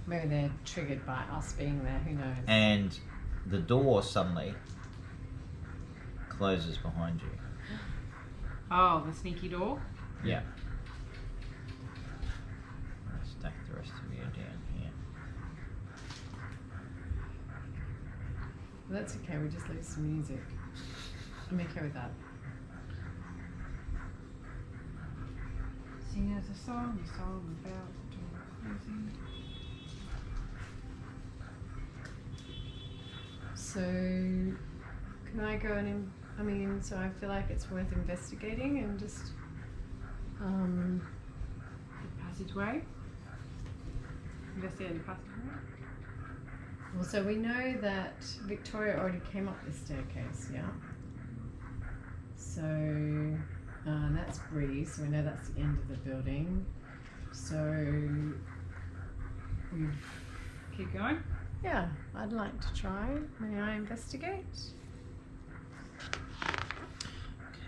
Speaker 5: Maybe they're triggered by us being there. Who knows?
Speaker 1: And the door suddenly closes behind you.
Speaker 2: Oh, the sneaky door.
Speaker 1: Yeah. I'll stack the rest of you down here.
Speaker 5: Well, that's okay. We just lose some music. I'm okay with that.
Speaker 2: Sing us a song about the door closing.
Speaker 5: So, can I go and? So I feel like it's worth investigating and just.
Speaker 2: The passageway. Investigate the passageway.
Speaker 5: Well, so we know that Victoria already came up this staircase, yeah. So that's Bree. So we know that's the end of the building. So we've.
Speaker 2: Keep going.
Speaker 5: Yeah, I'd like to try. May I investigate?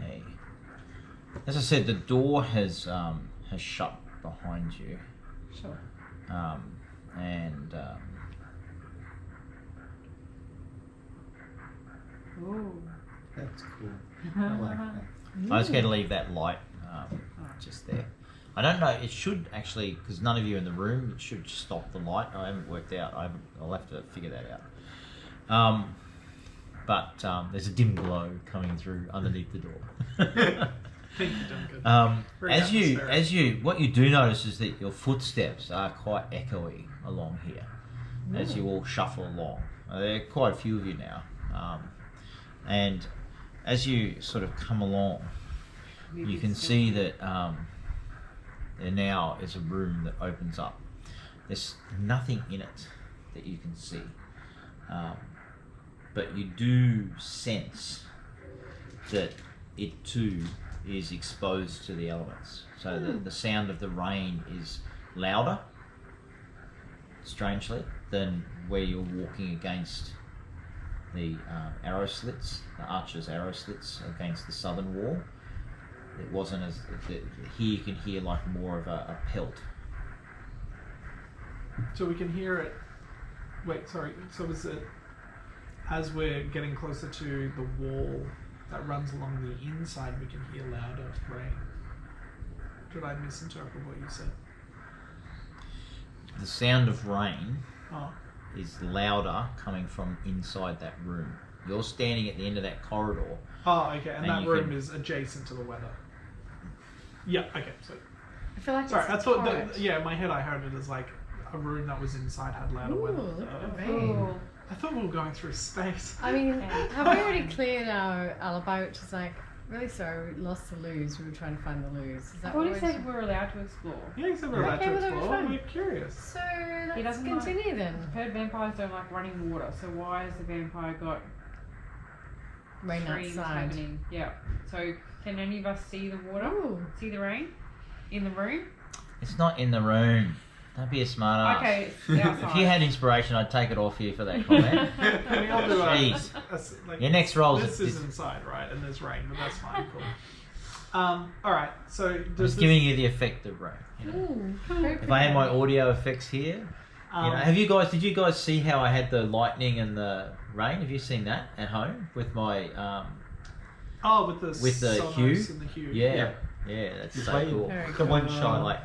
Speaker 1: Okay. As I said, the door has shut behind you,
Speaker 5: Sure.
Speaker 1: and
Speaker 2: Ooh.
Speaker 6: that's cool. I like that.
Speaker 1: I was going to leave that light just there. I don't know. It should actually, because none of you are in the room, it should stop the light. I haven't worked out. I'll have to figure that out. but there's a dim glow coming through underneath the door.
Speaker 3: Thank you, Duncan. Very atmospheric.
Speaker 1: What you do notice is that your footsteps are quite echoey along here as you all shuffle along. There are quite a few of you now, and as you sort of come along, you can see that there now is a room that opens up. There's nothing in it that you can see, but you do sense that it too is exposed to the elements. So the sound of the rain is louder, strangely, than where you're walking against the arrow slits, the archer's arrow slits against the southern wall. It wasn't as... Here you can hear like more of a pelt.
Speaker 3: So we can hear it. Wait, sorry. So is it as we're getting closer to the wall that runs along the inside, we can hear louder rain? Did I misinterpret what you said?
Speaker 1: The sound of rain
Speaker 3: Oh,
Speaker 1: is louder coming from inside that room. You're standing at the end of that corridor.
Speaker 3: oh, okay. And that
Speaker 1: you
Speaker 3: room
Speaker 1: can-
Speaker 3: is adjacent to the weather. Yeah. Okay. So
Speaker 5: I feel like
Speaker 3: sorry.
Speaker 5: it's
Speaker 3: I thought
Speaker 5: torrent.
Speaker 3: that. Yeah, in my head I heard it as like a room that was inside had louder
Speaker 5: Ooh,
Speaker 3: weather.
Speaker 5: look at the
Speaker 3: Oh.
Speaker 5: rain.
Speaker 3: I thought we were going through space.
Speaker 5: I mean, have we already cleared our boat? It's like, really sorry, we lost the lose. We were trying to find the lose. Is
Speaker 2: I
Speaker 5: that
Speaker 2: thought he
Speaker 5: what
Speaker 2: said we were allowed to explore.
Speaker 3: Yeah, you said we're allowed
Speaker 5: Okay,
Speaker 3: to
Speaker 5: well, then
Speaker 3: explore.
Speaker 5: fine.
Speaker 3: We're curious.
Speaker 5: So
Speaker 2: He
Speaker 5: let's
Speaker 2: doesn't like-
Speaker 5: continue then.
Speaker 2: I've heard vampires don't like running water, so why has the vampire got
Speaker 5: Rain
Speaker 2: streams
Speaker 5: outside.
Speaker 2: happening? Yeah. So can any of us see the water?
Speaker 5: Ooh.
Speaker 2: See the rain? In the room?
Speaker 1: It's not in the room. Don't be a smart ass.
Speaker 2: Okay, it's outside.
Speaker 1: If you had inspiration, I'd take it off you for that comment.
Speaker 3: I mean, I'll do
Speaker 1: Jeez.
Speaker 3: like,
Speaker 1: Your next roll
Speaker 3: this
Speaker 1: is
Speaker 3: is inside, right? And there's rain, but that's fine. Cool. All right. So
Speaker 1: I'm
Speaker 3: does
Speaker 1: just giving you the effect of rain. You know?
Speaker 5: Ooh, very
Speaker 1: If I had my
Speaker 5: pretty.
Speaker 1: audio effects here, you know, did you guys see how I had the lightning and the rain? Have you seen that at home with my
Speaker 3: with the
Speaker 1: with the
Speaker 3: Sonos
Speaker 1: hue?
Speaker 3: and the hue.
Speaker 1: yeah, that's
Speaker 6: It's
Speaker 1: so
Speaker 6: like
Speaker 1: cool.
Speaker 5: Very
Speaker 6: the
Speaker 5: cool.
Speaker 6: one
Speaker 1: I'm
Speaker 6: shot.
Speaker 1: like,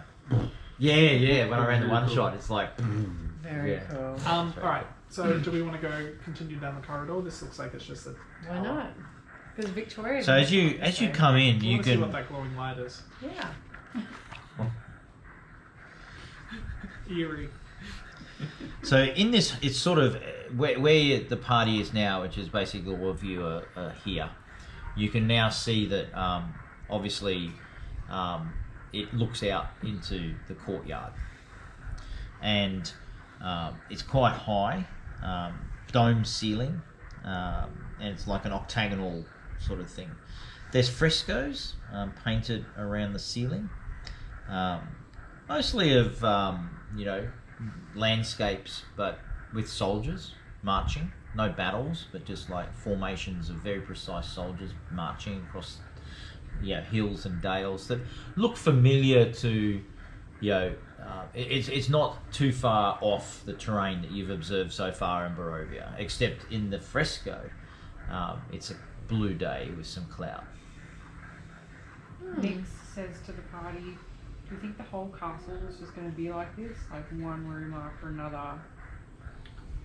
Speaker 1: yeah, when I ran the one
Speaker 6: Cool.
Speaker 1: shot, it's like,
Speaker 5: Very
Speaker 1: yeah.
Speaker 5: cool.
Speaker 3: All right. So do we want to go continue down the corridor? This looks like it's just a.
Speaker 5: Why
Speaker 3: tower.
Speaker 5: not? Because Victoria.
Speaker 1: So as you come in,
Speaker 3: I
Speaker 1: you
Speaker 3: want to see what
Speaker 1: can.
Speaker 3: that glowing light is.
Speaker 5: Yeah.
Speaker 3: Eerie.
Speaker 1: So in this, it's sort of where the party is now, which is basically all of you are here. You can now see that obviously it looks out into the courtyard, and it's quite high, dome ceiling, and it's like an octagonal sort of thing. There's frescoes painted around the ceiling, mostly of landscapes, but with soldiers marching. No battles, but just like formations of very precise soldiers marching across hills and dales that look familiar to it's not too far off the terrain that you've observed so far in Barovia, except in the fresco it's a blue day with some cloud.
Speaker 2: Nix says to the party, do you think the whole castle is just going to be like this? Like one room after another?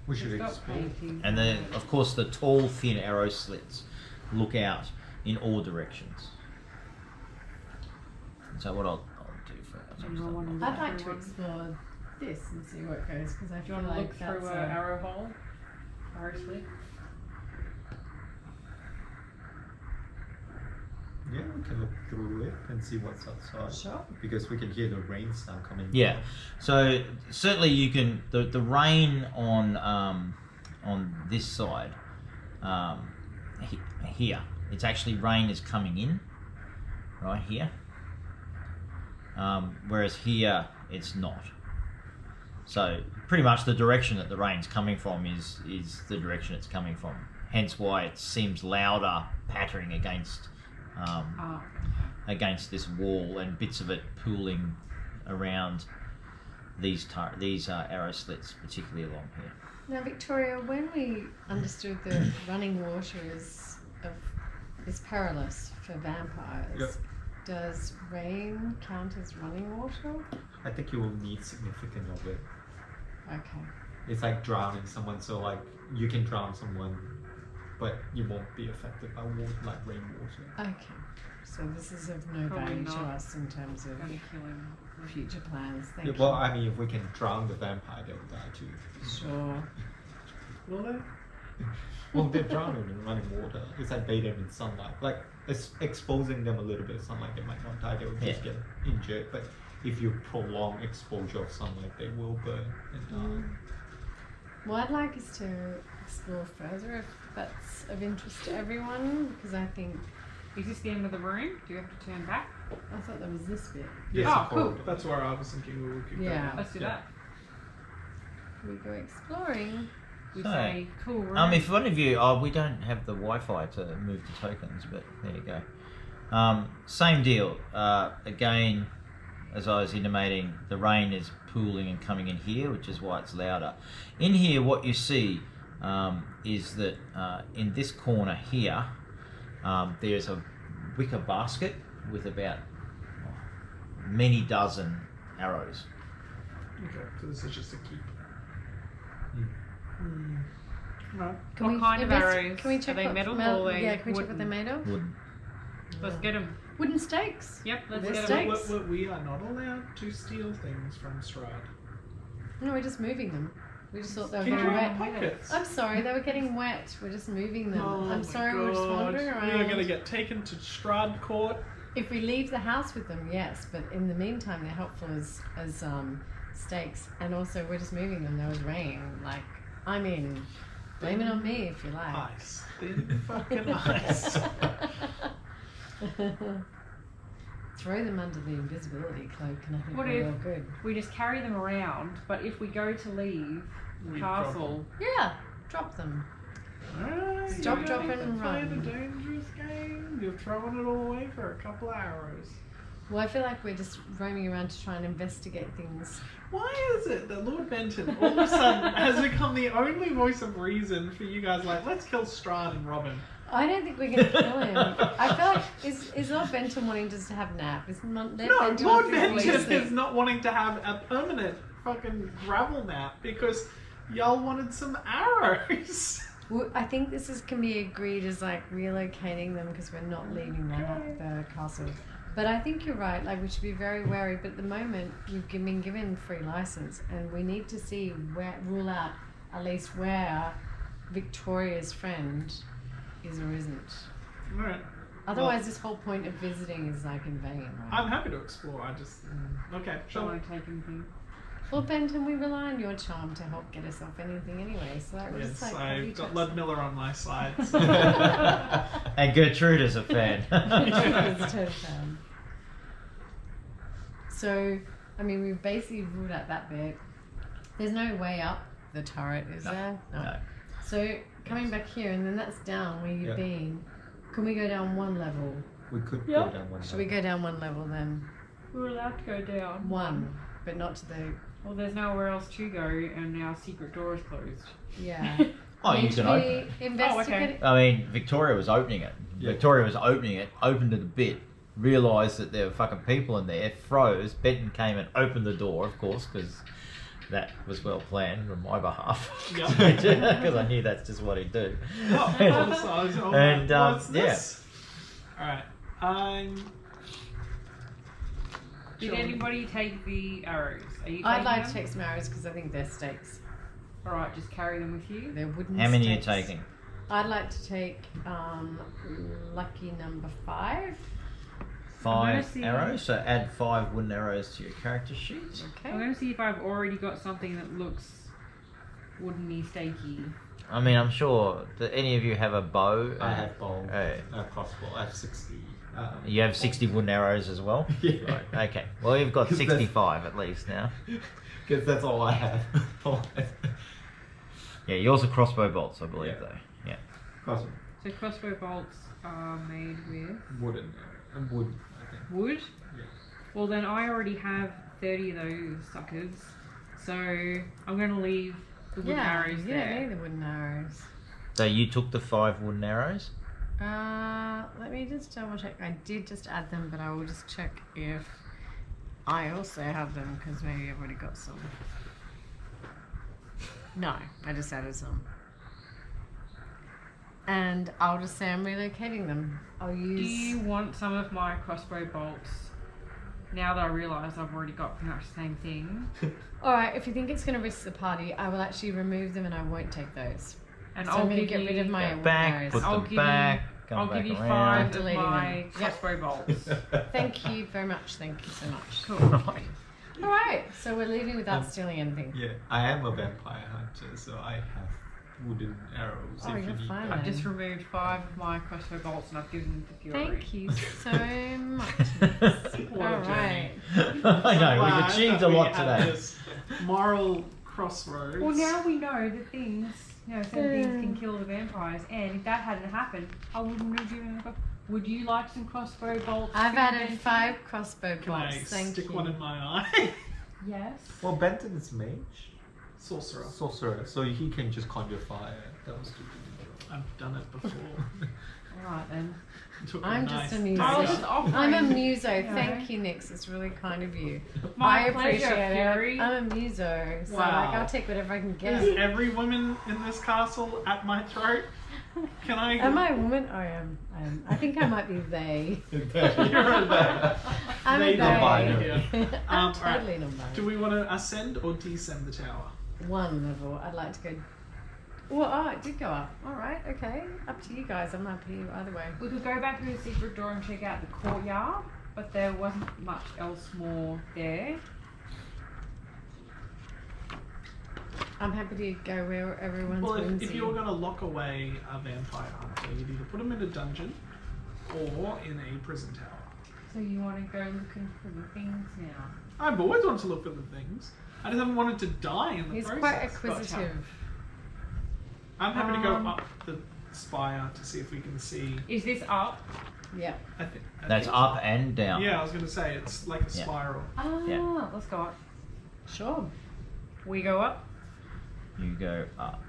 Speaker 6: We should
Speaker 2: It's got
Speaker 6: explore.
Speaker 2: paintings
Speaker 1: And then,
Speaker 2: on it.
Speaker 1: of course, the tall, thin arrow slits look out in all directions. So what I'll do for
Speaker 2: Do you want to
Speaker 5: I'd like to
Speaker 2: through one?
Speaker 5: explore this and see what goes because I
Speaker 2: Do you
Speaker 5: feel
Speaker 2: want to
Speaker 5: like
Speaker 2: look
Speaker 5: that's
Speaker 2: through an arrow hole? Arrow slit?
Speaker 6: Yeah, we can look through it and see what's outside.
Speaker 5: Sure.
Speaker 6: Because we can hear the rain sound coming.
Speaker 1: Yeah. So certainly you can the rain on this side here. It's actually rain is coming in right here. Whereas here it's not. So pretty much the direction that the rain's coming from is the direction it's coming from. Hence why it seems louder pattering against against this wall, and bits of it pooling around these arrow slits, particularly along here.
Speaker 5: Now, Victoria, when we understood that running water is perilous for vampires,
Speaker 6: Yep.
Speaker 5: does rain count as running water?
Speaker 6: I think you will need significant of it.
Speaker 5: Okay.
Speaker 6: It's like drowning someone, so like you can drown someone but you won't be affected by water, like rainwater.
Speaker 5: Okay. So this is of no
Speaker 2: Probably
Speaker 5: value to
Speaker 2: not.
Speaker 5: us in terms of
Speaker 2: Gonna kill him.
Speaker 5: future plans. Thank
Speaker 6: Yeah,
Speaker 5: you.
Speaker 6: well, I mean, if we can drown the vampire, they'll die too.
Speaker 5: Sure.
Speaker 3: Will they?
Speaker 6: Well, they're drowning in running water. It's like bathing in sunlight. Like, it's exposing them a little bit of sunlight, they might not die, they will just
Speaker 1: Yeah.
Speaker 6: get injured. But if you prolong exposure of sunlight, they will burn and die.
Speaker 5: What I'd like is to explore further if that's of interest to everyone, because I think
Speaker 2: Is this the end of the room? Do you have to turn back?
Speaker 5: I thought there was this bit.
Speaker 6: Yes,
Speaker 2: Oh,
Speaker 6: of
Speaker 2: cool.
Speaker 6: course.
Speaker 3: That's where I was thinking we could
Speaker 5: Yeah.
Speaker 3: go.
Speaker 2: Let's do
Speaker 6: Yeah.
Speaker 2: that.
Speaker 5: We go exploring.
Speaker 2: We
Speaker 1: So,
Speaker 2: say cool room.
Speaker 1: If one of you, we don't have the Wi-Fi to move the tokens, but there you go. Same deal. Again, as I was intimating, the rain is pooling and coming in here, which is why it's louder. In here, what you see is that in this corner here, there's a wicker basket with about many dozen arrows.
Speaker 3: Okay, so this is just a keep. Right.
Speaker 2: What kind of arrows?
Speaker 5: Can we check
Speaker 2: Are they
Speaker 5: what
Speaker 2: metal or
Speaker 5: yeah, can we check what they're
Speaker 2: wooden?
Speaker 5: made of?
Speaker 1: Wooden.
Speaker 2: Let's get them.
Speaker 5: Wooden stakes.
Speaker 2: Yep, let's
Speaker 5: They're
Speaker 2: get
Speaker 5: stakes.
Speaker 2: them.
Speaker 3: We are not allowed to steal things from Strahd.
Speaker 5: No, we're just moving them. We just thought they were
Speaker 3: Keep
Speaker 5: getting
Speaker 3: your
Speaker 5: wet.
Speaker 3: pockets.
Speaker 5: I'm sorry, they were getting wet. We're just moving them.
Speaker 3: Oh
Speaker 5: I'm
Speaker 3: my
Speaker 5: sorry, we're just
Speaker 3: God.
Speaker 5: wandering
Speaker 3: We
Speaker 5: around.
Speaker 3: are going to get taken to Strahd Court.
Speaker 5: If we leave the house with them, yes, but in the meantime, they're helpful as stakes. And also, we're just moving them. There was rain. Like, I mean, blame it on me if you like.
Speaker 3: Ice. Thin fucking ice.
Speaker 5: Throw them under the invisibility cloak, and I think
Speaker 2: What
Speaker 5: we're
Speaker 2: if-
Speaker 5: all good.
Speaker 2: We just carry them around, but if we go to leave the
Speaker 3: We drop
Speaker 2: castle,
Speaker 5: Yeah, drop them.
Speaker 3: Alright,
Speaker 5: Stop,
Speaker 3: you
Speaker 5: drop,
Speaker 3: need
Speaker 5: and
Speaker 3: to play
Speaker 5: run.
Speaker 3: the dangerous game. You're throwing it all away for a couple hours.
Speaker 5: Well, I feel like we're just roaming around to try and investigate things.
Speaker 3: Why is it that Lord Benton all of a sudden has become the only voice of reason for you guys? Like, let's kill Strahd and Robin.
Speaker 5: I don't think we're going to kill him. I feel like is Lord Benton wanting just to have a nap? Is
Speaker 3: No,
Speaker 5: Benton
Speaker 3: Lord
Speaker 5: wants to
Speaker 3: Benton
Speaker 5: sleep?
Speaker 3: is not wanting to have a permanent fucking gravel nap because y'all wanted some arrows.
Speaker 5: I think this can be agreed as like relocating them because we're not leaving the castle. But I think you're right. Like we should be very wary. But at the moment we've been given free license, and we need to see rule out at least where Victoria's friend is or isn't.
Speaker 3: Alright.
Speaker 5: Otherwise, this whole point of visiting is like in vain, right?
Speaker 3: I'm happy to explore. I just okay.
Speaker 2: don't
Speaker 3: Sure.
Speaker 2: want to take anything.
Speaker 5: Well, Benton, we rely on your charm to help get us off anything anyway. So that was
Speaker 3: Yes,
Speaker 5: just like have you
Speaker 3: I've got
Speaker 5: touched
Speaker 3: Lud Miller on my side. So.
Speaker 1: And Gertrude is a fan.
Speaker 5: It's total fan. So, I mean, we've basically ruled out that bit. There's no way up the turret, is there?
Speaker 1: No.
Speaker 5: So, coming back here, and then that's down where you've
Speaker 6: Yeah.
Speaker 5: been. Can we go down one level?
Speaker 6: We could
Speaker 2: Yeah.
Speaker 6: go down one.
Speaker 5: Should we go down one level then?
Speaker 2: We're allowed to go down.
Speaker 5: One, but not to the.
Speaker 2: Well, there's nowhere else to go, and our secret door is closed.
Speaker 5: Yeah.
Speaker 1: Oh, you
Speaker 5: Need
Speaker 1: can
Speaker 5: to
Speaker 1: open
Speaker 5: be
Speaker 1: it.
Speaker 5: investigating.
Speaker 1: I mean, Victoria was opening it.
Speaker 6: Yeah.
Speaker 1: Victoria was opening it, opened it a bit, realised that there were fucking people in there, froze. Benton came and opened the door, of course, because that was well planned on my behalf.
Speaker 3: Yep.
Speaker 1: Because I knew that's just what he'd do.
Speaker 3: Oh,
Speaker 1: And,
Speaker 3: what's
Speaker 1: yeah.
Speaker 3: this? Alright.
Speaker 2: Did
Speaker 3: Sure.
Speaker 2: anybody take the arrows? Are you
Speaker 5: I'd
Speaker 2: taking
Speaker 5: like
Speaker 2: them?
Speaker 5: to take some arrows because I think they're stakes.
Speaker 2: Alright, just carry them with you.
Speaker 5: They're wooden
Speaker 1: How many are you
Speaker 5: stakes.
Speaker 1: taking?
Speaker 5: I'd like to take lucky number 5.
Speaker 2: I'm gonna
Speaker 1: 5
Speaker 2: see-
Speaker 1: arrows, so add 5 wooden arrows to your character sheet.
Speaker 5: Okay.
Speaker 2: I'm going to see if I've already got something that looks woodeny, stakey.
Speaker 1: I mean, I'm sure that any of you have a bow.
Speaker 6: I have bow,
Speaker 1: Right.
Speaker 6: crossbow. I have 60.
Speaker 1: You have 60 wooden arrows as well?
Speaker 6: Yeah.
Speaker 1: Right, okay. Well, you've got
Speaker 6: 'Cause that's-
Speaker 1: 65 at least now.
Speaker 6: Because that's all I have.
Speaker 1: Yeah, yours are crossbow bolts, I believe,
Speaker 6: Yeah.
Speaker 1: though. Yeah.
Speaker 6: Crossbow.
Speaker 2: So crossbow bolts are made with
Speaker 6: Wooden. Wood, I think.
Speaker 2: wood.
Speaker 6: Yeah.
Speaker 2: Well, then I already have 30 of those suckers. So I'm going to leave the wooden arrows
Speaker 5: you
Speaker 2: there.
Speaker 5: don't need the wooden arrows.
Speaker 1: So you took the 5 wooden arrows?
Speaker 5: Let me just double check. I did just add them, but I will just check if I also have them because maybe I've already got some. No, I just added some. and I'll just say I'm relocating them. I'll
Speaker 2: Do
Speaker 5: use.
Speaker 2: you want some of my crossbow bolts? Now that I realise I've already got pretty much the same thing.
Speaker 5: Alright, if you think it's going to risk the party, I will actually remove them and I won't take those.
Speaker 2: And
Speaker 5: So
Speaker 2: I'll
Speaker 5: I'm going to
Speaker 2: give
Speaker 5: get rid of
Speaker 2: you,
Speaker 5: my
Speaker 1: Back,
Speaker 5: arrows.
Speaker 1: put
Speaker 2: I'll
Speaker 1: them
Speaker 2: give you-
Speaker 1: back. Come
Speaker 2: I'll
Speaker 1: back
Speaker 2: give you
Speaker 1: around.
Speaker 2: 5 of
Speaker 5: Deleting
Speaker 2: my
Speaker 5: them. Yep.
Speaker 2: crossbow bolts.
Speaker 5: Thank you very much. Thank you so much.
Speaker 2: Cool.
Speaker 1: Right.
Speaker 5: Alright, so we're leaving without stealing anything.
Speaker 6: Yeah, I am a vampire hunter, so I have wooden arrows
Speaker 5: Oh,
Speaker 6: if you
Speaker 5: you're
Speaker 6: need
Speaker 5: fine.
Speaker 6: them.
Speaker 2: I've just removed 5 of my crossbow bolts and I've given them to Fury.
Speaker 5: Thank you so much.
Speaker 3: What a
Speaker 5: Alright.
Speaker 1: I know, we've
Speaker 3: Glad
Speaker 1: achieved
Speaker 3: that
Speaker 1: a
Speaker 3: we
Speaker 1: lot
Speaker 3: had
Speaker 1: today.
Speaker 3: this moral crossroads.
Speaker 2: Well, now we know that things, certain things can kill the vampires, and if that hadn't happened, I wouldn't have given a. Would you like some crossbow bolts?
Speaker 5: I've
Speaker 2: for
Speaker 5: added
Speaker 2: Benton?
Speaker 5: 5 crossbow
Speaker 3: Can I
Speaker 5: bolts. Thank
Speaker 3: stick
Speaker 5: you.
Speaker 3: one in my eye?
Speaker 2: Yes.
Speaker 6: Well, Benton is mage,
Speaker 3: Sorcerer.
Speaker 6: sorcerer, so he can just conjure fire. That was
Speaker 3: I've done it before.
Speaker 2: Alright then.
Speaker 3: It took
Speaker 5: I'm
Speaker 3: a
Speaker 5: just
Speaker 3: nice
Speaker 5: a muso.
Speaker 2: I was just offering.
Speaker 5: I'm a muso.
Speaker 2: Yeah.
Speaker 5: Thank you, Nix. It's really kind of you.
Speaker 2: My
Speaker 5: I
Speaker 2: pleasure,
Speaker 5: appreciate
Speaker 2: Fury.
Speaker 5: it. I'm a muso. So
Speaker 3: Wow.
Speaker 5: like, I'll take whatever I can get.
Speaker 3: Is every woman in this castle at my throat? Can I?
Speaker 5: Am I a woman? I am. I think I might be they.
Speaker 3: You're a they.
Speaker 5: I'm
Speaker 3: They
Speaker 5: a
Speaker 3: don't
Speaker 5: they.
Speaker 3: mind you.
Speaker 5: I'm
Speaker 3: alright.
Speaker 5: totally not married.
Speaker 3: Do we want to ascend or descend the tower?
Speaker 5: One level. I'd like to go. Well, oh, it did go up. All right, okay. Up to you guys. I'm happy either way.
Speaker 2: We could go back through the secret door and check out the courtyard, but there wasn't much else more there.
Speaker 5: I'm happy to go where everyone's
Speaker 3: Well,
Speaker 5: whimsy.
Speaker 3: if you're going to lock away a vampire hunter, you'd either put him in a dungeon or in a prison tower.
Speaker 2: So you want to go looking for the things now?
Speaker 3: I've always wanted to look for the things. I just haven't wanted to die in the
Speaker 5: He's
Speaker 3: process.
Speaker 5: quite acquisitive.
Speaker 3: I'm happy to go
Speaker 2: Um,
Speaker 3: up the spire to see if we can see.
Speaker 2: Is this up?
Speaker 5: Yeah.
Speaker 3: I think
Speaker 1: That's
Speaker 3: think
Speaker 1: up
Speaker 3: so.
Speaker 1: and down.
Speaker 3: Yeah, I was going to say it's like a
Speaker 1: Yeah.
Speaker 3: spiral.
Speaker 2: Ah,
Speaker 1: Yeah.
Speaker 2: let's go up.
Speaker 5: Sure.
Speaker 2: We go up.
Speaker 1: You go up.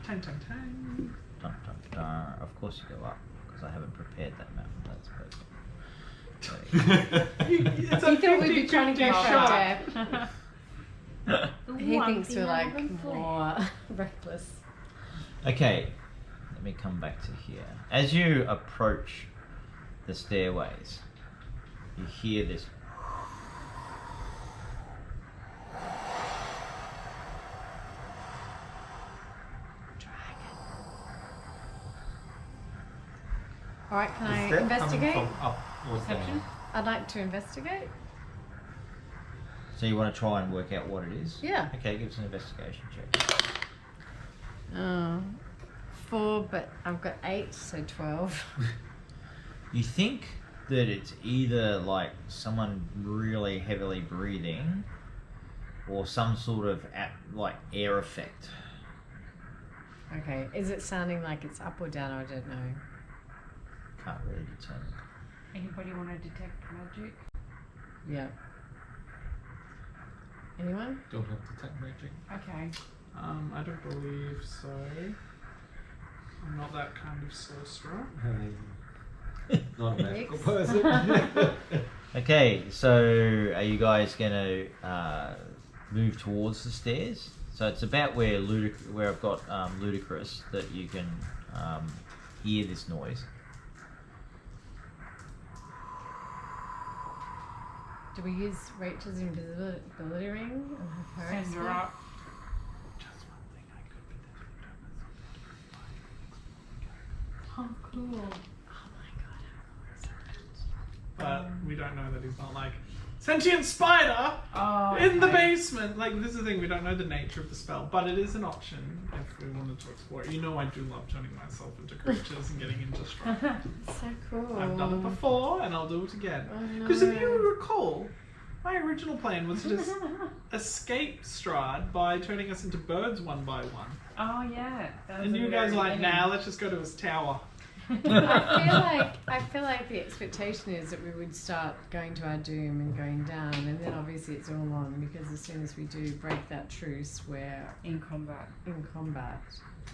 Speaker 3: Tang tang tang.
Speaker 1: Dun, dun, dun. Of course you go up, because I haven't prepared that map. That's perfect.
Speaker 3: It's a
Speaker 5: He thought we'd be
Speaker 3: 50-50
Speaker 5: trying to go for a
Speaker 3: shot.
Speaker 5: dab. He
Speaker 4: One
Speaker 5: thinks
Speaker 4: thing
Speaker 5: we're
Speaker 4: I
Speaker 5: like
Speaker 4: haven't played.
Speaker 5: more reckless.
Speaker 1: Okay, let me come back to here. As you approach the stairways, you hear this.
Speaker 5: All right, can
Speaker 6: Is
Speaker 5: I
Speaker 6: that
Speaker 5: investigate?
Speaker 6: coming from up or
Speaker 2: Perception?
Speaker 6: down?
Speaker 5: I'd like to investigate.
Speaker 1: So you want to try and work out what it is?
Speaker 5: Yeah.
Speaker 1: Okay, give us an investigation check.
Speaker 5: 4, but I've got 8, so 12.
Speaker 1: You think that it's either like someone really heavily breathing, or some sort of like air effect.
Speaker 5: Okay, is it sounding like it's up or down? I don't know.
Speaker 1: Can't really determine.
Speaker 2: Anybody want to detect magic?
Speaker 5: Yeah. Anyone?
Speaker 6: Don't have detect magic.
Speaker 2: Okay.
Speaker 3: I don't believe so. I'm not that kind of sorcerer.
Speaker 6: Not a magical
Speaker 5: Yikes.
Speaker 6: person.
Speaker 1: Okay, so are you guys gonna move towards the stairs? So it's about where where I've got Ludicrous that you can hear this noise.
Speaker 5: Do we use Rachel's invisibility ring? Or her
Speaker 2: Send her
Speaker 5: spell?
Speaker 2: up.
Speaker 3: Just one thing I could
Speaker 2: Oh, cool.
Speaker 5: Oh my god.
Speaker 3: But we don't know that he's not like sentient spider
Speaker 2: Oh,
Speaker 3: in the
Speaker 2: okay.
Speaker 3: basement. Like this is the thing, we don't know the nature of the spell, but it is an option if we wanted to explore it. You know, I do love turning myself into creatures and getting into strife.
Speaker 5: So cool.
Speaker 3: I've done it before, and I'll do it again.
Speaker 5: Oh, no.
Speaker 3: Because if you recall, my original plan was to just escape Strahd by turning us into birds one by one.
Speaker 2: Oh yeah. That was
Speaker 3: And
Speaker 2: at
Speaker 3: you
Speaker 2: the
Speaker 3: guys
Speaker 2: very
Speaker 3: are like,
Speaker 2: beginning.
Speaker 3: nah, let's just go to his tower.
Speaker 5: I feel like the expectation is that we would start going to our doom and going down, and then obviously it's all on because as soon as we do break that truce, we're
Speaker 2: in combat.
Speaker 5: in combat.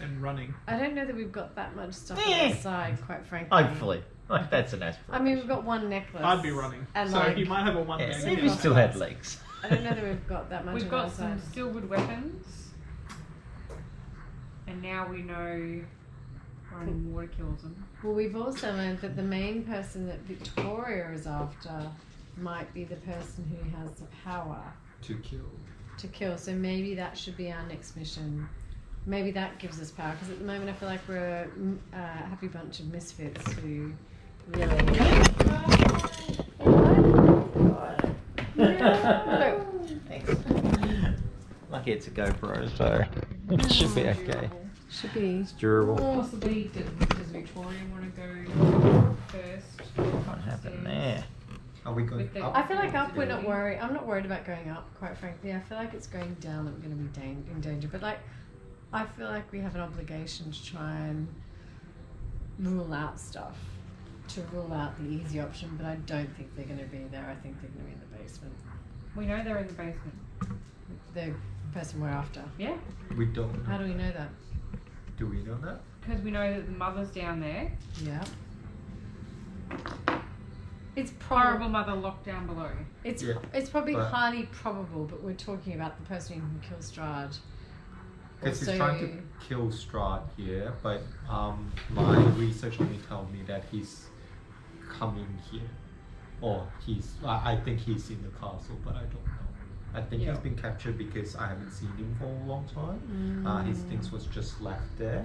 Speaker 3: And running.
Speaker 5: I don't know that we've got that much stuff
Speaker 1: Eh.
Speaker 5: on the side, quite frankly.
Speaker 1: Hopefully, that's an aspiration.
Speaker 5: I mean, we've got one necklace.
Speaker 3: I'd be running.
Speaker 5: And
Speaker 3: so
Speaker 5: like,
Speaker 3: he might have a one
Speaker 1: Yeah,
Speaker 3: man.
Speaker 1: see if he still had legs.
Speaker 5: I don't know that we've got that much
Speaker 2: We've
Speaker 5: on
Speaker 2: got
Speaker 5: our
Speaker 2: some
Speaker 5: side.
Speaker 2: silvered weapons, and now we know Running water kills them.
Speaker 5: Well, we've also learned that the main person that Victoria is after might be the person who has the power
Speaker 6: To kill.
Speaker 5: to kill. So maybe that should be our next mission. Maybe that gives us power, because at the moment I feel like we're a happy bunch of misfits who really. No.
Speaker 1: Thanks. Lucky it's a GoPro, so it should be okay.
Speaker 5: Should be.
Speaker 1: It's durable.
Speaker 2: Possibly, does Victoria want to go first?
Speaker 1: What happened there?
Speaker 6: Are we going
Speaker 2: With the-
Speaker 6: up?
Speaker 5: I feel like up we're not worried. I'm not worried about going up, quite frankly. I feel like it's going down that we're going to be in danger. But like, I feel like we have an obligation to try and rule out stuff, to rule out the easy option. But I don't think they're going to be there. I think they're going to be in the basement.
Speaker 2: We know they're in the basement.
Speaker 5: The person we're after.
Speaker 2: Yeah,
Speaker 6: We don't.
Speaker 5: How do we know that?
Speaker 6: Do we know that?
Speaker 2: because we know that the mother's down there.
Speaker 5: Yeah. It's
Speaker 2: Horrible
Speaker 5: probably
Speaker 2: mother locked down below.
Speaker 6: Yeah,
Speaker 5: it's probably
Speaker 6: but-
Speaker 5: highly probable, but we're talking about the person who can kill Strahd.
Speaker 6: Because he's
Speaker 5: Also-
Speaker 6: trying to kill Strahd here, but my research only tells me that he's coming here. Or I think he's in the castle, but I don't know. I think
Speaker 2: Yeah.
Speaker 6: he's been captured because I haven't seen him for a long time. His things was just left there.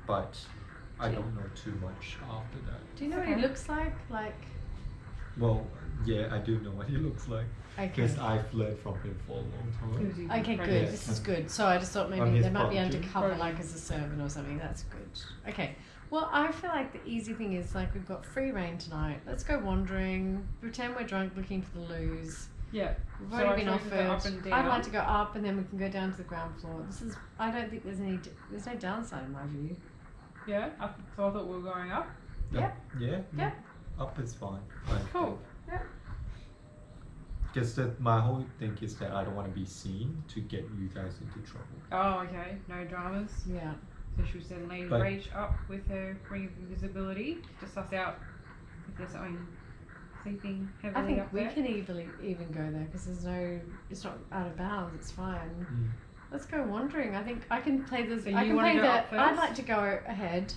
Speaker 6: But I don't know too much after that.
Speaker 5: Do you know what he
Speaker 2: Okay.
Speaker 5: looks like? Like,
Speaker 6: Well, yeah, I do know what he looks like.
Speaker 5: okay.
Speaker 6: Because I've learned from him for a long time.
Speaker 2: Who's he
Speaker 5: Okay,
Speaker 2: friends
Speaker 5: good.
Speaker 2: with?
Speaker 5: This is good. So I just thought
Speaker 6: I'm
Speaker 5: maybe
Speaker 6: his
Speaker 5: they might be
Speaker 6: prodigy.
Speaker 5: undercover, like as a servant or something. That's good. Okay. Well, I feel like the easy thing is like we've got free reign tonight. Let's go wandering. Pretend we're drunk, looking for the loos.
Speaker 2: Yeah.
Speaker 5: We've
Speaker 2: So
Speaker 5: already
Speaker 2: our
Speaker 5: been
Speaker 2: choices
Speaker 5: offered.
Speaker 2: are up and
Speaker 5: I'd
Speaker 2: down.
Speaker 5: like to go up, and then we can go down to the ground floor. This is. I don't think there's any. There's no downside in my view.
Speaker 2: Yeah. So I thought we were going up.
Speaker 5: Yep.
Speaker 6: Yeah?
Speaker 5: Yep.
Speaker 6: Up is fine. I
Speaker 2: Cool.
Speaker 5: Yep.
Speaker 6: Because my whole thing is that I don't want to be seen to get you guys into trouble.
Speaker 2: Oh, okay. No dramas.
Speaker 5: Yeah.
Speaker 2: So she'll send Lady
Speaker 6: But-
Speaker 2: Rach up with her ring of invisibility to suss out if there's something sleeping
Speaker 5: I
Speaker 2: heavily
Speaker 5: think
Speaker 2: up
Speaker 5: we
Speaker 2: there.
Speaker 5: can even go there because there's no. It's not out of bounds. It's fine. Let's go wandering. I think I can play this.
Speaker 2: So
Speaker 5: I
Speaker 2: you
Speaker 5: can
Speaker 2: wanna
Speaker 5: play
Speaker 2: go up
Speaker 5: the. I'd
Speaker 2: first?
Speaker 5: like to go ahead,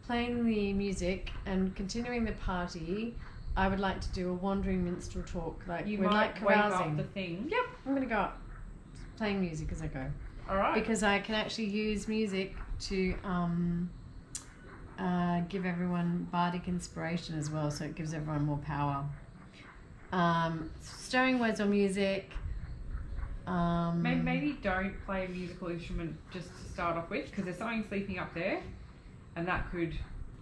Speaker 5: playing the music and continuing the party. I would like to do a wandering minstrel talk, like
Speaker 2: You
Speaker 5: we're
Speaker 2: might
Speaker 5: like
Speaker 2: wake
Speaker 5: carousing.
Speaker 2: up the thing.
Speaker 5: Yep, I'm gonna go up, playing music as I go,
Speaker 2: All right.
Speaker 5: because I can actually use music to give everyone bardic inspiration as well, so it gives everyone more power. Stirring words or music.
Speaker 2: Maybe don't play a musical instrument just to start off with, because there's something sleeping up there, and that could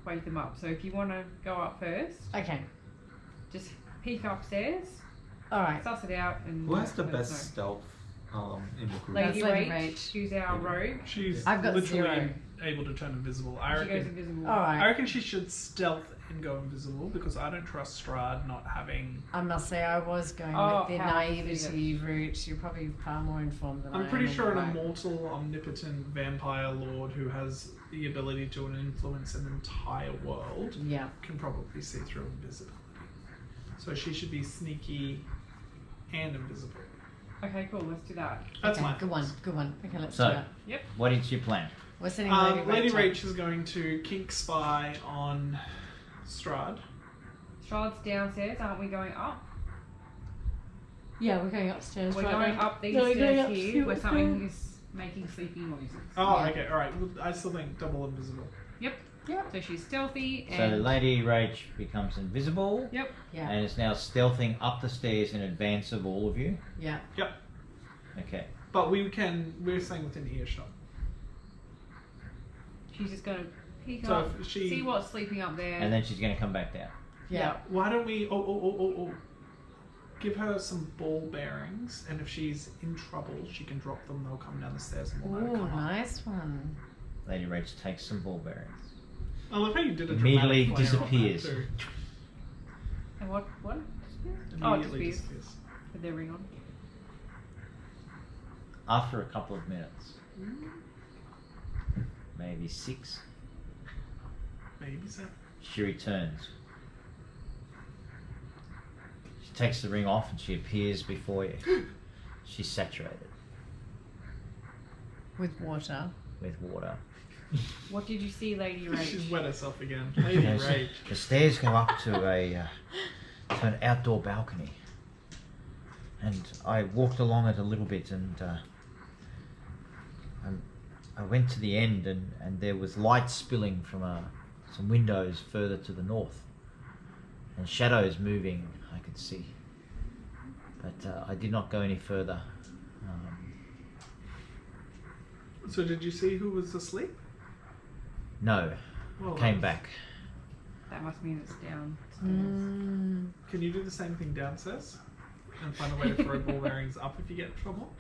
Speaker 2: wake them up. So if you want to go up first,
Speaker 5: Okay.
Speaker 2: just peek upstairs,
Speaker 5: All right.
Speaker 2: suss it out, and
Speaker 6: Who has the
Speaker 2: let us
Speaker 6: best stealth in the group?
Speaker 2: Lady
Speaker 5: That's Lady
Speaker 2: Rach,
Speaker 5: Rach.
Speaker 2: who's our rogue.
Speaker 3: She's
Speaker 5: I've got
Speaker 3: literally
Speaker 5: 0.
Speaker 3: able to turn invisible.
Speaker 2: She goes
Speaker 3: reckon.
Speaker 2: invisible.
Speaker 5: All
Speaker 3: I
Speaker 5: right.
Speaker 3: reckon she should stealth and go invisible because I don't trust Strahd not having.
Speaker 5: I must say I was going
Speaker 2: Oh,
Speaker 5: with the
Speaker 2: how
Speaker 5: naivety route. You're probably far more informed than I am.
Speaker 3: I'm pretty sure an
Speaker 5: anyway.
Speaker 3: immortal, omnipotent vampire lord who has the ability to influence an entire world
Speaker 5: Yeah.
Speaker 3: can probably see through invisibility. So she should be sneaky and invisible.
Speaker 2: Okay, cool. Let's do that.
Speaker 3: That's
Speaker 5: Okay,
Speaker 3: my
Speaker 5: good one. Good one. Okay, let's
Speaker 1: So-
Speaker 5: do that.
Speaker 1: What is your plan?
Speaker 5: We're sending Lady Rach.
Speaker 3: Lady
Speaker 5: up.
Speaker 3: Rach is going to kink spy on Strahd.
Speaker 2: Charlotte's downstairs. Aren't we going up?
Speaker 5: Yeah, we're going upstairs.
Speaker 2: We're
Speaker 5: right
Speaker 2: going
Speaker 5: now.
Speaker 2: up these
Speaker 5: No, we're going
Speaker 2: stairs
Speaker 5: up
Speaker 2: here
Speaker 5: here,
Speaker 2: where
Speaker 5: we're
Speaker 2: something
Speaker 5: going-
Speaker 2: is making sleepy noises.
Speaker 3: Oh,
Speaker 5: Yeah.
Speaker 3: okay, alright. Well, I still think double invisible.
Speaker 2: Yep.
Speaker 5: Yep.
Speaker 2: So she's stealthy
Speaker 1: So
Speaker 2: and
Speaker 1: Lady Rach becomes invisible
Speaker 2: yep.
Speaker 5: Yeah.
Speaker 1: and is now stealthing up the stairs in advance of all of you.
Speaker 5: Yeah.
Speaker 1: Okay.
Speaker 3: But we're staying within earshot.
Speaker 2: She's just gonna peek
Speaker 3: So
Speaker 2: up,
Speaker 3: if she-
Speaker 2: see what's sleeping up there.
Speaker 1: And then she's going to come back down.
Speaker 5: Yeah.
Speaker 3: Why don't we give her some ball bearings, and if she's in trouble, she can drop them. They'll come down the stairs, and we'll know to
Speaker 5: Ooh,
Speaker 3: come up.
Speaker 5: nice one.
Speaker 1: Lady Rach takes some ball bearings.
Speaker 3: I love how you did a
Speaker 1: Immediately
Speaker 3: dramatic flare on that,
Speaker 1: disappears.
Speaker 3: too.
Speaker 2: And what? Oh, it
Speaker 3: Immediately
Speaker 2: disappears.
Speaker 3: disappears.
Speaker 2: With their ring on.
Speaker 1: After a couple of minutes, maybe 6,
Speaker 3: Maybe so.
Speaker 1: she returns. She takes the ring off and she appears before you. She's saturated
Speaker 5: With water.
Speaker 1: with water.
Speaker 2: What did you see, Lady Rach?
Speaker 3: She's wet herself again. Lady
Speaker 1: Yes.
Speaker 3: Rage.
Speaker 1: The stairs go up to to an outdoor balcony, and I walked along it a little bit, and I went to the end, and there was light spilling from some windows further to the north, and shadows moving I could see, but I did not go any further.
Speaker 3: So did you see who was asleep?
Speaker 1: No,
Speaker 3: Well,
Speaker 1: came back.
Speaker 2: That must mean it's downstairs.
Speaker 3: Can you do the same thing downstairs? And find a way to throw ball bearings up if you get in trouble?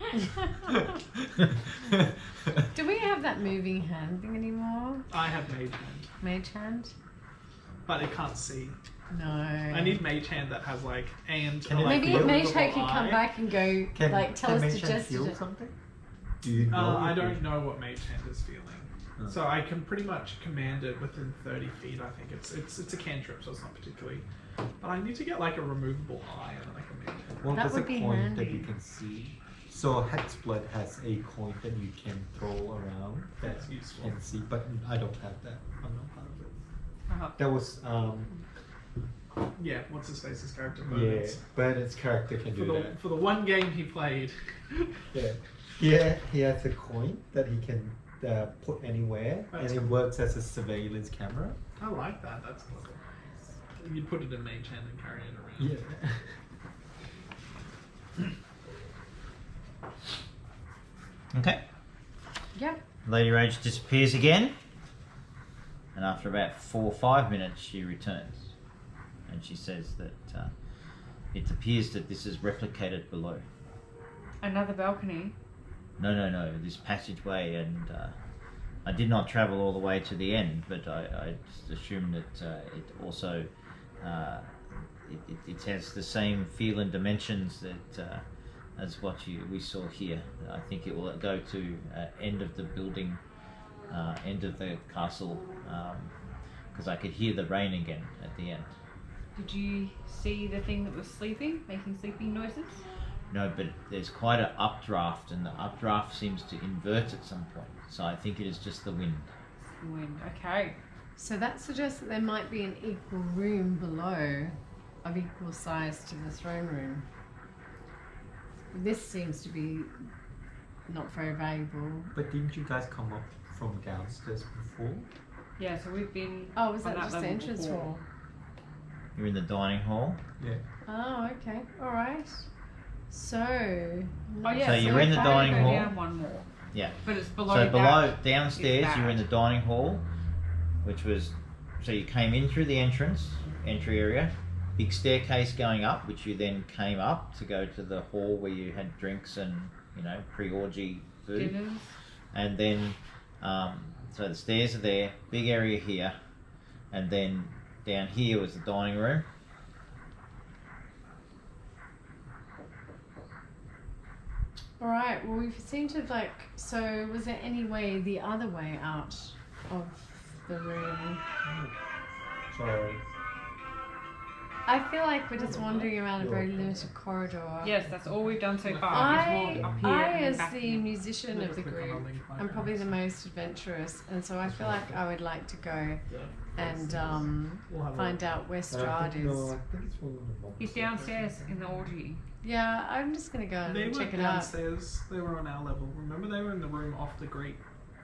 Speaker 5: Do we have that moving hand thing anymore?
Speaker 3: I have mage hand,
Speaker 5: Mage hand?
Speaker 3: but it can't see.
Speaker 5: No.
Speaker 3: I need mage hand that has like and
Speaker 6: Can it
Speaker 3: like,
Speaker 5: Maybe
Speaker 6: feel
Speaker 5: Mage
Speaker 3: movable
Speaker 5: hand can come
Speaker 3: eye.
Speaker 5: back and go, tell us
Speaker 6: Mage
Speaker 5: to
Speaker 6: Hand feel
Speaker 5: just.
Speaker 6: something? Do you know?
Speaker 3: I
Speaker 6: if
Speaker 3: don't
Speaker 6: you-
Speaker 3: know what mage hand is feeling.
Speaker 6: Oh.
Speaker 3: So I can pretty much command it within 30 feet. I think it's a cantrip, so it's not particularly. But I need to get like a removable eye and like a mage hand.
Speaker 6: Well,
Speaker 5: That
Speaker 6: there's
Speaker 5: would
Speaker 6: a
Speaker 5: be
Speaker 6: coin that
Speaker 5: handy.
Speaker 6: you can see. So Hexblood has a coin that you can throw around that
Speaker 3: That's
Speaker 6: you
Speaker 3: useful.
Speaker 6: can see, but I don't have that. I'm not part of it.
Speaker 2: Uh-huh.
Speaker 6: That was
Speaker 3: Yeah, what's his face's character?
Speaker 6: yeah,
Speaker 3: Bernard's.
Speaker 6: Bernard's character can
Speaker 3: For
Speaker 6: do
Speaker 3: the
Speaker 6: that.
Speaker 3: for the one game he played.
Speaker 6: Yeah, yeah, he has a coin that he can put anywhere,
Speaker 3: That's
Speaker 6: and it
Speaker 3: cool.
Speaker 6: works as a surveillance camera.
Speaker 3: I like that. That's clever. You put it in mage hand and carry it around.
Speaker 6: Yeah.
Speaker 1: Okay.
Speaker 5: Yep.
Speaker 1: Lady Rage disappears again, and after about 4 or 5 minutes, she returns, and she says that it appears that this is replicated below.
Speaker 2: Another balcony.
Speaker 1: No, this passageway, and I did not travel all the way to the end, but I just assumed that it also it has the same feel and dimensions that as what we saw here. I think it will go to end of the building, end of the castle, because I could hear the rain again at the end.
Speaker 2: Did you see the thing that was sleeping, making sleeping noises?
Speaker 1: No, but there's quite an updraft, and the updraft seems to invert at some point. So I think it is just the wind.
Speaker 2: Wind. Okay.
Speaker 5: So that suggests that there might be an equal room below of equal size to the throne room. This seems to be not very valuable.
Speaker 6: But didn't you guys come up from downstairs before?
Speaker 2: Yeah, so we've been.
Speaker 5: Oh, was
Speaker 2: on
Speaker 5: that just the
Speaker 2: level
Speaker 5: entrance
Speaker 2: before.
Speaker 5: hall?
Speaker 1: You're in the dining hall.
Speaker 6: Yeah.
Speaker 5: Oh, okay. Alright. So.
Speaker 2: Oh yeah.
Speaker 1: So you're in the
Speaker 2: okay,
Speaker 1: dining
Speaker 2: go
Speaker 1: hall.
Speaker 2: Down one more.
Speaker 1: Yeah.
Speaker 2: But it's below.
Speaker 1: So
Speaker 2: that.
Speaker 1: below, downstairs,
Speaker 2: is
Speaker 1: you were in the
Speaker 2: that.
Speaker 1: dining hall, which was, so you came in through the entry area, big staircase going up, which you then came up to go to the hall where you had drinks and, pre-orgy food.
Speaker 2: Dinners.
Speaker 1: And then, so the stairs are there, big area here, and then down here was the dining room.
Speaker 5: Alright, well, we seem to have so was there any way the other way out of the room?
Speaker 6: Sorry.
Speaker 5: I feel like we're just wandering around a very limited corridor.
Speaker 2: Yes, that's all we've done so far.
Speaker 5: I,
Speaker 2: We've walked up here
Speaker 5: I
Speaker 2: and
Speaker 5: as
Speaker 2: back
Speaker 5: the
Speaker 2: here.
Speaker 5: musician of the
Speaker 3: Click on
Speaker 5: group,
Speaker 3: link
Speaker 5: I'm probably the
Speaker 3: backgrounds.
Speaker 5: most adventurous, and so I feel like I would like to go and
Speaker 3: We'll have a
Speaker 5: find out where Strahd
Speaker 6: I think,
Speaker 5: is.
Speaker 6: no, I think it's one of the monks.
Speaker 2: He's downstairs in the orgy.
Speaker 5: Yeah, I'm just gonna go
Speaker 3: They
Speaker 5: and
Speaker 3: were
Speaker 5: check it out.
Speaker 3: downstairs. They were on our level. Remember, they were in the room off the great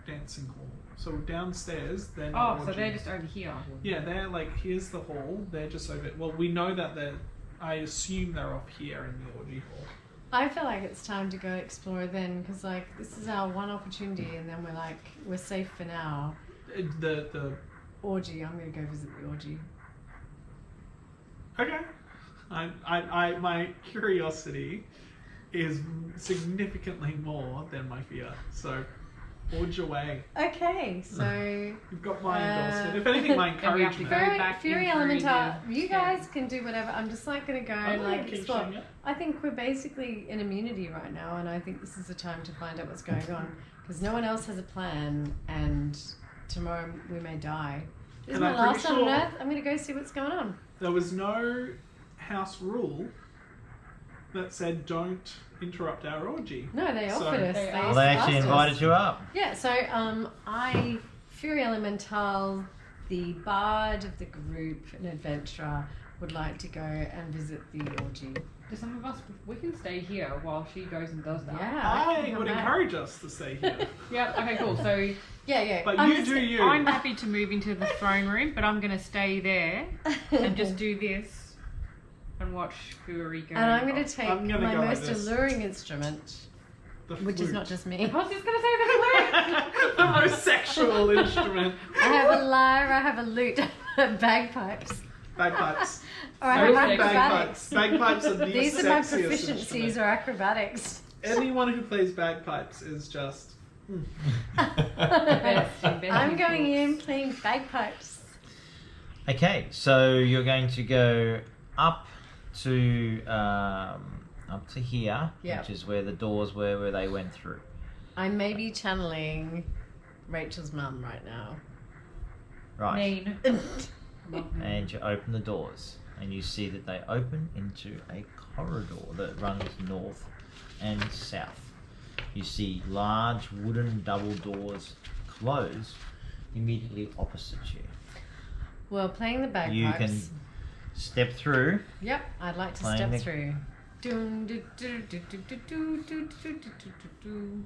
Speaker 3: dancing hall. So downstairs, they're not
Speaker 2: Oh, so
Speaker 3: orgy.
Speaker 2: they're just over here.
Speaker 3: Yeah, they're like, here's the hall. They're just over. Well, we know that they're. I assume they're up here in the orgy hall.
Speaker 5: I feel like it's time to go explore then, because this is our one opportunity, and then we're safe for now.
Speaker 3: The
Speaker 5: Orgy, I'm gonna go visit the orgy.
Speaker 3: okay. I my curiosity is significantly more than my fear. So, forge away.
Speaker 5: Okay, so
Speaker 3: You've got my endorsement. If anything, my
Speaker 2: Then we have to
Speaker 3: encouragement.
Speaker 2: go
Speaker 5: Fury,
Speaker 2: back
Speaker 5: Fury
Speaker 2: in through
Speaker 5: Elementar,
Speaker 2: the
Speaker 5: you
Speaker 2: stairs.
Speaker 5: guys can do whatever. I'm just gonna go
Speaker 3: I'm
Speaker 5: and
Speaker 3: gonna keep
Speaker 5: explore.
Speaker 3: showing it.
Speaker 5: I think we're basically in immunity right now, and I think this is the time to find out what's going on, because no one else has a plan, and tomorrow we may die. This is
Speaker 3: And
Speaker 5: my
Speaker 3: I'm pretty
Speaker 5: last time on
Speaker 3: sure-
Speaker 5: Earth. I'm gonna go see what's going on.
Speaker 3: There was no house rule that said don't interrupt our orgy.
Speaker 5: No, they
Speaker 3: So-
Speaker 5: offered us.
Speaker 2: They
Speaker 1: Well, they actually
Speaker 5: asked us.
Speaker 1: invited you up.
Speaker 5: Yeah, so I Fury Elemental, the bard of the group, an adventurer, would like to go and visit the orgy.
Speaker 2: Do some of us, we can stay here while she goes and does that.
Speaker 5: Yeah,
Speaker 3: I
Speaker 5: can
Speaker 3: would
Speaker 5: come back.
Speaker 3: encourage us to stay here.
Speaker 2: Yep, okay, cool. So
Speaker 5: Yeah.
Speaker 3: But
Speaker 5: I'm
Speaker 3: you
Speaker 5: just-
Speaker 3: do you.
Speaker 2: I'm happy to move into the throne room, but I'm going to stay there and just do this and watch Fury go.
Speaker 5: And I'm going to take
Speaker 3: I'm gonna
Speaker 5: my
Speaker 3: go like
Speaker 5: most
Speaker 3: this.
Speaker 5: alluring instrument,
Speaker 3: The
Speaker 5: which is
Speaker 3: flute.
Speaker 5: not just
Speaker 2: I
Speaker 5: me.
Speaker 2: was just going to say the flute.
Speaker 3: The most sexual instrument.
Speaker 5: I have a lyre, I have a lute, bagpipes,
Speaker 3: Bagpipes.
Speaker 5: or I have
Speaker 2: Very
Speaker 5: acrobatics.
Speaker 3: Bagpipes are the
Speaker 5: These are my
Speaker 3: sexiest
Speaker 5: proficiencies
Speaker 3: instrument.
Speaker 5: or acrobatics.
Speaker 3: Anyone who plays bagpipes is just.
Speaker 2: Best
Speaker 5: I'm going in playing bagpipes.
Speaker 1: Okay, so you're going to go up to here,
Speaker 5: Yep.
Speaker 1: which is where the doors were, where they went through.
Speaker 5: I may be channeling Rachel's mum right now.
Speaker 1: Right.
Speaker 2: Mean.
Speaker 1: And you open the doors, and you see that they open into a corridor that runs north and south. You see large wooden double doors close immediately opposite you.
Speaker 5: Well, playing the bagpipes.
Speaker 1: You can step through.
Speaker 5: Yep, I'd like to
Speaker 1: Playing
Speaker 5: step
Speaker 1: the-
Speaker 5: through. Dun, du, du, du, du, du, du, du, du, du, du, du.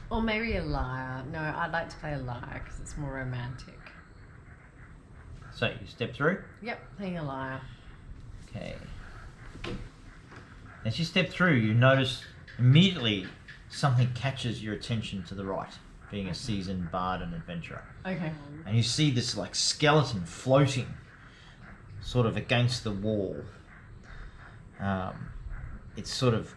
Speaker 5: Or maybe a lyre. No, I'd like to play a lyre because it's more romantic.
Speaker 1: So you step through.
Speaker 5: Yep, playing a lyre.
Speaker 1: Okay. As you step through, you notice immediately something catches your attention to the right, being a seasoned bard and adventurer.
Speaker 5: Okay.
Speaker 1: And you see this like skeleton floating sort of against the wall. It's sort of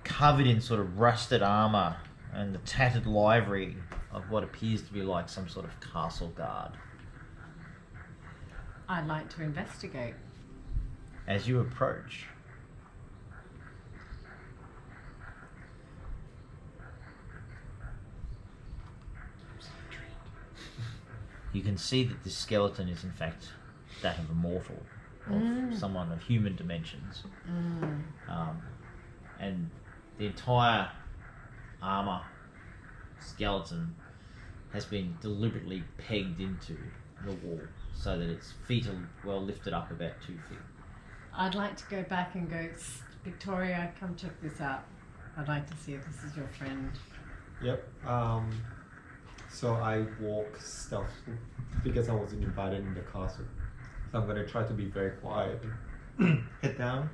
Speaker 1: covered in sort of rusted armor and the tattered livery of what appears to be like some sort of castle guard.
Speaker 5: I'd like to investigate.
Speaker 1: As you approach, you can see that this skeleton is in fact that of a mortal, of someone of human dimensions. And the entire armor skeleton has been deliberately pegged into the wall so that its feet are well lifted up about 2 feet.
Speaker 5: I'd like to go back and go, Victoria, come check this out. I'd like to see if this is your friend.
Speaker 6: Yep. So I walk stealthily because I wasn't invited in the castle. So I'm gonna try to be very quiet. Head down.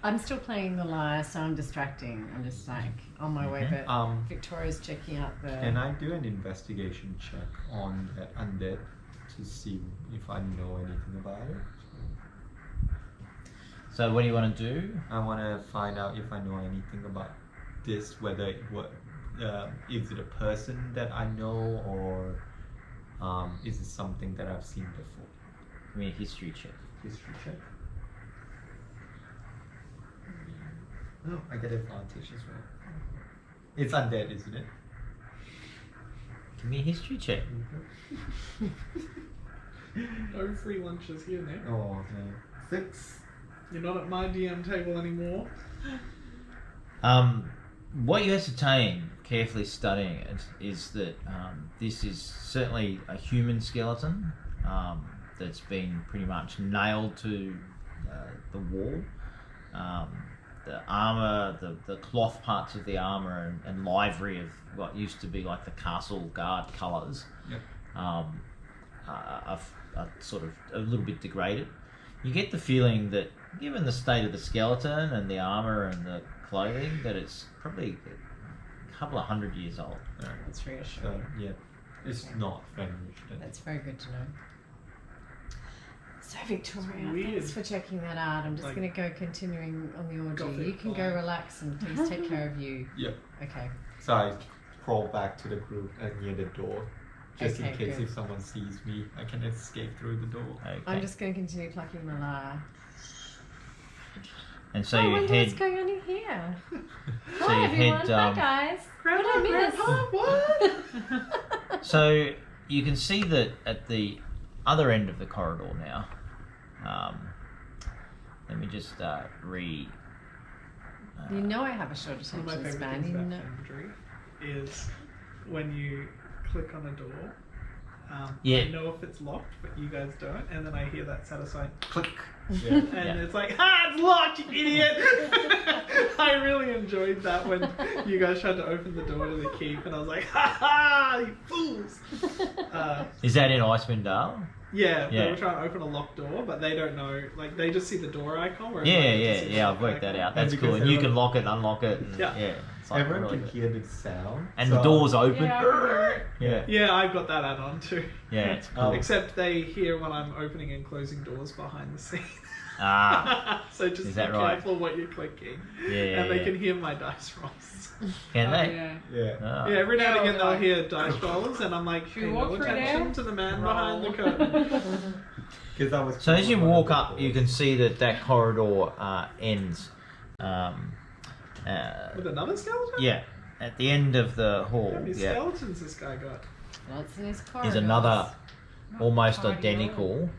Speaker 5: I'm still playing the lyre, so I'm distracting. I'm just like on my way, but Victoria's checking out the.
Speaker 6: Can I do an investigation check on that undead to see if I know anything about it?
Speaker 1: So what do you want to do?
Speaker 6: I want to find out if I know anything about this, whether it was, is it a person that I know or is it something that I've seen before?
Speaker 1: Give me a history check.
Speaker 6: History check. No, I get advantage as well. It's undead, isn't it?
Speaker 1: Give me a history check.
Speaker 3: No free lunches here, Nick.
Speaker 6: Oh no. 6.
Speaker 3: You're not at my DM table anymore.
Speaker 1: What you ascertain, carefully studying it, is that this is certainly a human skeleton that's been pretty much nailed to the wall. The armor, the cloth parts of the armor and livery of what used to be like the castle guard colours
Speaker 6: Yep.
Speaker 1: are sort of a little bit degraded. You get the feeling that, given the state of the skeleton and the armor and the clothing, that it's probably a couple of 100 years old.
Speaker 6: Alright.
Speaker 5: That's reassuring.
Speaker 6: So yeah, it's not vanished.
Speaker 5: That's very good to know. So Victoria,
Speaker 3: weird.
Speaker 5: thanks for checking that out. I'm just
Speaker 3: Like-
Speaker 5: going to go continuing on the orgy.
Speaker 3: Gothic
Speaker 5: You can go
Speaker 3: vibe.
Speaker 5: relax and please take care of you.
Speaker 6: Yep.
Speaker 5: Okay.
Speaker 6: So I crawl back to the group near the door, just in
Speaker 5: Okay,
Speaker 6: case
Speaker 5: good.
Speaker 6: if someone sees me, I can escape through the door.
Speaker 1: Okay.
Speaker 5: I'm just going to continue plucking my lyre.
Speaker 1: And so
Speaker 5: I
Speaker 1: you
Speaker 5: wonder
Speaker 1: head.
Speaker 5: what's going on in here.
Speaker 1: So
Speaker 5: Hi
Speaker 1: you
Speaker 5: everyone.
Speaker 1: head.
Speaker 5: Hi guys.
Speaker 3: Grandma,
Speaker 5: What did I miss?
Speaker 3: Grandpa, what?
Speaker 1: So you can see that at the other end of the corridor now. Let me just
Speaker 5: You know I have a short
Speaker 3: One of my
Speaker 5: attention
Speaker 3: favorite
Speaker 5: span.
Speaker 3: things
Speaker 5: You
Speaker 3: about
Speaker 5: know.
Speaker 3: Foundry is when you click on a door.
Speaker 1: Yeah.
Speaker 3: I know if it's locked, but you guys don't, and then I hear that satisfying
Speaker 1: Click.
Speaker 6: Yeah.
Speaker 3: and
Speaker 1: Yeah.
Speaker 3: it's like, it's locked, you idiot! I really enjoyed that when you guys tried to open the door to the keep, and I was like, you fools!
Speaker 1: Is that in Icewind Dale?
Speaker 3: Yeah,
Speaker 1: Yeah.
Speaker 3: they were trying to open a locked door, but they don't know. Like, they just see the door icon. whereas
Speaker 1: Yeah,
Speaker 3: I just see the
Speaker 1: I've
Speaker 3: lock
Speaker 1: worked that
Speaker 3: icon.
Speaker 1: out. That's
Speaker 6: And
Speaker 1: cool.
Speaker 6: because
Speaker 1: And you can
Speaker 6: everyone-
Speaker 1: lock it, unlock it. And,
Speaker 3: Yeah.
Speaker 1: It's like
Speaker 6: Everyone
Speaker 1: really
Speaker 6: can
Speaker 1: good.
Speaker 6: hear the sound.
Speaker 1: And
Speaker 6: so,
Speaker 1: the door's open.
Speaker 2: Yeah, I can hear it.
Speaker 1: Yeah.
Speaker 3: Yeah, I've got that add-on too.
Speaker 1: Yeah, it's cool.
Speaker 3: Except they hear when I'm opening and closing doors behind the scenes.
Speaker 1: Ah,
Speaker 3: So just
Speaker 1: Is
Speaker 3: be
Speaker 1: that right?
Speaker 3: careful what you're clicking.
Speaker 1: yeah.
Speaker 3: And they
Speaker 1: yeah.
Speaker 3: can hear my dice rolls.
Speaker 1: Can
Speaker 2: Oh,
Speaker 1: they?
Speaker 2: yeah.
Speaker 6: Yeah.
Speaker 1: Ah.
Speaker 3: Yeah, every now and
Speaker 2: Yeah,
Speaker 3: again they'll
Speaker 2: like-
Speaker 3: hear dice rollers, and I'm like,
Speaker 2: Should we
Speaker 3: pay
Speaker 2: walk
Speaker 3: no
Speaker 2: through
Speaker 3: attention
Speaker 2: there?
Speaker 3: to the man
Speaker 2: Roll.
Speaker 3: behind the curtain.
Speaker 6: Because that was.
Speaker 1: So as you
Speaker 6: one of
Speaker 1: walk
Speaker 6: the
Speaker 1: up, you
Speaker 6: doors.
Speaker 1: can see that corridor ends.
Speaker 3: With another skeleton?
Speaker 1: Yeah, at the end of the hall.
Speaker 3: How many
Speaker 1: Yeah,
Speaker 3: skeletons this guy got?
Speaker 5: Lots in his
Speaker 1: is
Speaker 5: corridors.
Speaker 1: another almost
Speaker 2: tidy at all.
Speaker 1: identical.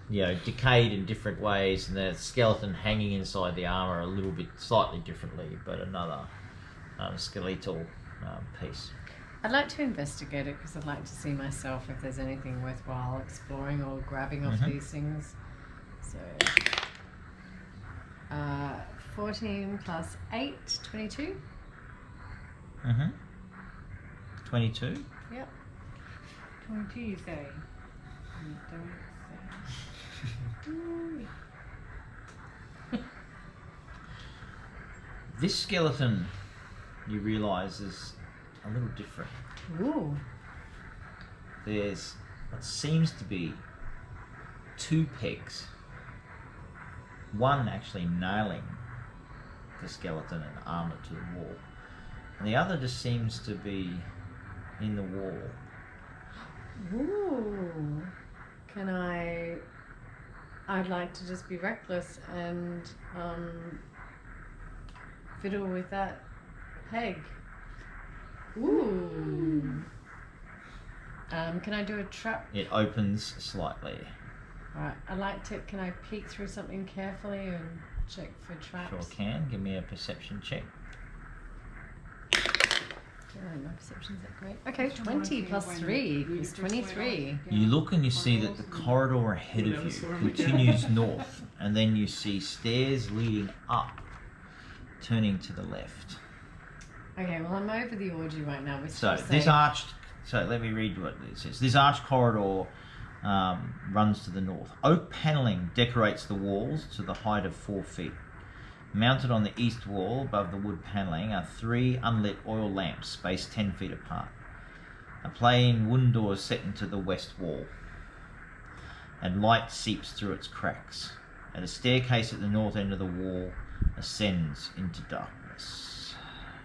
Speaker 1: You know, decayed in different ways, and the skeleton hanging inside the armor a little bit slightly differently, but another skeletal piece.
Speaker 5: I'd like to investigate it because I'd like to see myself if there's anything worthwhile exploring or grabbing off
Speaker 1: Mhm.
Speaker 5: these things. So, 14 plus 8, 22.
Speaker 1: Mm-hmm. 22.
Speaker 5: Yep.
Speaker 2: 22, you say?
Speaker 5: You don't
Speaker 1: This skeleton, you realise, is a little different.
Speaker 5: say. Ooh.
Speaker 1: There's what seems to be 2 pegs. One actually nailing the skeleton and armour to the wall, and the other just seems to be in the wall.
Speaker 5: Ooh. Can I'd like to just be reckless and fiddle with that peg. Ooh. Can I do a trap?
Speaker 1: It opens slightly.
Speaker 5: Alright, can I peek through something carefully and check for traps?
Speaker 1: Sure can. Give me a perception check.
Speaker 5: Yeah, my perception's that great. Okay, 20 plus 3 equals 23.
Speaker 1: You look and you see that the corridor ahead
Speaker 3: Never
Speaker 1: of you
Speaker 3: saw him again.
Speaker 1: continues north, and then you see stairs leading up, turning to the left.
Speaker 5: Okay, well I'm over the orgy right now. We're
Speaker 1: So
Speaker 5: still
Speaker 1: this
Speaker 5: safe.
Speaker 1: arched. So let me read what it says. This arched corridor runs to the north. Oak paneling decorates the walls to the height of 4 feet. Mounted on the east wall above the wood paneling are 3 unlit oil lamps spaced 10 feet apart. A plain wooden door is set into the west wall, and light seeps through its cracks. And a staircase at the north end of the wall ascends into darkness.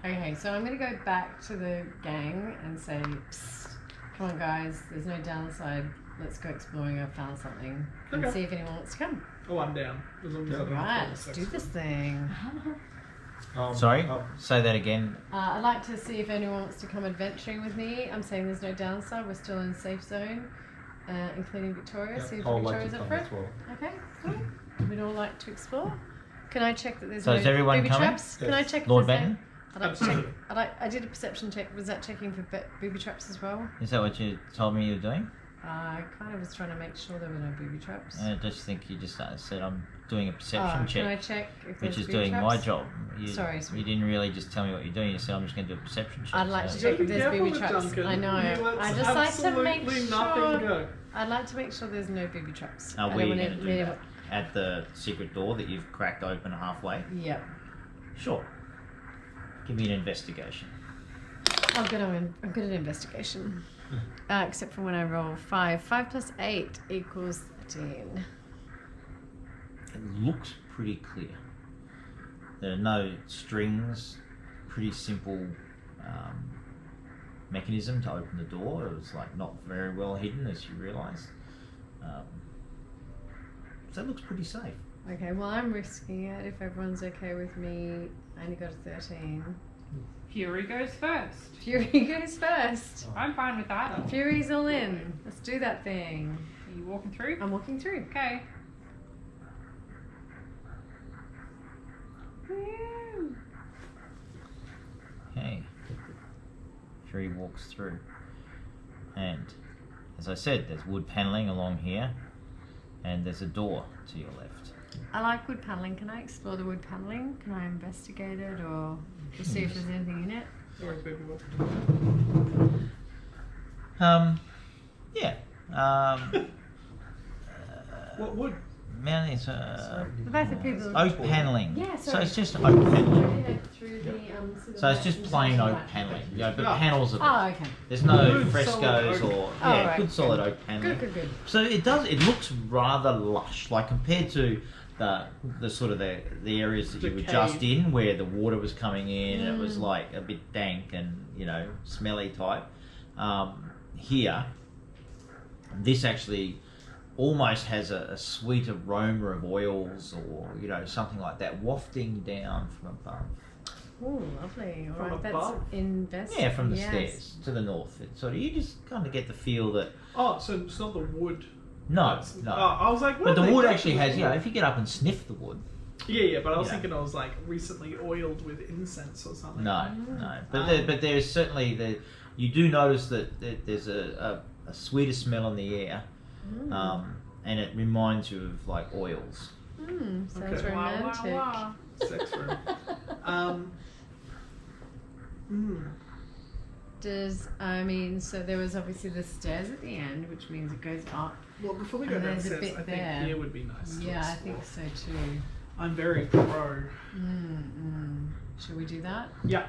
Speaker 5: Okay, so I'm going to go back to the gang and say, Psst, come on guys, there's no downside. Let's go exploring. I've found something. And
Speaker 3: Okay.
Speaker 5: see if anyone wants to come.
Speaker 3: Oh, I'm down. As long as I don't
Speaker 5: Right,
Speaker 3: have to
Speaker 5: let's
Speaker 3: sex
Speaker 5: do
Speaker 3: with
Speaker 5: this
Speaker 3: him.
Speaker 5: thing.
Speaker 1: Sorry?
Speaker 6: Oh,
Speaker 1: Say that again.
Speaker 5: I'd like to see if anyone wants to come adventuring with me. I'm saying there's no downside. We're still in a safe zone, including Victoria. See if
Speaker 6: I would like
Speaker 5: Victoria's
Speaker 6: to
Speaker 5: up
Speaker 6: come
Speaker 5: for it.
Speaker 6: as well.
Speaker 5: Okay, cool. We'd all like to explore. Can I check that there's
Speaker 1: So
Speaker 5: no
Speaker 1: is everyone
Speaker 5: booby
Speaker 1: coming?
Speaker 5: traps? Can I
Speaker 6: Yes.
Speaker 5: check if
Speaker 1: Lord
Speaker 5: there's
Speaker 1: Benton?
Speaker 5: I'd like to check.
Speaker 3: Absolutely.
Speaker 5: I did a perception check. Was that checking for booby traps as well?
Speaker 1: Is that what you told me you were doing?
Speaker 5: I kind of was trying to make sure there were no booby traps.
Speaker 1: I just think you just said I'm doing a perception
Speaker 5: Can I
Speaker 1: check,
Speaker 5: check if
Speaker 1: which
Speaker 5: there's
Speaker 1: is
Speaker 5: booby
Speaker 1: doing
Speaker 5: traps?
Speaker 1: my job.
Speaker 5: Sorry.
Speaker 1: You didn't really just tell me what you're doing. You said I'm just going to do a perception check.
Speaker 5: I'd like
Speaker 1: so-
Speaker 5: to check
Speaker 3: You
Speaker 5: if
Speaker 3: gotta
Speaker 5: there's
Speaker 3: be
Speaker 5: booby
Speaker 3: careful
Speaker 5: traps.
Speaker 3: with
Speaker 5: I know.
Speaker 3: Duncan. You let
Speaker 5: I just like to make
Speaker 3: absolutely
Speaker 5: sure.
Speaker 3: nothing go.
Speaker 5: I'd like to make sure there's no booby traps.
Speaker 1: Are
Speaker 5: I
Speaker 1: we
Speaker 5: don't
Speaker 1: going
Speaker 5: wanna
Speaker 1: to do
Speaker 5: really-
Speaker 1: that at the secret door that you've cracked open halfway?
Speaker 5: Yep.
Speaker 1: Sure. Give me an investigation.
Speaker 5: I'm good at investigation. Except for when I roll 5. 5 plus 8 equals 13.
Speaker 1: It looks pretty clear. There are no strings. Pretty simple mechanism to open the door. It was like not very well hidden, as you realise. So it looks pretty safe.
Speaker 5: Okay, well I'm risking it if everyone's okay with me. I only got a 13.
Speaker 2: Fury goes first.
Speaker 5: Fury goes first.
Speaker 2: I'm fine with that.
Speaker 5: Fury's all in. Let's do that thing.
Speaker 2: Are you walking through?
Speaker 5: I'm walking through.
Speaker 2: Okay. Woo.
Speaker 1: Okay. Fury walks through. And as I said, there's wood panelling along here. And there's a door to your left.
Speaker 5: I like wood paneling. Can I explore the wood paneling? Can I investigate it or just see if there's anything in it?
Speaker 3: Where's baby wood?
Speaker 1: Yeah.
Speaker 3: What wood?
Speaker 1: Man, it's
Speaker 5: The fact that people
Speaker 1: oak panelling.
Speaker 5: Yeah,
Speaker 1: so
Speaker 5: sorry.
Speaker 1: it's just oak panelling.
Speaker 5: through the
Speaker 1: So it's just plain oak panelling. You know, but panels of it.
Speaker 5: Oh, okay.
Speaker 1: There's no
Speaker 3: Good
Speaker 1: frescoes
Speaker 3: solid
Speaker 1: or
Speaker 3: oak.
Speaker 5: Oh,
Speaker 1: yeah,
Speaker 5: right.
Speaker 1: good solid oak panelling.
Speaker 5: Good.
Speaker 1: So it looks rather lush, like compared to the sort of the areas that
Speaker 3: The
Speaker 1: you were
Speaker 3: cave.
Speaker 1: just in, where the water was coming in and it was like a bit dank and smelly type. Here, this actually almost has a sweet aroma of oils or something like that wafting down from above.
Speaker 5: Oh, lovely. All
Speaker 3: From
Speaker 5: right, that's
Speaker 3: above?
Speaker 5: investigation.
Speaker 1: Yeah, from the stairs to the north. It's sort of you just kind of get the feel that
Speaker 3: Oh, so it's not the wood.
Speaker 1: no.
Speaker 3: Oh, I was like, what
Speaker 1: But the
Speaker 3: have they
Speaker 1: wood
Speaker 3: done
Speaker 1: actually
Speaker 3: to
Speaker 1: has,
Speaker 3: the wood?
Speaker 1: if you get up and sniff the wood.
Speaker 3: Yeah, but I was
Speaker 1: Yeah.
Speaker 3: thinking I was like recently oiled with incense or something.
Speaker 1: No. But there's certainly you do notice that there's a sweeter smell in the air, and it reminds you of like oils.
Speaker 5: Sounds
Speaker 3: Okay.
Speaker 5: romantic.
Speaker 2: Wah.
Speaker 3: Sex room.
Speaker 5: So there was obviously the stairs at the end, which means it goes up.
Speaker 3: Well, before we go
Speaker 5: And there's a
Speaker 3: downstairs,
Speaker 5: bit
Speaker 3: I think
Speaker 5: there.
Speaker 3: here would be nice. to
Speaker 5: Yeah, I
Speaker 3: explore.
Speaker 5: think so too.
Speaker 3: I'm very pro.
Speaker 5: Should we do that?
Speaker 3: Yeah.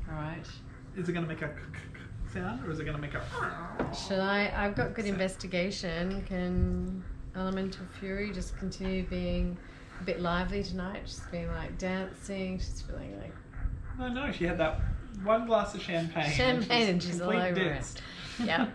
Speaker 5: All right.
Speaker 3: Is it going to make a sound or is it going to make a?
Speaker 5: Shall I? I've got good investigation. Can Elemental Fury just continue being a bit lively tonight? Just being like dancing. She's feeling like
Speaker 3: No, she had that one glass of champagne.
Speaker 5: champagne and she's all
Speaker 3: complete
Speaker 5: over
Speaker 3: ditz.
Speaker 5: it. Yeah.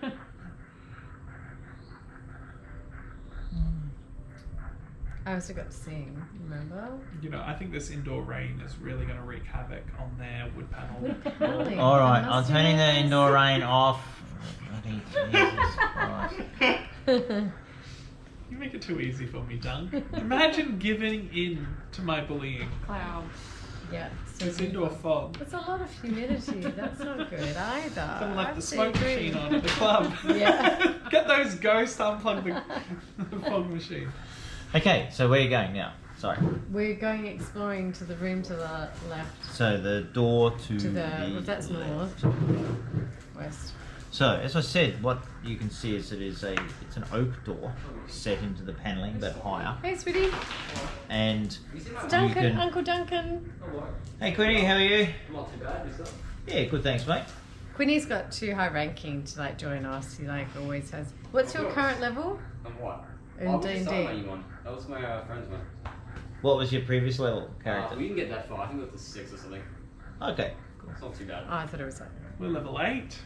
Speaker 5: I also got to sing, remember?
Speaker 3: You know, I think this indoor rain is really going to wreak havoc on their wood panel.
Speaker 5: Wood paneling.
Speaker 1: All right,
Speaker 5: The
Speaker 1: I'm turning the
Speaker 5: mustiness.
Speaker 1: indoor rain off. Bloody Jesus Christ.
Speaker 3: You make it too easy for me, Dung. Imagine giving in to my bullying.
Speaker 2: Clouds.
Speaker 5: Yeah. So
Speaker 3: This indoor fog.
Speaker 5: It's a lot of humidity. That's not good either.
Speaker 3: Someone left
Speaker 5: I
Speaker 3: the
Speaker 5: see
Speaker 3: smoke
Speaker 5: agree.
Speaker 3: machine on at the club.
Speaker 5: Yeah.
Speaker 3: Get those ghosts to unplug the fog machine.
Speaker 1: Okay, so where are you going now? Sorry.
Speaker 5: We're going exploring to the room to the left.
Speaker 1: So the door to
Speaker 5: To the
Speaker 1: the
Speaker 5: that's
Speaker 1: left.
Speaker 5: north. West.
Speaker 1: So as I said, what you can see is it's an oak door set into the panelling, but higher,
Speaker 5: Hey, sweetie.
Speaker 1: and
Speaker 5: It's
Speaker 1: you
Speaker 5: Duncan,
Speaker 1: can.
Speaker 5: Uncle Duncan.
Speaker 1: Hey, Queenie, how are you?
Speaker 7: Not too bad, yourself?
Speaker 1: Yeah, good, thanks, mate.
Speaker 5: Quinny's got too high ranking to join us. He always has. What's your current level?
Speaker 7: And what?
Speaker 5: In
Speaker 7: I was just
Speaker 5: D&D.
Speaker 7: starting one. That was my friend's one.
Speaker 1: What was your previous level character?
Speaker 7: We didn't get that far. I think it was to 6 or something.
Speaker 1: Okay, cool.
Speaker 7: It's not too bad.
Speaker 5: Oh, I thought it was
Speaker 3: We're level 8.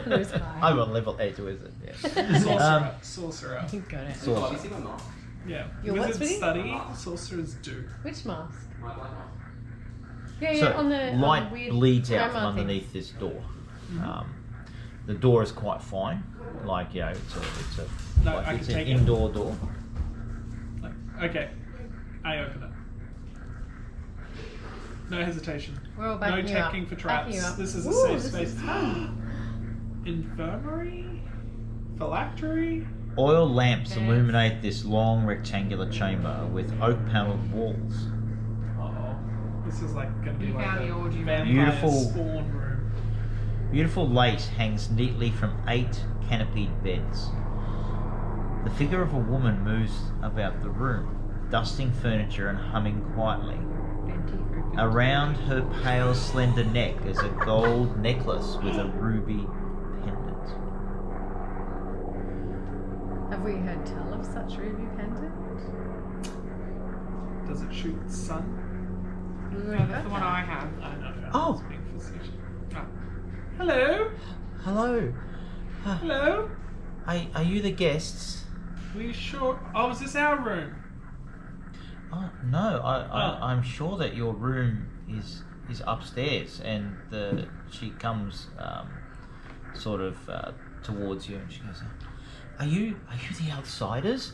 Speaker 5: was high.
Speaker 1: I'm on level 8, is it? Yeah.
Speaker 3: Sorcerer. Sorcerer.
Speaker 5: You got it.
Speaker 1: So-
Speaker 7: Oh, have you seen my mask?
Speaker 3: Yeah.
Speaker 5: Your what,
Speaker 3: Wizards
Speaker 5: sweetie?
Speaker 3: study, sorcerers do.
Speaker 5: Which mask?
Speaker 7: My black mask.
Speaker 5: Yeah,
Speaker 1: So
Speaker 5: on the
Speaker 1: light
Speaker 5: weird
Speaker 1: bleeds out
Speaker 5: grandma
Speaker 1: from
Speaker 5: thing.
Speaker 1: underneath this door. The door is quite fine, it's
Speaker 3: No, I
Speaker 1: it's
Speaker 3: can
Speaker 1: an
Speaker 3: take it.
Speaker 1: indoor door.
Speaker 3: Like, okay. I open it. No hesitation.
Speaker 5: We're all
Speaker 3: No
Speaker 5: backing you up.
Speaker 3: checking for
Speaker 5: Backing
Speaker 3: traps.
Speaker 5: you up.
Speaker 3: This is a
Speaker 5: Ooh,
Speaker 3: safe
Speaker 5: this
Speaker 3: space.
Speaker 5: is fun.
Speaker 3: Infirmary? Phylactery?
Speaker 1: Oil lamps
Speaker 5: Okay.
Speaker 1: illuminate this long rectangular chamber with oak panelled walls.
Speaker 3: Uh-oh. This is like going to be
Speaker 2: You
Speaker 3: like
Speaker 2: found
Speaker 3: a
Speaker 2: the orgy room.
Speaker 3: vampire
Speaker 1: Beautiful.
Speaker 3: spawn room.
Speaker 1: Beautiful lace hangs neatly from 8 canopied beds. The figure of a woman moves about the room, dusting furniture and humming quietly. Around her pale, slender neck is a gold necklace with a ruby pendant.
Speaker 5: Have we heard tell of such ruby pendant?
Speaker 3: Does it shoot the sun?
Speaker 2: No, that's the one I have.
Speaker 3: I know.
Speaker 1: Oh.
Speaker 3: It's being facetious. Oh. Hello?
Speaker 1: Hello.
Speaker 3: Hello?
Speaker 1: Are you the guests?
Speaker 3: Are you sure? Oh, is this our room?
Speaker 1: Oh no, I'm sure that your room is upstairs, and she comes sort of towards you, and she goes, "Are you the outsiders?"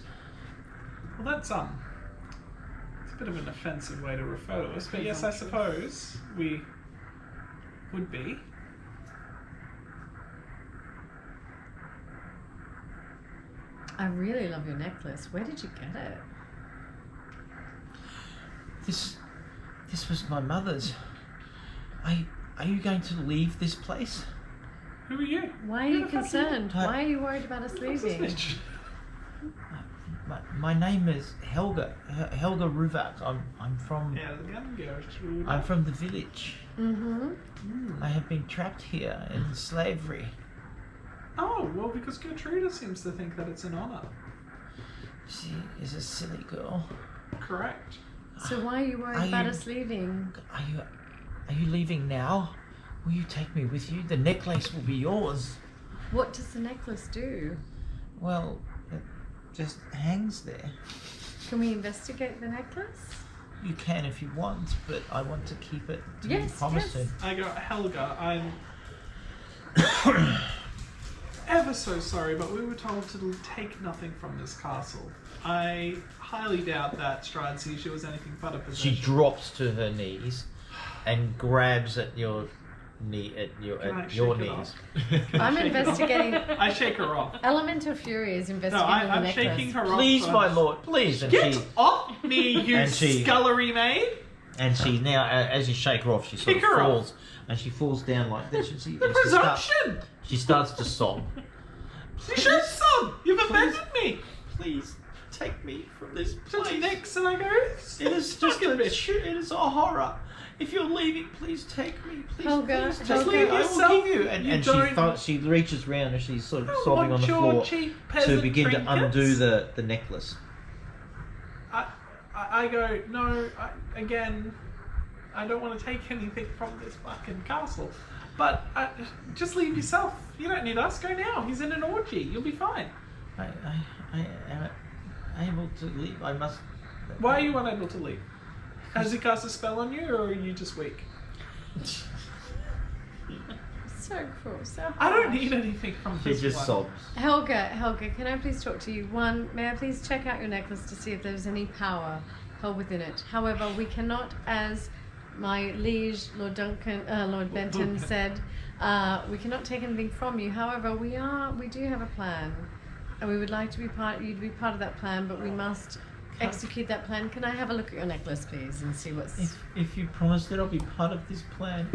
Speaker 3: Well, that's a bit of an offensive way to refer to us, but yes, I suppose we would be.
Speaker 5: I really love your necklace. Where did you get it?
Speaker 1: This was my mother's. Are you going to leave this place?
Speaker 3: Who are you?
Speaker 5: Why are you concerned? Why are you worried about us leaving?
Speaker 1: My name is Helga. Helga Ruvak. I'm from. I'm from the village.
Speaker 5: Mm-hmm.
Speaker 1: I have been trapped here in slavery.
Speaker 3: Oh, well, because Gertruda seems to think that it's an honor.
Speaker 1: She is a silly girl.
Speaker 3: Correct.
Speaker 5: So why are you worried about us leaving?
Speaker 1: Are you leaving now? Will you take me with you? The necklace will be yours.
Speaker 5: What does the necklace do?
Speaker 1: Well, it just hangs there.
Speaker 5: Can we investigate the necklace?
Speaker 1: You can if you want, but I want to keep it to
Speaker 5: Yes,
Speaker 1: be promised.
Speaker 5: yes.
Speaker 3: I go, Helga, I'm ever so sorry, but we were told to take nothing from this castle. I highly doubt that Strahd sees you as anything but a possession.
Speaker 1: She drops to her knees and grabs at your knee at your
Speaker 3: Can I
Speaker 1: at your
Speaker 3: shake it
Speaker 1: knees.
Speaker 5: I'm
Speaker 3: Shake it
Speaker 5: investigating.
Speaker 3: off. I shake her off.
Speaker 5: Elemental Fury is
Speaker 3: No,
Speaker 5: investigating the
Speaker 3: I'm
Speaker 5: necklace.
Speaker 3: shaking her off.
Speaker 1: Please,
Speaker 3: first.
Speaker 1: my lord, please. And
Speaker 3: Get
Speaker 1: she
Speaker 3: off me, you
Speaker 1: And she-
Speaker 3: scullery maid!
Speaker 1: and she now, as you shake her off, she sort
Speaker 3: Kick
Speaker 1: of
Speaker 3: her off.
Speaker 1: falls, and she falls down like this. And
Speaker 3: The
Speaker 1: and
Speaker 3: presumption!
Speaker 1: she starts to sob.
Speaker 3: You should some! You've offended me!
Speaker 1: Please take me from this
Speaker 3: To
Speaker 1: place.
Speaker 3: Nix, and I go,
Speaker 1: It is just
Speaker 3: fucking
Speaker 1: a
Speaker 3: bitch.
Speaker 1: it is a horror. If you're leaving, please take me. Please,
Speaker 5: Helga,
Speaker 1: please take
Speaker 5: Helga.
Speaker 1: me.
Speaker 3: Leave
Speaker 1: I
Speaker 3: yourself.
Speaker 1: will give you. And,
Speaker 3: You
Speaker 1: and
Speaker 3: don't-
Speaker 1: she reaches round and she's sort of
Speaker 3: I don't
Speaker 1: sobbing on
Speaker 3: want
Speaker 1: the
Speaker 3: your
Speaker 1: floor
Speaker 3: cheap
Speaker 1: to
Speaker 3: peasant
Speaker 1: begin to
Speaker 3: trinkets.
Speaker 1: undo the necklace.
Speaker 3: I go, no, again, I don't want to take anything from this fucking castle. But just leave yourself. You don't need us. Go now. He's in an orgy. You'll be fine.
Speaker 1: I am able to leave. I must.
Speaker 3: Why are you unable to leave? Has he cast a spell on you, or are you just weak?
Speaker 5: So cruel. So
Speaker 3: I don't
Speaker 5: harsh.
Speaker 3: need anything from
Speaker 1: She
Speaker 3: this
Speaker 1: just
Speaker 3: one.
Speaker 1: sobs.
Speaker 5: Helga, can I please talk to you? One, may I please check out your necklace to see if there's any power held within it? However, we cannot, as my liege, Lord Benton said, we cannot take anything from you. However, we do have a plan, and we would like to be you to be part of that plan, but we must execute that plan. Can I have a look at your necklace, please, and see what's...
Speaker 1: If you promise that I'll be part of this plan.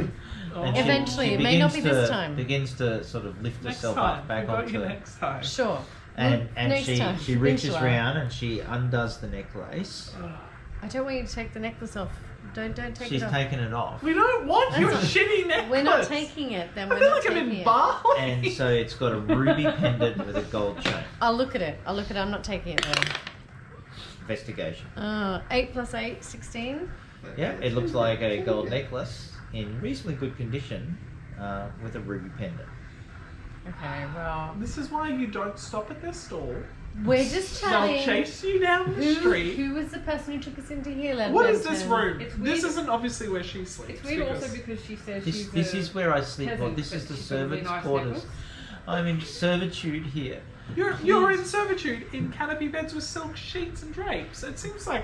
Speaker 3: Oh.
Speaker 1: And
Speaker 5: Eventually, it may not
Speaker 1: begins
Speaker 5: be this
Speaker 1: to-
Speaker 5: time.
Speaker 1: Begins to sort of lift
Speaker 3: Next
Speaker 1: herself
Speaker 3: time.
Speaker 1: up back
Speaker 3: We've got
Speaker 1: onto
Speaker 3: you
Speaker 1: it.
Speaker 3: next time.
Speaker 5: Sure.
Speaker 1: And
Speaker 5: Next time.
Speaker 1: she reaches
Speaker 5: Inshallah.
Speaker 1: round and she undoes the necklace.
Speaker 5: I don't want you to take the necklace off. Don't take
Speaker 1: She's
Speaker 5: it off.
Speaker 1: taken it off.
Speaker 3: We don't want your
Speaker 5: That's
Speaker 3: shitty necklace.
Speaker 5: We're not taking it, then
Speaker 3: I
Speaker 5: we're
Speaker 3: feel
Speaker 5: not
Speaker 3: like I'm
Speaker 5: taking
Speaker 3: in
Speaker 5: it.
Speaker 3: Bali.
Speaker 1: And so it's got a ruby pendant with a gold chain.
Speaker 5: I'll look at it. I'm not taking it though.
Speaker 1: Investigation.
Speaker 5: 8 plus 8, 16.
Speaker 1: Yeah, it looks like a gold necklace in reasonably good condition with a ruby pendant.
Speaker 5: Okay, well,
Speaker 3: This is why you don't stop at their stall.
Speaker 5: we're just
Speaker 3: They'll
Speaker 5: chatting.
Speaker 3: chase you down the street.
Speaker 5: Who was the person who took us into here, Len
Speaker 3: What is
Speaker 5: Benton?
Speaker 3: this room?
Speaker 2: It's
Speaker 3: This
Speaker 2: weird.
Speaker 3: isn't obviously where she sleeps.
Speaker 2: It's weird also because she says
Speaker 1: This,
Speaker 2: she's
Speaker 1: this
Speaker 2: a
Speaker 1: is where I sleep.
Speaker 2: peasant,
Speaker 1: This is
Speaker 2: but
Speaker 1: the
Speaker 2: she's got a really
Speaker 1: servants'
Speaker 2: nice
Speaker 1: quarters.
Speaker 2: necklace.
Speaker 1: I'm in servitude here.
Speaker 3: You're in servitude in canopy beds with silk sheets and drapes. It seems like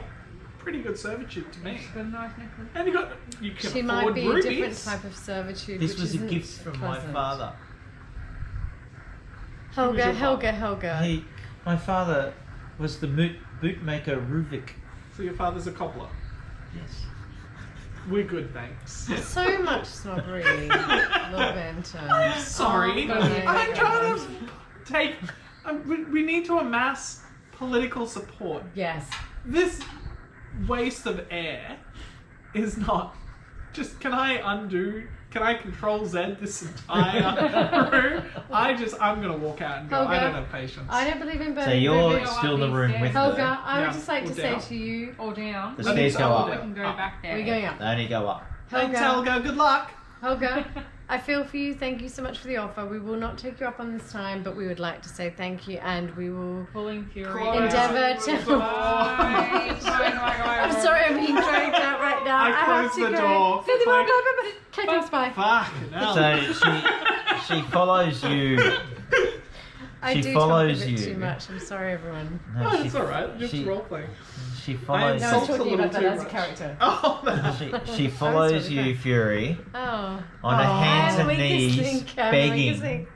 Speaker 3: pretty good servitude to me.
Speaker 2: She's got a nice necklace.
Speaker 3: And you can
Speaker 5: She
Speaker 3: afford
Speaker 5: might be
Speaker 3: rubies.
Speaker 5: a different type of servitude.
Speaker 1: This
Speaker 5: which
Speaker 1: was a
Speaker 5: isn't
Speaker 1: gift from my
Speaker 5: pleasant.
Speaker 1: father.
Speaker 5: Helga,
Speaker 3: your
Speaker 5: Helga, Helga.
Speaker 1: My father was the bootmaker Ruvik.
Speaker 3: So your father's a cobbler.
Speaker 1: Yes.
Speaker 3: We're good, thanks.
Speaker 5: So much snobbery, Lord Benton.
Speaker 3: I'm sorry.
Speaker 5: Oh, my
Speaker 3: I'm trying
Speaker 5: God.
Speaker 3: to take. We need to amass political support.
Speaker 5: Yes.
Speaker 3: This waste of air is not. Just can I undo? Can I control Z this entire room? I'm gonna walk out and go. I
Speaker 5: Helga,
Speaker 3: don't have patience.
Speaker 5: I don't believe in
Speaker 1: So
Speaker 5: burning
Speaker 1: you're
Speaker 5: bridges.
Speaker 1: still in the room with
Speaker 5: Helga,
Speaker 1: her.
Speaker 5: I would
Speaker 3: Yeah,
Speaker 5: just like
Speaker 3: or
Speaker 5: to
Speaker 3: down.
Speaker 5: say to you,
Speaker 2: Or down.
Speaker 1: The stairs go
Speaker 3: up.
Speaker 2: We
Speaker 1: up.
Speaker 2: can go
Speaker 3: Up.
Speaker 2: back there.
Speaker 5: we're going up.
Speaker 1: They only go up.
Speaker 3: Thanks,
Speaker 5: Helga.
Speaker 3: Helga. Good luck.
Speaker 5: Helga, I feel for you. Thank you so much for the offer. We will not take you up on this time, but we would like to say thank you, and we will
Speaker 2: Pulling fury.
Speaker 3: Close.
Speaker 5: endeavour to.
Speaker 2: Bye.
Speaker 5: I'm sorry, I'm being dragged out right now.
Speaker 3: I
Speaker 5: have
Speaker 3: closed
Speaker 5: to
Speaker 3: the
Speaker 5: go.
Speaker 3: door.
Speaker 5: Feather,
Speaker 3: It's like-
Speaker 5: Caitlin's bye.
Speaker 3: Fucking hell.
Speaker 1: So she follows you.
Speaker 5: I
Speaker 1: She
Speaker 5: do
Speaker 1: follows
Speaker 5: talk a bit
Speaker 1: you.
Speaker 5: too much. I'm sorry, everyone.
Speaker 1: No,
Speaker 3: Oh, it's alright. Just
Speaker 1: she,
Speaker 3: role playing.
Speaker 1: she
Speaker 3: I
Speaker 1: follows.
Speaker 5: No, I was
Speaker 3: Insults a
Speaker 5: talking about that
Speaker 3: little
Speaker 5: as a
Speaker 3: too
Speaker 5: character.
Speaker 3: Oh, that.
Speaker 1: She follows
Speaker 5: totally
Speaker 1: you,
Speaker 5: fine.
Speaker 1: Fury,
Speaker 5: Oh.
Speaker 1: on her
Speaker 3: Oh.
Speaker 1: hands
Speaker 5: I'm
Speaker 1: and
Speaker 5: the weakest
Speaker 1: knees,
Speaker 5: link, I'm the weakest
Speaker 1: begging,
Speaker 5: link.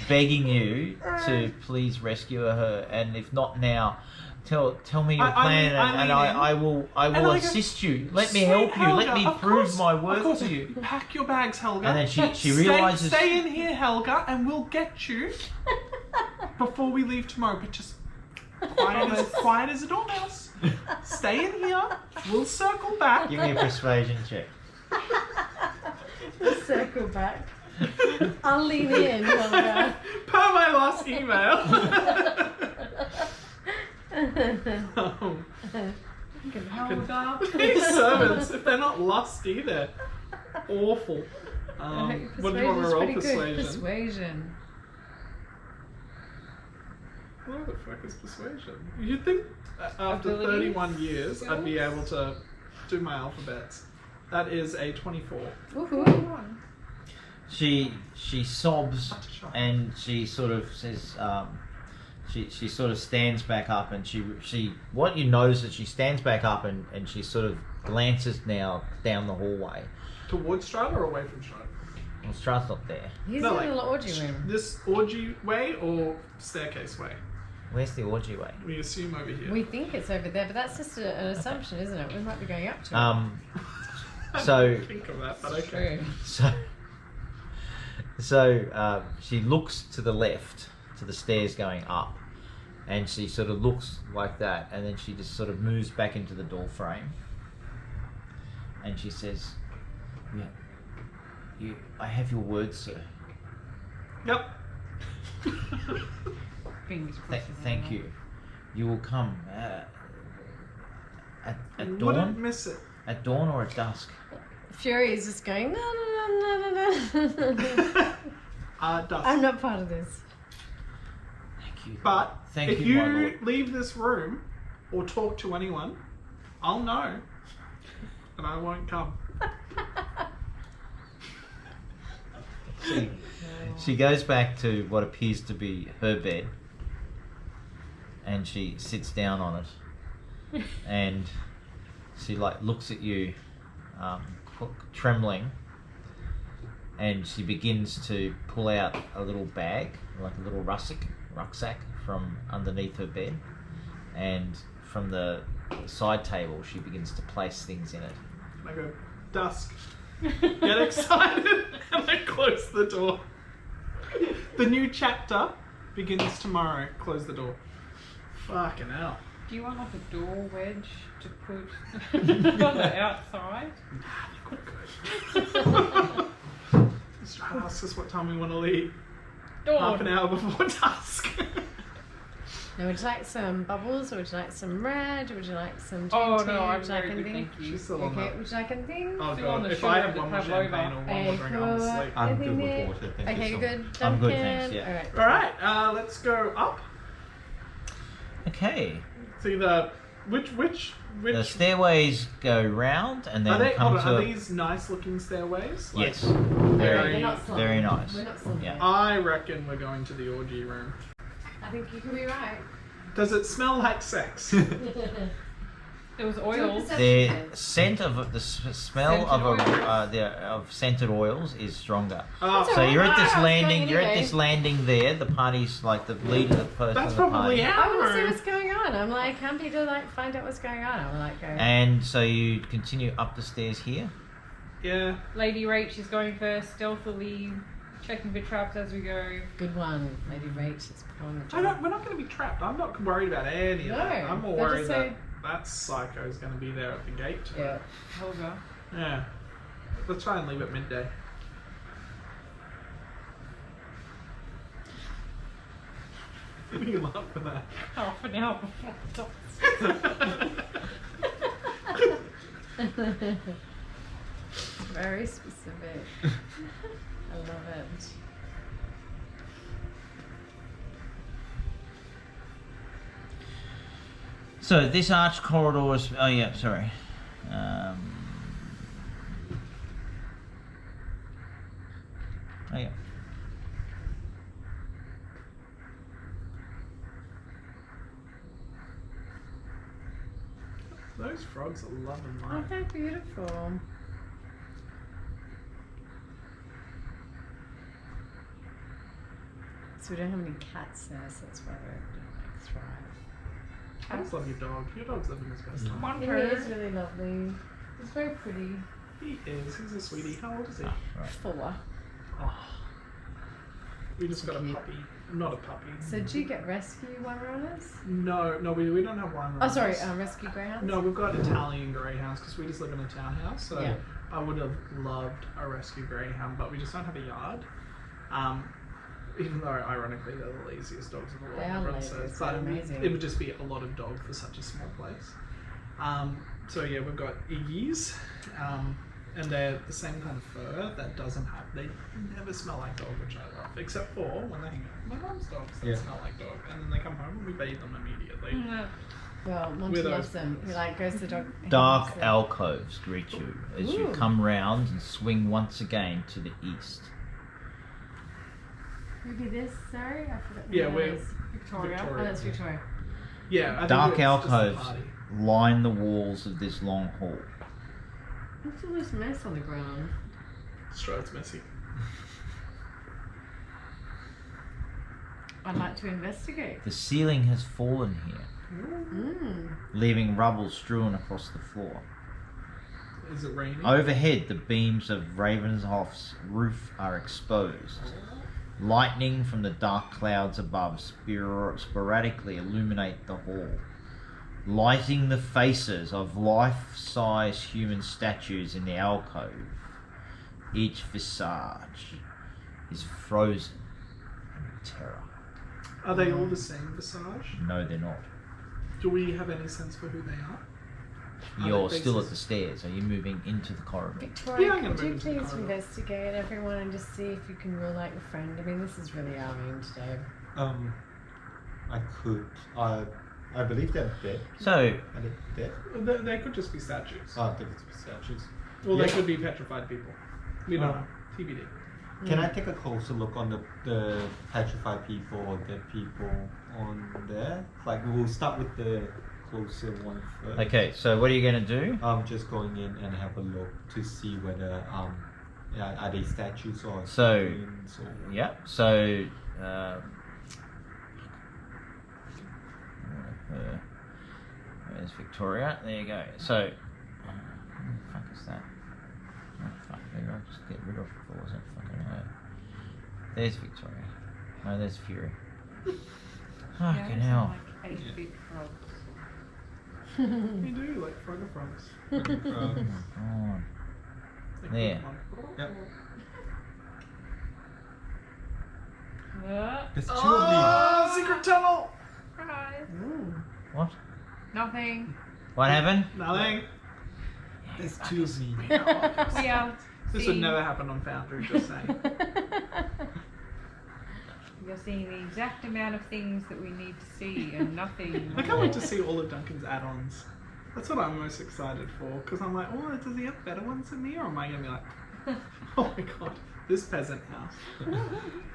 Speaker 1: begging you to please rescue her, and if not now, tell me your
Speaker 3: I
Speaker 1: plan,
Speaker 3: lean
Speaker 1: and
Speaker 3: in.
Speaker 1: I will
Speaker 3: And I go,
Speaker 1: assist you. Let me
Speaker 3: "Sweet
Speaker 1: help you. Let
Speaker 3: Helga,
Speaker 1: me
Speaker 3: of
Speaker 1: prove
Speaker 3: course-
Speaker 1: my
Speaker 3: of
Speaker 1: worth
Speaker 3: course.
Speaker 1: to you.
Speaker 3: Pack your bags, Helga.
Speaker 1: And then she realizes.
Speaker 3: Stay in here, Helga, and we'll get you before we leave tomorrow. But just quiet as a dormouse. Stay in here. We'll circle back.
Speaker 1: Give me a persuasion check.
Speaker 5: We'll circle back. I'll lean in. Helga.
Speaker 3: Per my last email. Oh,
Speaker 2: Helga.
Speaker 3: these servants, if they're not lusty, they're awful. What do you want to roll?
Speaker 5: Pretty good.
Speaker 3: Persuasion.
Speaker 5: Persuasion.
Speaker 3: What the fuck is persuasion? You'd think after
Speaker 2: Abilities?
Speaker 3: 31 years I'd be able to do my alphabets. That is a 24.
Speaker 5: Woohoo.
Speaker 1: She sobs
Speaker 3: Such a shock.
Speaker 1: and she sort of says, she sort of stands back up, and she what you notice is she stands back up and she sort of glances now down the hallway.
Speaker 3: Towards Strata or away from Strata?
Speaker 1: Well, Strath's not there.
Speaker 5: He's
Speaker 3: No,
Speaker 5: in
Speaker 3: like,
Speaker 5: a little orgy room.
Speaker 3: This orgy way or staircase way?
Speaker 1: Where's the orgy way?
Speaker 3: We assume over here.
Speaker 5: We think it's over there, but that's just an assumption, isn't it? We might be going up to it.
Speaker 3: I
Speaker 1: So-
Speaker 3: didn't think of that, but okay.
Speaker 5: True.
Speaker 1: So she looks to the left, to the stairs going up, and she sort of looks like that, and then she just sort of moves back into the door frame, and she says, "Yeah, I have your word, sir.
Speaker 3: Yep.
Speaker 2: Fingers crossed.
Speaker 1: Thank you. You will come at
Speaker 3: Wouldn't
Speaker 1: dawn,
Speaker 3: miss it.
Speaker 1: at dawn or at dusk."
Speaker 5: Fury is just going, no, no, no, no, no, no.
Speaker 3: Dust.
Speaker 5: I'm not part of this.
Speaker 1: Thank you.
Speaker 3: But
Speaker 1: Thank
Speaker 3: if
Speaker 1: you, my
Speaker 3: you
Speaker 1: lord.
Speaker 3: leave this room or talk to anyone, I'll know, and I won't come.
Speaker 1: She goes back to what appears to be her bed, and she sits down on it, and she like looks at you, trembling, and she begins to pull out a little bag, like a little rucksack from underneath her bed, and from the side table she begins to place things in it.
Speaker 3: And I go, dusk. Get excited, and I close the door. The new chapter begins tomorrow. Close the door. Fucking hell.
Speaker 2: Do you want like a door wedge to put on the outside?
Speaker 3: Just try to ask us what time we want to leave.
Speaker 2: Door.
Speaker 3: Half an hour before dusk.
Speaker 5: Now, would you like some bubbles, or would you like some red, or would you like some
Speaker 2: Oh
Speaker 5: tea?
Speaker 2: no, I'm
Speaker 5: would you like
Speaker 2: very good,
Speaker 5: anything?
Speaker 2: thank you.
Speaker 3: She's still on
Speaker 5: Okay,
Speaker 3: that.
Speaker 5: would you like anything?
Speaker 3: Oh
Speaker 2: Still on
Speaker 3: god,
Speaker 2: the
Speaker 3: if I
Speaker 2: sugar
Speaker 3: have
Speaker 2: to
Speaker 3: one more
Speaker 2: pavlova.
Speaker 3: champagne or one more drink, I'm
Speaker 5: cool.
Speaker 3: asleep.
Speaker 6: I'm
Speaker 5: Anything
Speaker 6: good with
Speaker 5: there?
Speaker 6: water, thank
Speaker 5: Okay,
Speaker 6: you so
Speaker 5: good.
Speaker 6: much.
Speaker 1: I'm good,
Speaker 5: Duncan.
Speaker 1: thanks, yeah.
Speaker 5: Alright.
Speaker 3: Alright, let's go up.
Speaker 1: Okay.
Speaker 3: See the which
Speaker 1: The stairways go round and
Speaker 3: are
Speaker 1: then
Speaker 3: they
Speaker 1: come
Speaker 3: hold on,
Speaker 1: to
Speaker 3: are these nice looking stairways? Like,
Speaker 1: yes,
Speaker 3: Very-
Speaker 5: We're not slumping.
Speaker 1: very nice.
Speaker 5: We're not slumping.
Speaker 1: Yeah.
Speaker 3: I reckon we're going to the orgy room.
Speaker 5: I think you could be right.
Speaker 3: Does it smell like sex?
Speaker 2: There was oils.
Speaker 1: The scent of the smell of
Speaker 2: Scented
Speaker 1: of scented oils is stronger.
Speaker 3: Oh,
Speaker 5: That's
Speaker 1: So
Speaker 5: alright.
Speaker 1: you're at this
Speaker 5: Ah,
Speaker 1: landing.
Speaker 5: it's
Speaker 1: You're
Speaker 5: going
Speaker 1: at this landing there. The party's like the leader, the person
Speaker 3: that's
Speaker 1: of the
Speaker 3: probably
Speaker 1: party.
Speaker 3: our
Speaker 5: I want to see
Speaker 3: room.
Speaker 5: what's going on. I'm like happy to like find out what's going on. I'm like, go.
Speaker 1: And so you continue up the stairs here.
Speaker 3: Yeah.
Speaker 2: Lady Rach is going first, stealthily checking for traps as we go.
Speaker 5: Good one, Lady Rach. It's on the
Speaker 3: I
Speaker 5: job.
Speaker 3: don't, we're not going to be trapped. I'm not worried about any of that.
Speaker 5: No,
Speaker 3: I'm more
Speaker 5: they'll
Speaker 3: worried
Speaker 5: just
Speaker 3: that
Speaker 5: say-
Speaker 3: that psycho is going to be there at the gate.
Speaker 5: Yeah.
Speaker 2: Helga.
Speaker 3: Yeah. Let's try and leave at midday. What do you laugh for that?
Speaker 2: Half an hour before dusk.
Speaker 5: Very specific. I love it.
Speaker 1: So this arch corridor is. Oh yeah, sorry. Oh yeah.
Speaker 3: Those frogs are loving
Speaker 5: Oh,
Speaker 3: life.
Speaker 5: they're beautiful. So we don't have any cats there, so that's why they're like thrive.
Speaker 3: I just love your dog. Your dog's living his best life.
Speaker 2: One
Speaker 5: He
Speaker 2: per.
Speaker 5: is really lovely. He's very pretty.
Speaker 3: He is. He's a sweetie. How old is he?
Speaker 1: Right.
Speaker 5: 4.
Speaker 3: Oh. We just got a
Speaker 5: Cute.
Speaker 3: puppy. Not a puppy.
Speaker 5: So do you get rescue Weimaraners?
Speaker 3: No, we don't have one.
Speaker 5: Oh, sorry, rescue greyhounds?
Speaker 3: No, we've got Italian greyhounds because we just live in a townhouse. So
Speaker 5: Yeah.
Speaker 3: I would have loved a rescue greyhound, but we just don't have a yard. Even though, ironically, they're the laziest dogs in the world.
Speaker 5: They are
Speaker 3: everyone
Speaker 5: lazy,
Speaker 3: says,
Speaker 5: it's
Speaker 3: but
Speaker 5: amazing.
Speaker 3: it would just be a lot of dog for such a small place. So yeah, we've got Iggy's, and they're the same kind of fur that doesn't have. They never smell like dog, which I love, except for when they hang out with my mum's dogs that
Speaker 6: Yeah.
Speaker 3: smell like dog, and then they come home and we bathe them immediately.
Speaker 5: Well, Monty
Speaker 3: With
Speaker 5: loves
Speaker 3: those-
Speaker 5: them. He like goes to the dog. he
Speaker 1: Dark
Speaker 5: loves them.
Speaker 1: alcoves greet you as you
Speaker 5: Ooh.
Speaker 1: come round and swing once again to the east.
Speaker 5: Maybe this, sorry? I forgot.
Speaker 3: Yeah,
Speaker 5: the
Speaker 3: we're
Speaker 5: others.
Speaker 3: Victoria.
Speaker 5: Oh, that's Victoria.
Speaker 3: Yeah, I think
Speaker 1: Dark
Speaker 3: it's just a
Speaker 1: alcoves
Speaker 3: party.
Speaker 1: line the walls of this long hall.
Speaker 5: What's all this mess on the ground?
Speaker 3: Strode's messy.
Speaker 5: I'd like to investigate.
Speaker 1: The ceiling has fallen here,
Speaker 5: Mm.
Speaker 1: leaving rubble strewn across the floor.
Speaker 3: Is it raining?
Speaker 1: Overhead, the beams of Ravenshoft's roof are exposed. Lightning from the dark clouds above sporadically illuminate the hall, lighting the faces of life-size human statues in the alcove. Each visage is frozen in terror.
Speaker 3: Are they all the same visage?
Speaker 1: No, they're not.
Speaker 3: Do we have any sense for who they are? Are
Speaker 1: You're
Speaker 3: they
Speaker 1: still at
Speaker 3: faces?
Speaker 1: the stairs. Are you moving into the corridor?
Speaker 5: Victoria,
Speaker 3: Yeah, I'm gonna
Speaker 5: could you
Speaker 3: move into the
Speaker 5: please
Speaker 3: corridor.
Speaker 5: investigate everyone and just see if you can rule out your friend? I mean, this is really our aim today.
Speaker 6: I could. I believe they're dead.
Speaker 1: So,
Speaker 6: Are they dead?
Speaker 3: They could just be statues.
Speaker 6: Oh, they could be statues.
Speaker 3: Well, they
Speaker 6: Yeah.
Speaker 3: could be petrified people. We don't
Speaker 6: Oh.
Speaker 3: know. TBD.
Speaker 6: Can I take a closer look on the petrified people or dead people on there? Like we'll start with the closer one first.
Speaker 1: okay, so what are you going to do?
Speaker 6: I'm just going in and have a look to see whether yeah, are they statues or
Speaker 1: So-
Speaker 6: figurines or
Speaker 1: Yep, so, there's Victoria. There you go. So, what the fuck is that? Oh, fuck, maybe I'll just get rid of it before, wasn't fucking hurt. There's Victoria. No, there's Fury. Fucking hell.
Speaker 2: Like 8 big frogs.
Speaker 3: We do like frogger frogs.
Speaker 1: Oh my god.
Speaker 3: Like
Speaker 1: There.
Speaker 3: Pokemon.
Speaker 6: Yep.
Speaker 5: What?
Speaker 6: There's two
Speaker 3: Oh, secret tunnel!
Speaker 2: Surprise.
Speaker 1: What?
Speaker 2: Nothing.
Speaker 1: What happened?
Speaker 3: Nothing.
Speaker 6: of me. There's two of me.
Speaker 2: Yeah.
Speaker 3: This would never happen on Foundry, just saying.
Speaker 2: You're seeing the exact amount of things that we need to see and nothing.
Speaker 3: I can't wait to see all of Duncan's add-ons. That's what I'm most excited for, because I'm like, oh, does he have better ones than me, or am I going to be like, oh my god, this peasant house.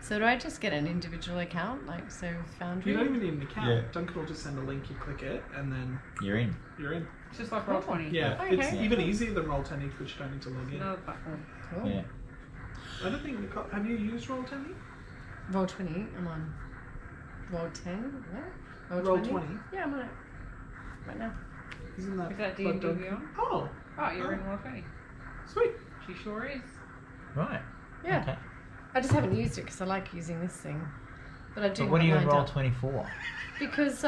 Speaker 5: So do I just get an individual account, like so Foundry?
Speaker 3: You don't even need an account.
Speaker 6: Yeah.
Speaker 3: Duncan will just send a link, you click it, and then
Speaker 1: You're in.
Speaker 3: you're in.
Speaker 2: It's just like Roll20.
Speaker 3: Yeah,
Speaker 5: Okay.
Speaker 3: it's even easier than Roll20 because you don't need to log in.
Speaker 2: Another platform.
Speaker 5: Cool.
Speaker 1: Yeah.
Speaker 3: I don't think Nicole, have you used Roll20?
Speaker 5: Roll20, I'm on. Roll10, what?
Speaker 3: Roll20.
Speaker 5: Yeah, I'm on it. Right now.
Speaker 3: Isn't that
Speaker 2: Is that
Speaker 3: what
Speaker 2: D&D
Speaker 3: Duncan-
Speaker 2: Beyond?
Speaker 3: Oh,
Speaker 2: Oh, you're in Roll20.
Speaker 3: sweet.
Speaker 2: She sure is.
Speaker 1: Right.
Speaker 5: Yeah.
Speaker 1: Okay.
Speaker 5: I just haven't used it because I like using this thing. But I do
Speaker 1: But what do you
Speaker 5: have
Speaker 1: in
Speaker 5: lined
Speaker 1: roll
Speaker 5: up.
Speaker 1: 24?
Speaker 5: Because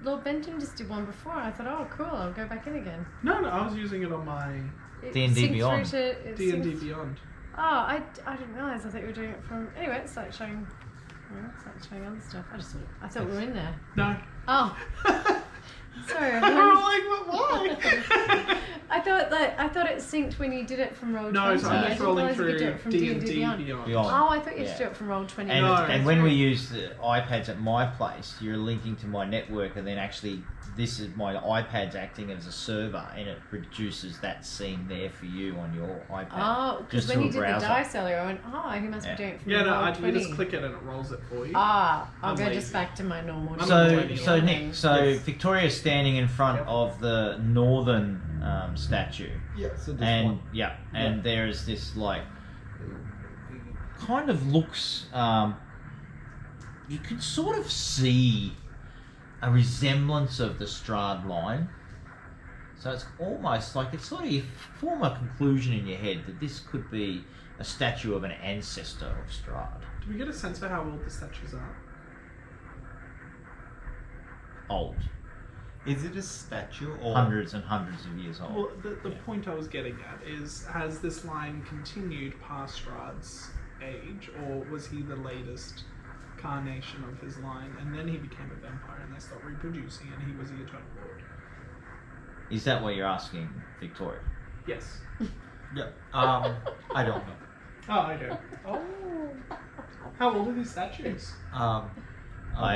Speaker 5: Lord Benton just did one before. I thought, oh, cool, I'll go back in again.
Speaker 3: No, I was using it on my
Speaker 5: It
Speaker 1: D&D
Speaker 5: synced through
Speaker 1: Beyond.
Speaker 5: to- it
Speaker 3: D&D
Speaker 5: synced-
Speaker 3: Beyond.
Speaker 5: Oh, I didn't realise. I thought you were doing it from. Anyway, it's like showing. It's like showing other stuff. I thought we were in there.
Speaker 3: No.
Speaker 5: Oh, sorry.
Speaker 3: I'm like, but why?
Speaker 5: I thought it synced when you did it from Roll20.
Speaker 3: No, so
Speaker 5: I
Speaker 3: I'm just
Speaker 5: didn't
Speaker 3: rolling
Speaker 5: realise you could do
Speaker 3: through
Speaker 5: it from
Speaker 3: D&D
Speaker 5: Beyond.
Speaker 3: Beyond.
Speaker 1: Beyond.
Speaker 5: Oh, I thought you had
Speaker 1: Yeah.
Speaker 5: to do it from Roll20.
Speaker 1: And,
Speaker 3: No,
Speaker 1: and
Speaker 3: that's
Speaker 1: when we
Speaker 3: right.
Speaker 1: use the iPads at my place, you're linking to my network, and then actually, this is my iPad's acting as a server, and it produces that scene there for you on your iPad.
Speaker 5: Oh, because
Speaker 1: Just
Speaker 5: when
Speaker 1: through
Speaker 5: you
Speaker 1: a
Speaker 5: did
Speaker 1: browser.
Speaker 5: the dice earlier, I went, oh, he must
Speaker 1: Yeah.
Speaker 5: be doing it from
Speaker 3: Yeah, no,
Speaker 5: Roll20.
Speaker 3: you just click it and it rolls it for you.
Speaker 5: Ah, I'll
Speaker 3: I'm
Speaker 5: go
Speaker 3: lazy.
Speaker 5: just back to my normal.
Speaker 3: I'm
Speaker 1: So,
Speaker 3: not
Speaker 1: so
Speaker 3: doing
Speaker 1: Nick,
Speaker 3: it.
Speaker 1: so
Speaker 3: Yes.
Speaker 1: Victoria's standing in front of the northern statue.
Speaker 6: Yeah, so this
Speaker 1: And
Speaker 6: one.
Speaker 1: yeah, and there's this like kind of looks you can sort of see a resemblance of the Strahd line. So it's almost like it's sort of you form a conclusion in your head that this could be a statue of an ancestor of Strahd.
Speaker 3: Do we get a sense for how old the statues are?
Speaker 1: Old.
Speaker 6: Is it a statue or
Speaker 1: Hundreds and hundreds of years old.
Speaker 3: Well, the point I was getting at is, has this line continued past Strahd's age, or was he the latest carnation of his line, and then he became a vampire and they stopped reproducing and he was the Eternal Lord?
Speaker 1: Is that what you're asking, Victoria?
Speaker 3: Yes.
Speaker 6: Yeah. I don't know.
Speaker 3: Oh, I do. Oh. How old are these statues?
Speaker 1: I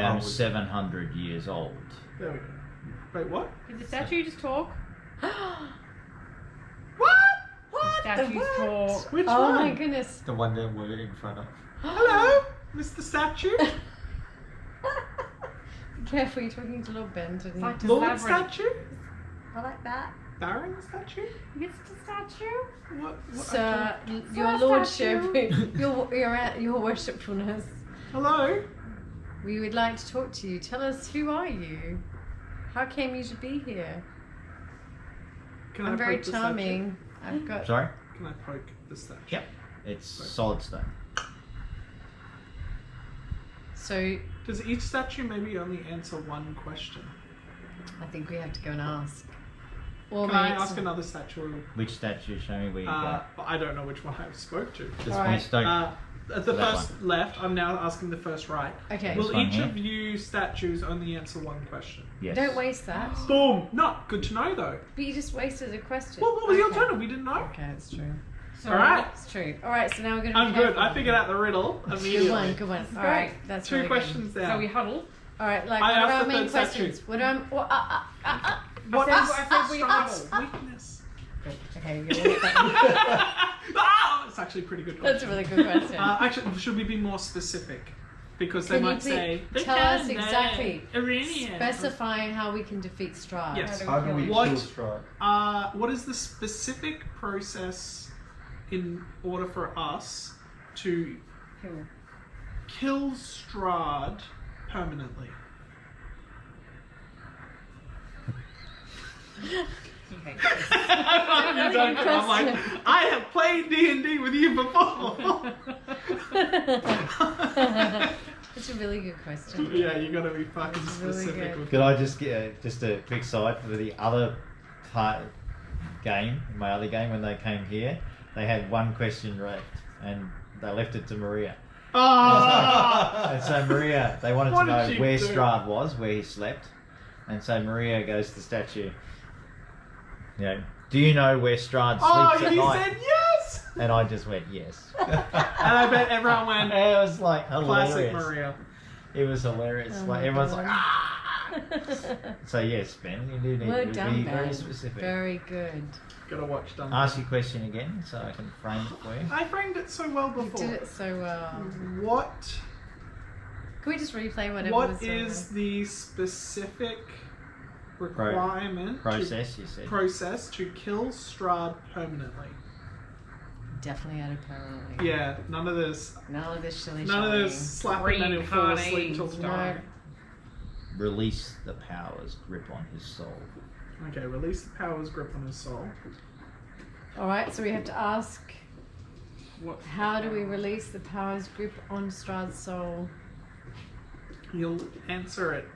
Speaker 1: am 700 years old.
Speaker 3: There we go. Wait, what?
Speaker 2: Did the statue just talk?
Speaker 3: What?
Speaker 2: Statues talk.
Speaker 3: Which
Speaker 5: Oh
Speaker 3: one?
Speaker 5: my goodness.
Speaker 6: The one that we're in front of.
Speaker 3: Hello, Mr. Statue?
Speaker 5: Careful, you're talking to Lord Benton.
Speaker 2: It's like
Speaker 3: Lord
Speaker 2: Labyrinth.
Speaker 3: Statue?
Speaker 5: I like that.
Speaker 3: Baron Statue?
Speaker 2: Mr. Statue?
Speaker 3: What?
Speaker 5: Sir,
Speaker 2: Sir
Speaker 5: your lordship,
Speaker 2: statue.
Speaker 5: your worshipfulness,
Speaker 3: Hello?
Speaker 5: we would like to talk to you. Tell us, who are you? How came you to be here?
Speaker 3: Can
Speaker 5: I'm
Speaker 3: I
Speaker 5: very
Speaker 3: poke the
Speaker 5: charming. I've got.
Speaker 1: Sorry?
Speaker 3: statue? Can I poke the statue?
Speaker 1: Yep. It's solid stone.
Speaker 5: So
Speaker 3: Does each statue maybe only answer one question?
Speaker 5: I think we have to go and ask. Or
Speaker 3: Can I
Speaker 5: maybe
Speaker 3: ask
Speaker 5: it's-
Speaker 3: another statue?
Speaker 1: Which statue? Show me where you
Speaker 3: But I don't know which one I spoke to.
Speaker 1: go. This
Speaker 5: Alright.
Speaker 1: one stone.
Speaker 3: At the
Speaker 1: That
Speaker 3: first left, I'm now asking the first right.
Speaker 5: Okay.
Speaker 3: Will
Speaker 1: This one
Speaker 3: each
Speaker 1: here?
Speaker 3: of you statues only answer one question?
Speaker 1: Yes.
Speaker 5: Don't waste that.
Speaker 3: Boom! Not good to know though.
Speaker 5: But you just wasted a question.
Speaker 3: Well, what was the
Speaker 5: Okay.
Speaker 3: alternative? We didn't know.
Speaker 5: Okay, that's true.
Speaker 2: So,
Speaker 3: Alright.
Speaker 5: It's true. All right, so now we're gonna.
Speaker 3: I'm
Speaker 5: be
Speaker 3: good.
Speaker 5: careful.
Speaker 3: I figured out the riddle immediately.
Speaker 5: Good one. Good one. All right, that's
Speaker 3: Two
Speaker 5: really
Speaker 3: questions
Speaker 2: So
Speaker 3: down.
Speaker 2: we huddle.
Speaker 5: Good. All right, like
Speaker 3: I
Speaker 5: what are
Speaker 3: asked
Speaker 5: our
Speaker 3: the
Speaker 5: main
Speaker 3: third statue.
Speaker 5: questions? What are our,
Speaker 3: What
Speaker 2: I
Speaker 3: is
Speaker 2: said we
Speaker 3: Strahd's
Speaker 2: huddle.
Speaker 3: weakness?
Speaker 5: Okay, you're gonna get that.
Speaker 3: Ah, that's actually a pretty good question.
Speaker 5: That's a really good question.
Speaker 3: Actually, should we be more specific? Because they
Speaker 5: Can you
Speaker 3: might say,
Speaker 5: please tell us exactly,
Speaker 3: Iranian.
Speaker 5: specifying how we can defeat Strahd.
Speaker 3: Yes.
Speaker 6: How do we
Speaker 3: What?
Speaker 6: kill Strahd?
Speaker 3: What is the specific process in order for us to kill Strahd permanently?
Speaker 2: Okay.
Speaker 3: I'm like, I have played D&D with you before.
Speaker 5: It's a really good question.
Speaker 3: Yeah, you gotta be fucking
Speaker 5: That's really
Speaker 3: specific
Speaker 5: good.
Speaker 3: with
Speaker 1: Could I just get just a quick side for the other part game, my other game when they came here? They had one question left and they left it to Maria.
Speaker 3: Ah!
Speaker 1: And so Maria, they wanted
Speaker 3: What
Speaker 1: to know
Speaker 3: did she
Speaker 1: where
Speaker 3: do?
Speaker 1: Strahd was, where he slept. And so Maria goes to the statue. You know, do you know where Strahd
Speaker 3: Oh,
Speaker 1: sleeps at
Speaker 3: he
Speaker 1: night?
Speaker 3: said yes!
Speaker 1: And I just went, yes.
Speaker 3: And I bet everyone
Speaker 1: And
Speaker 3: went,
Speaker 1: it was like
Speaker 3: classic
Speaker 1: hilarious.
Speaker 3: Maria.
Speaker 1: It was hilarious.
Speaker 5: Oh
Speaker 1: Like
Speaker 5: my
Speaker 1: everyone's
Speaker 5: God.
Speaker 1: like, ah! So yes, Ben, you do need
Speaker 5: Well
Speaker 1: to
Speaker 5: done,
Speaker 1: be
Speaker 5: Ben.
Speaker 1: very specific.
Speaker 5: Very good.
Speaker 3: Gotta watch Dumbo.
Speaker 1: Ask your question again so I can frame it for you.
Speaker 3: I framed it so well
Speaker 5: You
Speaker 3: before.
Speaker 5: did it so well.
Speaker 3: What
Speaker 5: Can we just replay whatever
Speaker 3: What
Speaker 5: was
Speaker 3: is the specific requirement
Speaker 1: Process, you said.
Speaker 3: process to kill Strahd permanently?
Speaker 5: Definitely added permanently.
Speaker 3: Yeah, none of this.
Speaker 5: None of this shilly
Speaker 3: None of this slapping and he'll fall asleep till
Speaker 2: Reincarnating.
Speaker 3: tomorrow.
Speaker 1: Release the power's grip on his soul.
Speaker 3: Okay, release the power's grip on his soul.
Speaker 5: Alright, so we have to ask,
Speaker 2: What?
Speaker 5: how do we release the power's grip on Strahd's soul?
Speaker 3: You'll answer it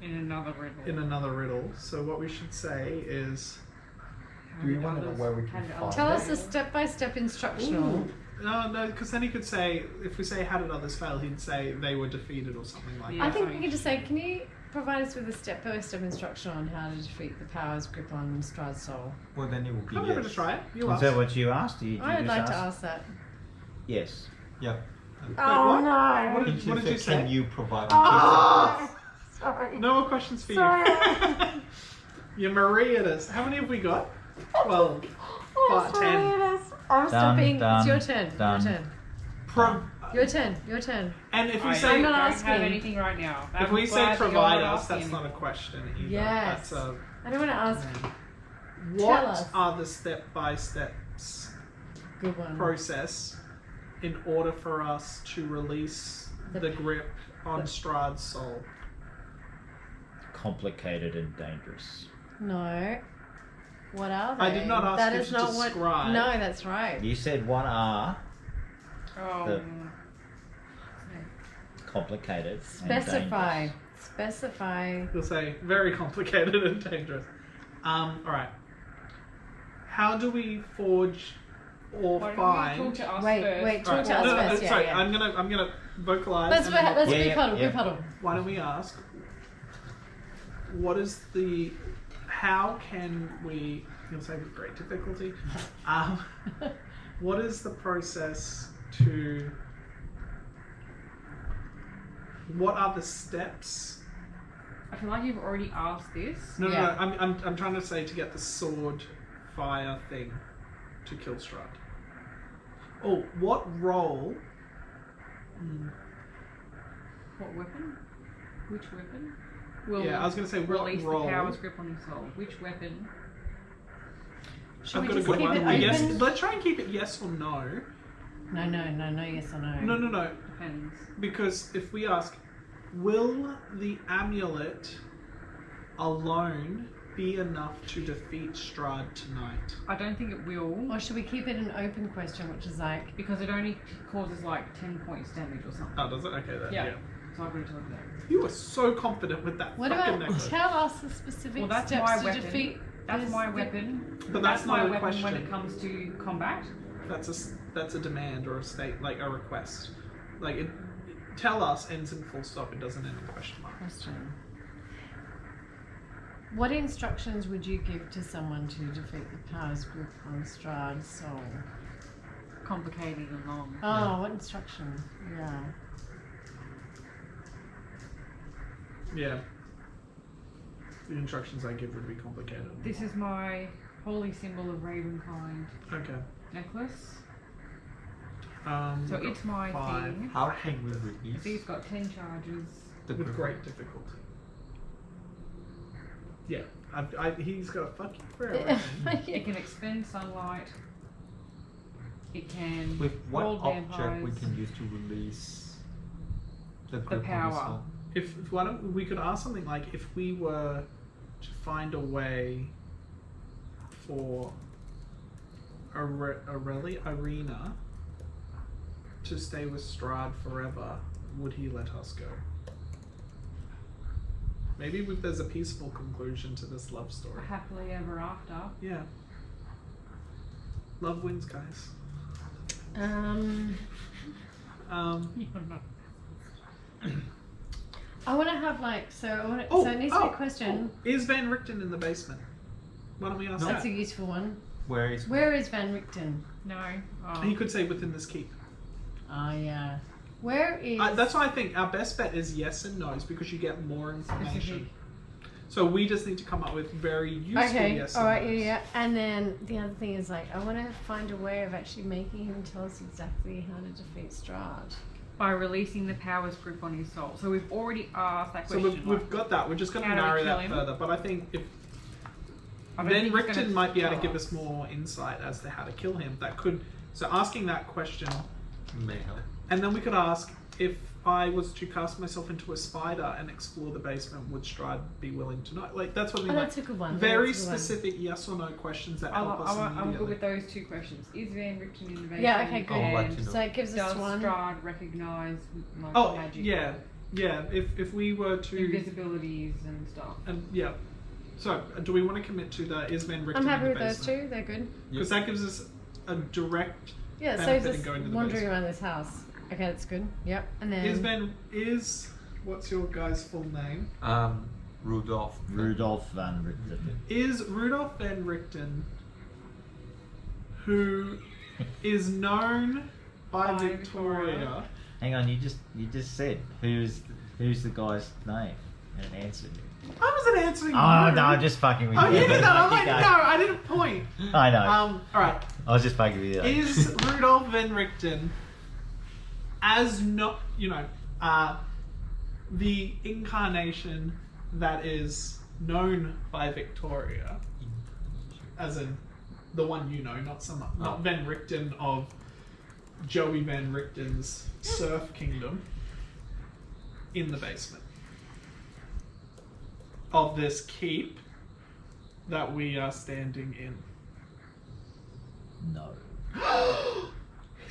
Speaker 2: In another riddle.
Speaker 3: in another riddle. So what we should say is,
Speaker 6: Do you want to know where we can find
Speaker 5: Tell
Speaker 6: it?
Speaker 5: us a step-by-step instructional.
Speaker 3: no, because then he could say, if we say how did others fail, he'd say they were defeated or something like
Speaker 2: Yeah.
Speaker 5: I
Speaker 3: that.
Speaker 5: think we can just say, can you provide us with a step-by-step instruction on how to defeat the power's grip on Strahd's soul?
Speaker 6: Well, then it will be
Speaker 3: Come over to
Speaker 6: yes.
Speaker 3: try it. You
Speaker 1: Is
Speaker 3: ask.
Speaker 1: that what you asked? Did you
Speaker 5: I would
Speaker 1: just
Speaker 5: like to ask that.
Speaker 1: Yes.
Speaker 6: Yeah.
Speaker 3: Wait,
Speaker 5: Oh
Speaker 3: what?
Speaker 5: no!
Speaker 3: What did you say?
Speaker 6: Can you provide?
Speaker 5: Sorry.
Speaker 3: No more questions for
Speaker 5: Sorry.
Speaker 3: you. You're Maria this. How many have we got? 12.
Speaker 5: Oh,
Speaker 3: 10.
Speaker 5: I'm stopping.
Speaker 1: done,
Speaker 5: It's your turn.
Speaker 1: done.
Speaker 5: Your turn. Your turn. Your turn.
Speaker 3: And if we
Speaker 2: I
Speaker 3: say
Speaker 5: I'm
Speaker 2: don't
Speaker 5: not
Speaker 2: have
Speaker 5: asking.
Speaker 2: anything right now.
Speaker 3: if
Speaker 2: I'm
Speaker 3: we say
Speaker 2: glad that you're
Speaker 3: provide
Speaker 2: not
Speaker 3: us, that's
Speaker 2: asking.
Speaker 3: not a question either.
Speaker 5: Yes.
Speaker 3: That's a
Speaker 5: I don't want to ask.
Speaker 3: what
Speaker 5: us.
Speaker 3: are the step-by-steps
Speaker 5: Good one.
Speaker 3: process in order for us to release the grip on Strahd's soul?
Speaker 1: Complicated and dangerous.
Speaker 5: No. What are they?
Speaker 3: I did not ask
Speaker 5: That
Speaker 3: you
Speaker 5: is
Speaker 3: to
Speaker 5: not
Speaker 3: describe.
Speaker 5: What, no, that's right.
Speaker 1: You said one R,
Speaker 2: Oh,
Speaker 1: The- complicated. and
Speaker 5: Specify.
Speaker 1: dangerous.
Speaker 5: Specify.
Speaker 3: You'll say very complicated and dangerous. Alright. How do we forge or
Speaker 2: why don't
Speaker 3: find...
Speaker 2: you talk to us
Speaker 5: Wait,
Speaker 2: first?
Speaker 5: wait, talk
Speaker 3: Alright,
Speaker 5: to us
Speaker 3: no, no,
Speaker 5: first. Yeah,
Speaker 3: sorry,
Speaker 5: yeah.
Speaker 3: I'm gonna vocalize.
Speaker 5: Let's
Speaker 3: and then we'll-
Speaker 5: group
Speaker 1: Yeah,
Speaker 5: huddle.
Speaker 1: yeah.
Speaker 5: Group huddle.
Speaker 3: Why don't we ask, what is the... How can we... You'll say with great difficulty. What is the process to... What are the steps?
Speaker 2: I feel like you've already asked this.
Speaker 3: No,
Speaker 5: Yeah.
Speaker 3: no, I'm trying to say to get the sword fire thing to kill Strahd. Oh, what role?
Speaker 2: What weapon? Which weapon? Will
Speaker 3: Yeah, I was gonna say what
Speaker 2: release
Speaker 3: role.
Speaker 2: the power's grip on his soul. Which weapon?
Speaker 5: Should
Speaker 3: I've
Speaker 5: we
Speaker 3: got a
Speaker 5: just
Speaker 3: good
Speaker 5: keep
Speaker 3: one.
Speaker 5: it
Speaker 3: Yes,
Speaker 5: open?
Speaker 3: let's try and keep it yes or no.
Speaker 5: No, yes or no.
Speaker 3: No.
Speaker 2: Depends.
Speaker 3: Because if we ask, will the amulet alone be enough to defeat Strahd tonight?
Speaker 2: I don't think it will,
Speaker 5: Or should we keep it an open question, which is like,
Speaker 2: because it only causes like 10 points damage or something.
Speaker 3: Oh, does it? Okay, then.
Speaker 2: Yeah.
Speaker 3: Yeah.
Speaker 2: So I've already told you that.
Speaker 3: You were so confident with that
Speaker 5: what
Speaker 3: fucking
Speaker 5: about
Speaker 3: necklace.
Speaker 5: tell us the specific
Speaker 2: Well, that's
Speaker 5: steps
Speaker 2: my
Speaker 5: to
Speaker 2: weapon.
Speaker 5: defeat?
Speaker 2: That's
Speaker 5: this
Speaker 2: my
Speaker 5: thing?
Speaker 2: weapon.
Speaker 3: But that's not
Speaker 2: my
Speaker 3: a
Speaker 2: weapon when
Speaker 3: question.
Speaker 2: it comes to combat.
Speaker 3: That's a demand or a state, like a request. Like it, tell us ends in full stop. It doesn't end in question mark.
Speaker 5: Question. What instructions would you give to someone to defeat the powers grip on Strahd's soul?
Speaker 2: Complicated and long.
Speaker 5: Oh, what instruction? Yeah.
Speaker 3: Yeah. The instructions I give would be complicated.
Speaker 2: This is my holy symbol of Ravenkind
Speaker 3: Okay.
Speaker 2: necklace.
Speaker 3: we've
Speaker 2: So
Speaker 3: got
Speaker 2: it's my
Speaker 3: 5
Speaker 2: thing.
Speaker 6: How can we release
Speaker 2: These got 10 charges.
Speaker 6: the
Speaker 3: with
Speaker 6: grip?
Speaker 3: great difficulty. Yeah, he's got a fucking prayer.
Speaker 2: It can expend sunlight. It can
Speaker 6: With what
Speaker 2: hold
Speaker 6: object we
Speaker 2: vampires.
Speaker 6: can use to release the grip on
Speaker 2: power.
Speaker 6: the soul?
Speaker 3: If why don't we could ask something like, if we were to find a way for Arena to stay with Strahd forever, would he let us go? Maybe there's a peaceful conclusion to this love story.
Speaker 2: Happily ever after.
Speaker 3: Yeah. Love wins, guys.
Speaker 5: I want to have like so. So it needs to be a question.
Speaker 3: Is Van Richten in the basement? Why don't we ask
Speaker 5: That's
Speaker 3: that?
Speaker 5: a useful one.
Speaker 6: Where is
Speaker 5: Where is Van Richten?
Speaker 2: No. Oh.
Speaker 3: He could say within this keep.
Speaker 5: Oh yeah. Where is?
Speaker 3: That's why I think our best bet is yes and no's, because you get more information.
Speaker 2: Specific.
Speaker 3: So we just need to come up with very useful
Speaker 5: Okay.
Speaker 3: yes
Speaker 5: All
Speaker 3: and
Speaker 5: right.
Speaker 3: no's.
Speaker 5: Yeah. And then the other thing is like I want to find a way of actually making him tell us exactly how to defeat Strahd.
Speaker 2: By releasing the power's grip on his soul. So we've already asked that
Speaker 3: So
Speaker 2: question.
Speaker 3: we've got that. We're just going to
Speaker 2: How do we
Speaker 3: narrow
Speaker 2: kill
Speaker 3: that
Speaker 2: him?
Speaker 3: further. But I think if
Speaker 2: I don't
Speaker 3: Van
Speaker 2: think he's
Speaker 3: Richten
Speaker 2: gonna
Speaker 3: might be able to
Speaker 2: tell
Speaker 3: give us more insight as to how to kill him. That could. So asking that question,
Speaker 6: may help.
Speaker 3: and then we could ask, if I was to cast myself into a spider and explore the basement, would Strahd be willing to know? Like that's what we
Speaker 5: Oh,
Speaker 3: like.
Speaker 5: that's a good one.
Speaker 3: Very
Speaker 5: That's a good one.
Speaker 3: specific yes or no questions that help us
Speaker 2: I'm good
Speaker 3: immediately.
Speaker 2: with those two questions. Is Van Richten in the basement?
Speaker 5: Yeah. Okay. Good.
Speaker 6: I would like
Speaker 2: And
Speaker 6: to know.
Speaker 5: So it gives
Speaker 2: does
Speaker 5: us one.
Speaker 2: Strahd recognise like,
Speaker 3: Oh
Speaker 2: magic?
Speaker 3: yeah. If we were to
Speaker 2: Invisibilities and stuff.
Speaker 3: and yeah. So do we want to commit to the is Van Richten
Speaker 5: I'm happy
Speaker 3: in
Speaker 5: with
Speaker 3: the
Speaker 5: those
Speaker 3: basement?
Speaker 5: two. They're good.
Speaker 3: Because that gives us a direct.
Speaker 5: Yeah. So
Speaker 3: benefit in
Speaker 5: just
Speaker 3: going to the
Speaker 5: wandering
Speaker 3: basement.
Speaker 5: around this house. Okay, that's good. Yep. And then
Speaker 3: Is what's your guy's full name?
Speaker 6: Rudolph.
Speaker 1: Rudolph van Richten.
Speaker 3: Is Rudolph Van Richten, who is known by
Speaker 2: By
Speaker 3: Victoria.
Speaker 1: Hang on, you just said who's the guy's name and answered.
Speaker 3: I wasn't answering.
Speaker 1: Oh
Speaker 3: you.
Speaker 1: no, I'm just fucking with
Speaker 3: Oh,
Speaker 1: you.
Speaker 3: you did that. I'm like,
Speaker 1: Keep
Speaker 3: no,
Speaker 1: going.
Speaker 3: I didn't point.
Speaker 1: I know.
Speaker 3: All right.
Speaker 1: I was just fucking with you.
Speaker 3: Is Rudolph Van Richten as not, the incarnation that is known by Victoria, as in the one not Van Richten of Joey Van Richten's Surf Kingdom, in the basement of this keep that we are standing in.
Speaker 1: No.
Speaker 3: He's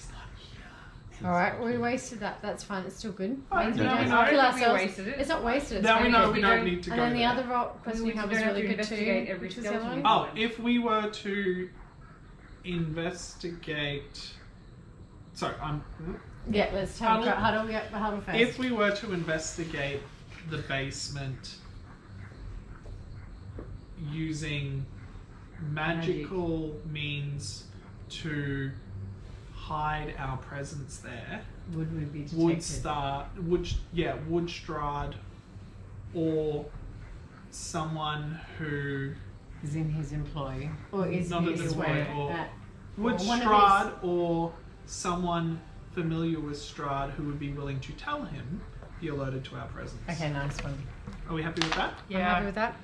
Speaker 3: not here.
Speaker 5: All right, we wasted that. That's fine. It's still good.
Speaker 3: Oh,
Speaker 5: Means we
Speaker 3: no,
Speaker 5: don't
Speaker 3: we know.
Speaker 5: have to kill
Speaker 2: We
Speaker 5: ourselves.
Speaker 2: wasted it.
Speaker 5: It's not wasted. It's
Speaker 3: Now we
Speaker 5: very
Speaker 3: know
Speaker 5: good.
Speaker 3: we don't need to
Speaker 5: And
Speaker 3: go
Speaker 5: then the
Speaker 3: there.
Speaker 5: other question you
Speaker 2: We
Speaker 5: have was
Speaker 2: don't have
Speaker 5: really
Speaker 2: to
Speaker 5: good too.
Speaker 2: investigate every
Speaker 5: Which was the other
Speaker 2: skeleton.
Speaker 5: one?
Speaker 3: Oh, if we were to investigate... Sorry,
Speaker 5: Yeah, let's have a huddle first.
Speaker 3: if we were to investigate the basement using magical means to hide our presence there,
Speaker 5: Would we be detected?
Speaker 3: Woodstrad, or someone who
Speaker 5: Is in his employ, or is
Speaker 3: Not
Speaker 5: he
Speaker 3: an employee,
Speaker 5: aware
Speaker 3: or-
Speaker 5: that?
Speaker 3: would
Speaker 5: Or one of
Speaker 3: Strahd or someone familiar with Strahd who would be willing to tell him be alerted to our presence.
Speaker 5: Okay, nice one.
Speaker 3: Are we happy with that?
Speaker 5: I'm happy with that.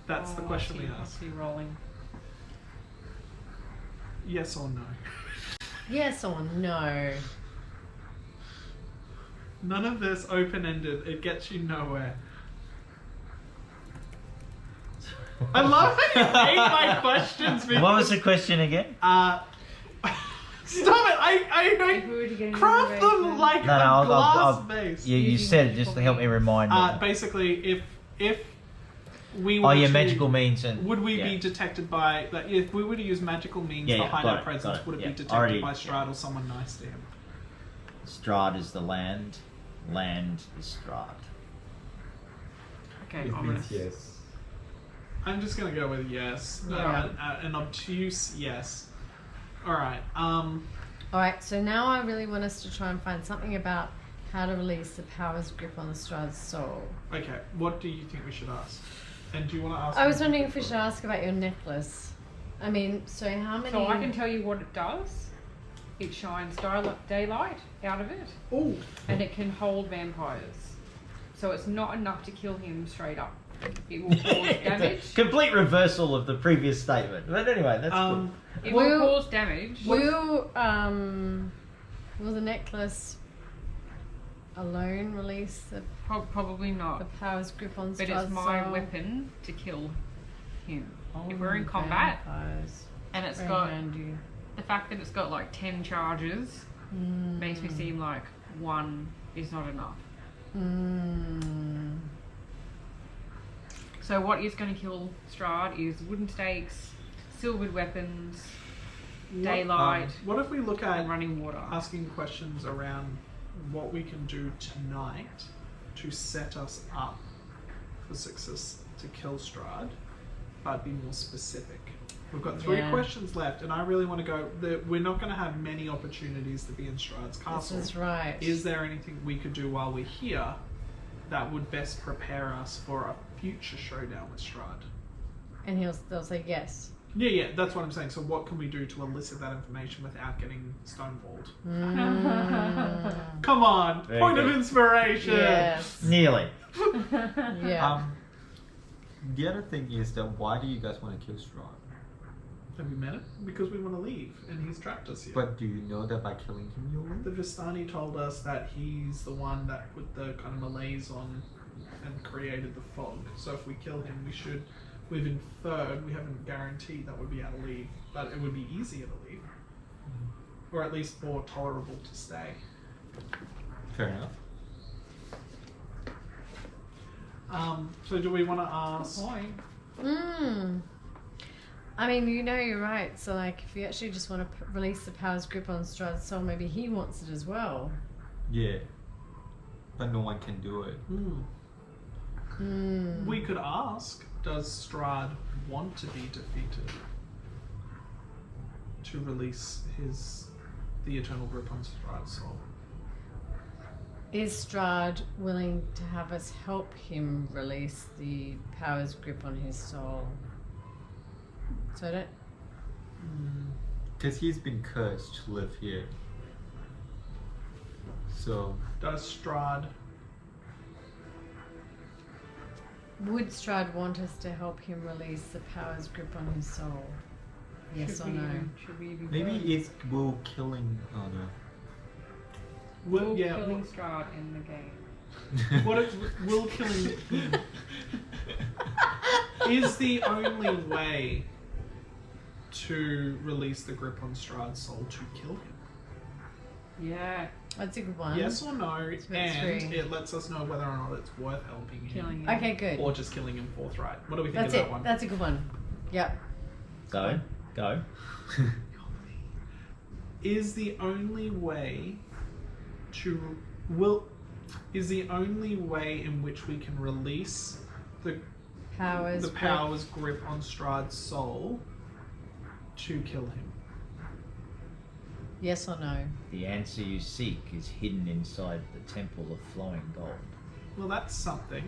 Speaker 3: That's the question we asked.
Speaker 2: See rolling.
Speaker 3: Yes or no?
Speaker 5: Yes or no?
Speaker 3: None of this open-ended. It gets you nowhere. I love how you hate my questions.
Speaker 1: What was the question again?
Speaker 3: Stop it!
Speaker 2: If we were to get
Speaker 3: I
Speaker 2: into
Speaker 3: craft
Speaker 2: the
Speaker 3: them
Speaker 2: basement-
Speaker 3: like
Speaker 1: No,
Speaker 3: a
Speaker 1: no,
Speaker 3: glass base.
Speaker 1: You said it just to help me remind me.
Speaker 3: Basically, if we were
Speaker 1: Oh, yeah,
Speaker 3: to-
Speaker 1: magical means and
Speaker 3: would we
Speaker 1: yeah.
Speaker 3: be detected by like if we were to use magical means
Speaker 1: Yeah,
Speaker 3: to
Speaker 1: yeah,
Speaker 3: hide
Speaker 1: got
Speaker 3: our
Speaker 1: it,
Speaker 3: presence?
Speaker 1: got it,
Speaker 3: Would it
Speaker 1: yeah.
Speaker 3: be detected
Speaker 1: Already-
Speaker 3: by Strahd or someone nice to him?
Speaker 1: Strahd is the land. Land is Strahd.
Speaker 2: Okay,
Speaker 6: It
Speaker 2: ominous.
Speaker 6: means yes.
Speaker 3: I'm just gonna go with yes.
Speaker 5: Yeah.
Speaker 3: An obtuse yes. All right.
Speaker 5: All right. So now I really want us to try and find something about how to release the power's grip on the Strahd's soul.
Speaker 3: Okay. What do you think we should ask? And do you want to ask?
Speaker 5: I was
Speaker 3: me?
Speaker 5: wondering if we should ask about your necklace. I mean, so how many?
Speaker 2: So I can tell you what it does. It shines daylight out of it,
Speaker 3: Oh.
Speaker 2: and it can hold vampires. So it's not enough to kill him straight up. It will cause damage.
Speaker 1: Complete reversal of the previous statement. But anyway, that's good.
Speaker 2: It
Speaker 5: Will-
Speaker 2: will cause damage.
Speaker 5: Will the necklace alone release the
Speaker 2: Probably not.
Speaker 5: power's grip on
Speaker 2: But
Speaker 5: Strahd's
Speaker 2: it's my
Speaker 5: soul?
Speaker 2: weapon to kill him. If
Speaker 5: Oh,
Speaker 2: we're in combat,
Speaker 5: vampires.
Speaker 2: and it's
Speaker 5: Very
Speaker 2: got
Speaker 5: handy.
Speaker 2: the fact that it's got like 10 charges makes me seem like one is not enough.
Speaker 5: Mm.
Speaker 2: So what is going to kill Strahd is wooden stakes, silvered weapons, daylight,
Speaker 3: What if we look at
Speaker 2: and running water.
Speaker 3: asking questions around what we can do tonight to set us up for success to kill Strahd, but be more specific? We've got 3
Speaker 5: Yeah.
Speaker 3: questions left, and I really want to go. We're not going to have many opportunities to be in Strahd's
Speaker 5: This
Speaker 3: castle.
Speaker 5: is right.
Speaker 3: Is there anything we could do while we're here that would best prepare us for a future showdown with Strahd?
Speaker 5: And they'll say yes.
Speaker 3: Yeah, that's what I'm saying. So what can we do to elicit that information without getting stonewalled? Come on,
Speaker 1: Very
Speaker 3: point of
Speaker 1: good.
Speaker 3: inspiration.
Speaker 5: Yes.
Speaker 1: Nearly.
Speaker 5: Yeah.
Speaker 6: The other thing is that why do you guys want to kill Strahd?
Speaker 3: Have you met him? Because we want to leave, and he's trapped us here.
Speaker 6: But do you know that by killing him you'll
Speaker 3: the
Speaker 6: leave?
Speaker 3: Vistani told us that he's the one that put the kind of malaise on and created the fog. So if we kill him, we've inferred, we haven't guaranteed that we'd be able to leave, but it would be easier to leave. Or at least more tolerable to stay.
Speaker 6: Fair enough.
Speaker 3: So do we want to ask...
Speaker 2: Point.
Speaker 5: I mean, you're right. So, like, if you actually just want to release the power's grip on Strahd's soul, maybe he wants it as well.
Speaker 6: Yeah. But no one can do it.
Speaker 3: We could ask, does Strahd want to be defeated to release the eternal grip on Strahd's soul?
Speaker 5: Is Strahd willing to have us help him release the power's grip on his soul? So I don't.
Speaker 6: Because he's been cursed to live here. So
Speaker 3: Does Strahd?
Speaker 5: Would Strahd want us to help him release the power's grip on his soul? Yes or no?
Speaker 2: Should we even
Speaker 6: maybe
Speaker 2: go?
Speaker 6: it's will killing. Oh no.
Speaker 3: Will, yeah.
Speaker 2: Killing Strahd in the game.
Speaker 3: What is will killing him is the only way to release the grip on Strahd's soul to kill him.
Speaker 2: Yeah,
Speaker 5: That's a good one.
Speaker 3: Yes or no,
Speaker 5: about
Speaker 3: and
Speaker 5: three.
Speaker 3: it lets us know whether or not it's worth helping him.
Speaker 2: killing him.
Speaker 5: Okay, good.
Speaker 3: Or just killing him forthright. What do we think
Speaker 5: That's
Speaker 3: of
Speaker 5: it.
Speaker 3: that one?
Speaker 5: That's a good one. Yep.
Speaker 1: Go.
Speaker 3: Is the only way is the only way in which we can release the
Speaker 5: Powers.
Speaker 3: power's grip on Strahd's soul to kill him.
Speaker 5: Yes or no?
Speaker 1: The answer you seek is hidden inside the Temple of Flowing Gold.
Speaker 3: Well, that's something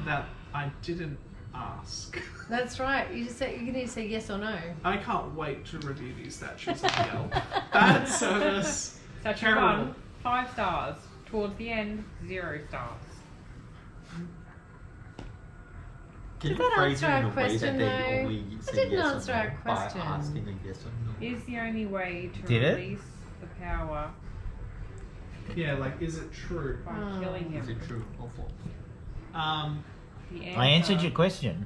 Speaker 3: that I didn't ask.
Speaker 5: That's right. You just say you need to say yes or no.
Speaker 3: I can't wait to review these statues on Yelp. Bad service.
Speaker 2: Statue
Speaker 3: Terrible.
Speaker 2: 1, 5 stars. Towards the end, 0 stars.
Speaker 6: Can
Speaker 5: Did
Speaker 6: you
Speaker 5: that
Speaker 6: phrase it
Speaker 5: answer
Speaker 6: in
Speaker 5: our
Speaker 6: a way
Speaker 5: question,
Speaker 6: that they
Speaker 5: though?
Speaker 6: only
Speaker 5: It
Speaker 6: say
Speaker 5: didn't
Speaker 6: yes
Speaker 5: answer
Speaker 6: or no
Speaker 5: our question.
Speaker 6: by asking a yes or no?
Speaker 2: Is the only way to
Speaker 1: Did it?
Speaker 2: release the power
Speaker 3: Yeah, like, is it true?
Speaker 2: by
Speaker 5: Oh.
Speaker 2: killing him?
Speaker 6: Is it true or false?
Speaker 2: The answer,
Speaker 1: I answered your question.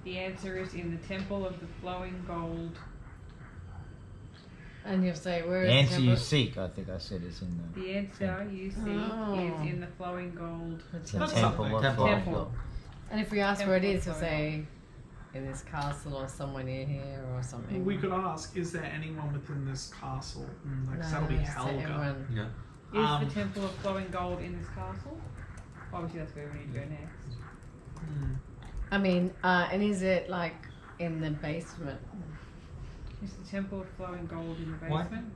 Speaker 2: The answer is in the Temple of the Flowing Gold.
Speaker 5: And you'll say where
Speaker 1: The
Speaker 5: is
Speaker 1: answer
Speaker 5: the
Speaker 1: you
Speaker 5: temple?
Speaker 1: seek, I think I said, is in the
Speaker 2: The answer you seek
Speaker 5: Oh.
Speaker 2: is in the Flowing Gold.
Speaker 5: It's
Speaker 1: the
Speaker 3: That's
Speaker 5: in-
Speaker 1: Temple
Speaker 3: something.
Speaker 1: of
Speaker 6: Temple.
Speaker 1: Flowing
Speaker 2: Temple.
Speaker 1: Gold.
Speaker 5: And if we ask where it
Speaker 2: Temple
Speaker 5: is, we'll
Speaker 2: flowing
Speaker 5: say in this castle or somewhere near here or something.
Speaker 3: We could ask, is there anyone within this castle? Like,
Speaker 5: No,
Speaker 3: that'll be
Speaker 5: just say
Speaker 3: Helga.
Speaker 5: everyone.
Speaker 6: Yeah.
Speaker 2: Is the Temple of Flowing Gold in this castle? Obviously, that's where we need to go next.
Speaker 5: I mean, and is it like in the basement?
Speaker 2: Is the Temple of Flowing Gold in the
Speaker 6: Why?
Speaker 2: basement?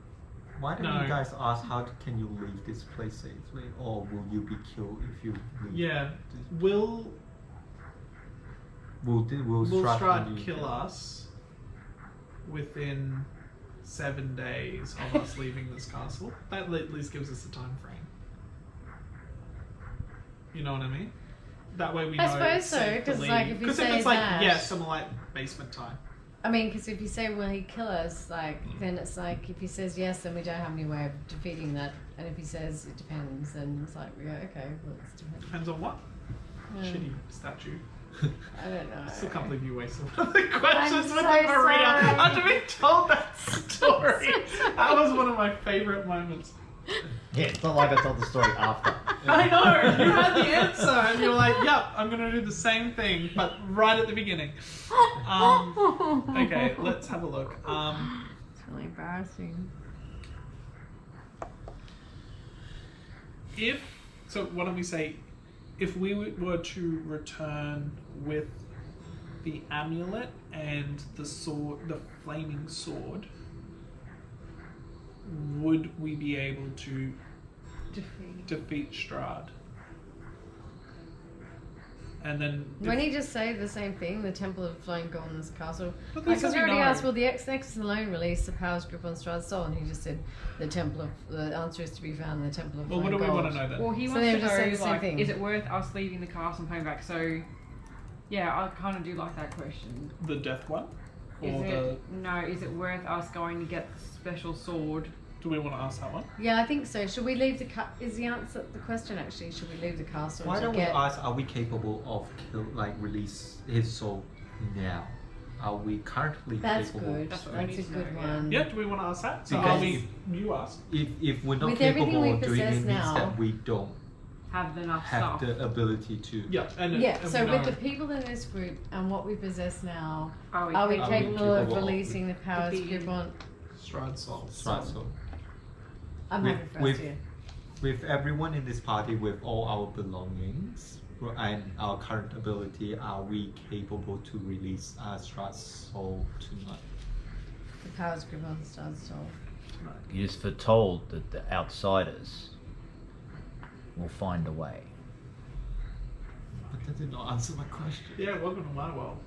Speaker 6: Why don't
Speaker 3: No.
Speaker 6: you guys ask can you leave this place safely, or will you be killed if you leave?
Speaker 3: Yeah.
Speaker 6: This-
Speaker 3: Will
Speaker 6: Will Strahd
Speaker 3: Strahd
Speaker 6: be
Speaker 3: kill
Speaker 6: killed?
Speaker 3: us within 7 days of us leaving this castle? That at least gives us a time frame. You know what I mean? That way we know
Speaker 5: I suppose
Speaker 3: it's
Speaker 5: so,
Speaker 3: safe to
Speaker 5: 'cause,
Speaker 3: leave.
Speaker 5: like, if you
Speaker 3: 'Cause
Speaker 5: say
Speaker 3: it's like,
Speaker 5: that-
Speaker 3: yeah, something like basement time.
Speaker 5: I mean, because if you say, will he kill us, like, then it's like, if he says yes, then we don't have any way of defeating that. And if he says it depends, then it's like, we go, okay, well, it's depends.
Speaker 3: Depends on what?
Speaker 5: Yeah.
Speaker 3: Shitty statue.
Speaker 5: I don't know.
Speaker 3: I still can't believe you wasted one of the questions with
Speaker 5: so
Speaker 3: the Maria
Speaker 5: sorry.
Speaker 3: after being told that story. That was one of my favourite moments.
Speaker 1: Yeah, it's not like I told the story after.
Speaker 3: I know, you had the answer and you were like, yep, I'm going to do the same thing, but right at the beginning. Okay, let's have a look.
Speaker 5: It's really embarrassing.
Speaker 3: So why don't we say, if we were to return with the amulet and the sword, the flaming sword, would we be able to defeat Strahd? And then
Speaker 5: When he just say the same thing, the Temple of Flowing Gold in this castle,
Speaker 3: But they
Speaker 5: because
Speaker 3: said
Speaker 5: we
Speaker 3: we
Speaker 5: already
Speaker 3: know.
Speaker 5: asked, will the X-Nexus alone release the power's grip on Strahd's soul? And he just said the answer is to be found in the Temple of
Speaker 3: well, what
Speaker 5: Flowing
Speaker 3: do we
Speaker 5: Gold.
Speaker 3: want to know then?
Speaker 2: Well, he
Speaker 5: So
Speaker 2: wants
Speaker 5: they
Speaker 2: to
Speaker 5: just said
Speaker 2: know,
Speaker 5: the same
Speaker 2: like,
Speaker 5: thing.
Speaker 2: is it worth us leaving the castle and coming back? So, yeah, I kind of do like that question.
Speaker 3: The death one?
Speaker 2: Is
Speaker 3: Or
Speaker 2: is it worth us going to get the special sword?
Speaker 3: do we want to ask that one?
Speaker 5: Yeah, I think so. Should we leave is the answer the question actually? Should we leave the castle?
Speaker 6: Why
Speaker 5: to
Speaker 6: don't
Speaker 5: get...
Speaker 6: we ask? Are we capable of release his soul now? Are we currently
Speaker 5: That's
Speaker 6: capable?
Speaker 5: good.
Speaker 2: That's
Speaker 5: That's,
Speaker 2: what we
Speaker 5: a
Speaker 2: need to
Speaker 5: good
Speaker 2: know, yeah.
Speaker 5: one.
Speaker 3: Yeah, do we want to ask that? So
Speaker 6: Because
Speaker 3: you ask.
Speaker 6: If we're not
Speaker 5: With everything
Speaker 6: capable
Speaker 5: we
Speaker 6: of doing it,
Speaker 5: possess
Speaker 6: means
Speaker 5: now-
Speaker 6: that we don't
Speaker 2: Have enough
Speaker 6: have
Speaker 2: stuff.
Speaker 6: the ability to.
Speaker 3: Yeah, and
Speaker 5: Yeah,
Speaker 3: and
Speaker 5: so
Speaker 3: we
Speaker 5: with
Speaker 3: know-
Speaker 5: the people in this group and what we possess now,
Speaker 2: Are we
Speaker 5: are we
Speaker 2: capable?
Speaker 5: capable of
Speaker 6: capable of
Speaker 5: releasing the powers
Speaker 2: defeating-
Speaker 5: grip on?
Speaker 3: Strahd's soul.
Speaker 6: Strahd soul.
Speaker 5: I'm
Speaker 6: With-
Speaker 5: happy first
Speaker 6: with-
Speaker 5: here.
Speaker 6: With everyone in this party, with all our belongings and our current ability, are we capable to release Strad's soul tonight?
Speaker 5: The powers grip on Strahd's soul.
Speaker 1: It is foretold that the outsiders will find a way.
Speaker 6: But that did not answer my question.
Speaker 3: Yeah, welcome to my world.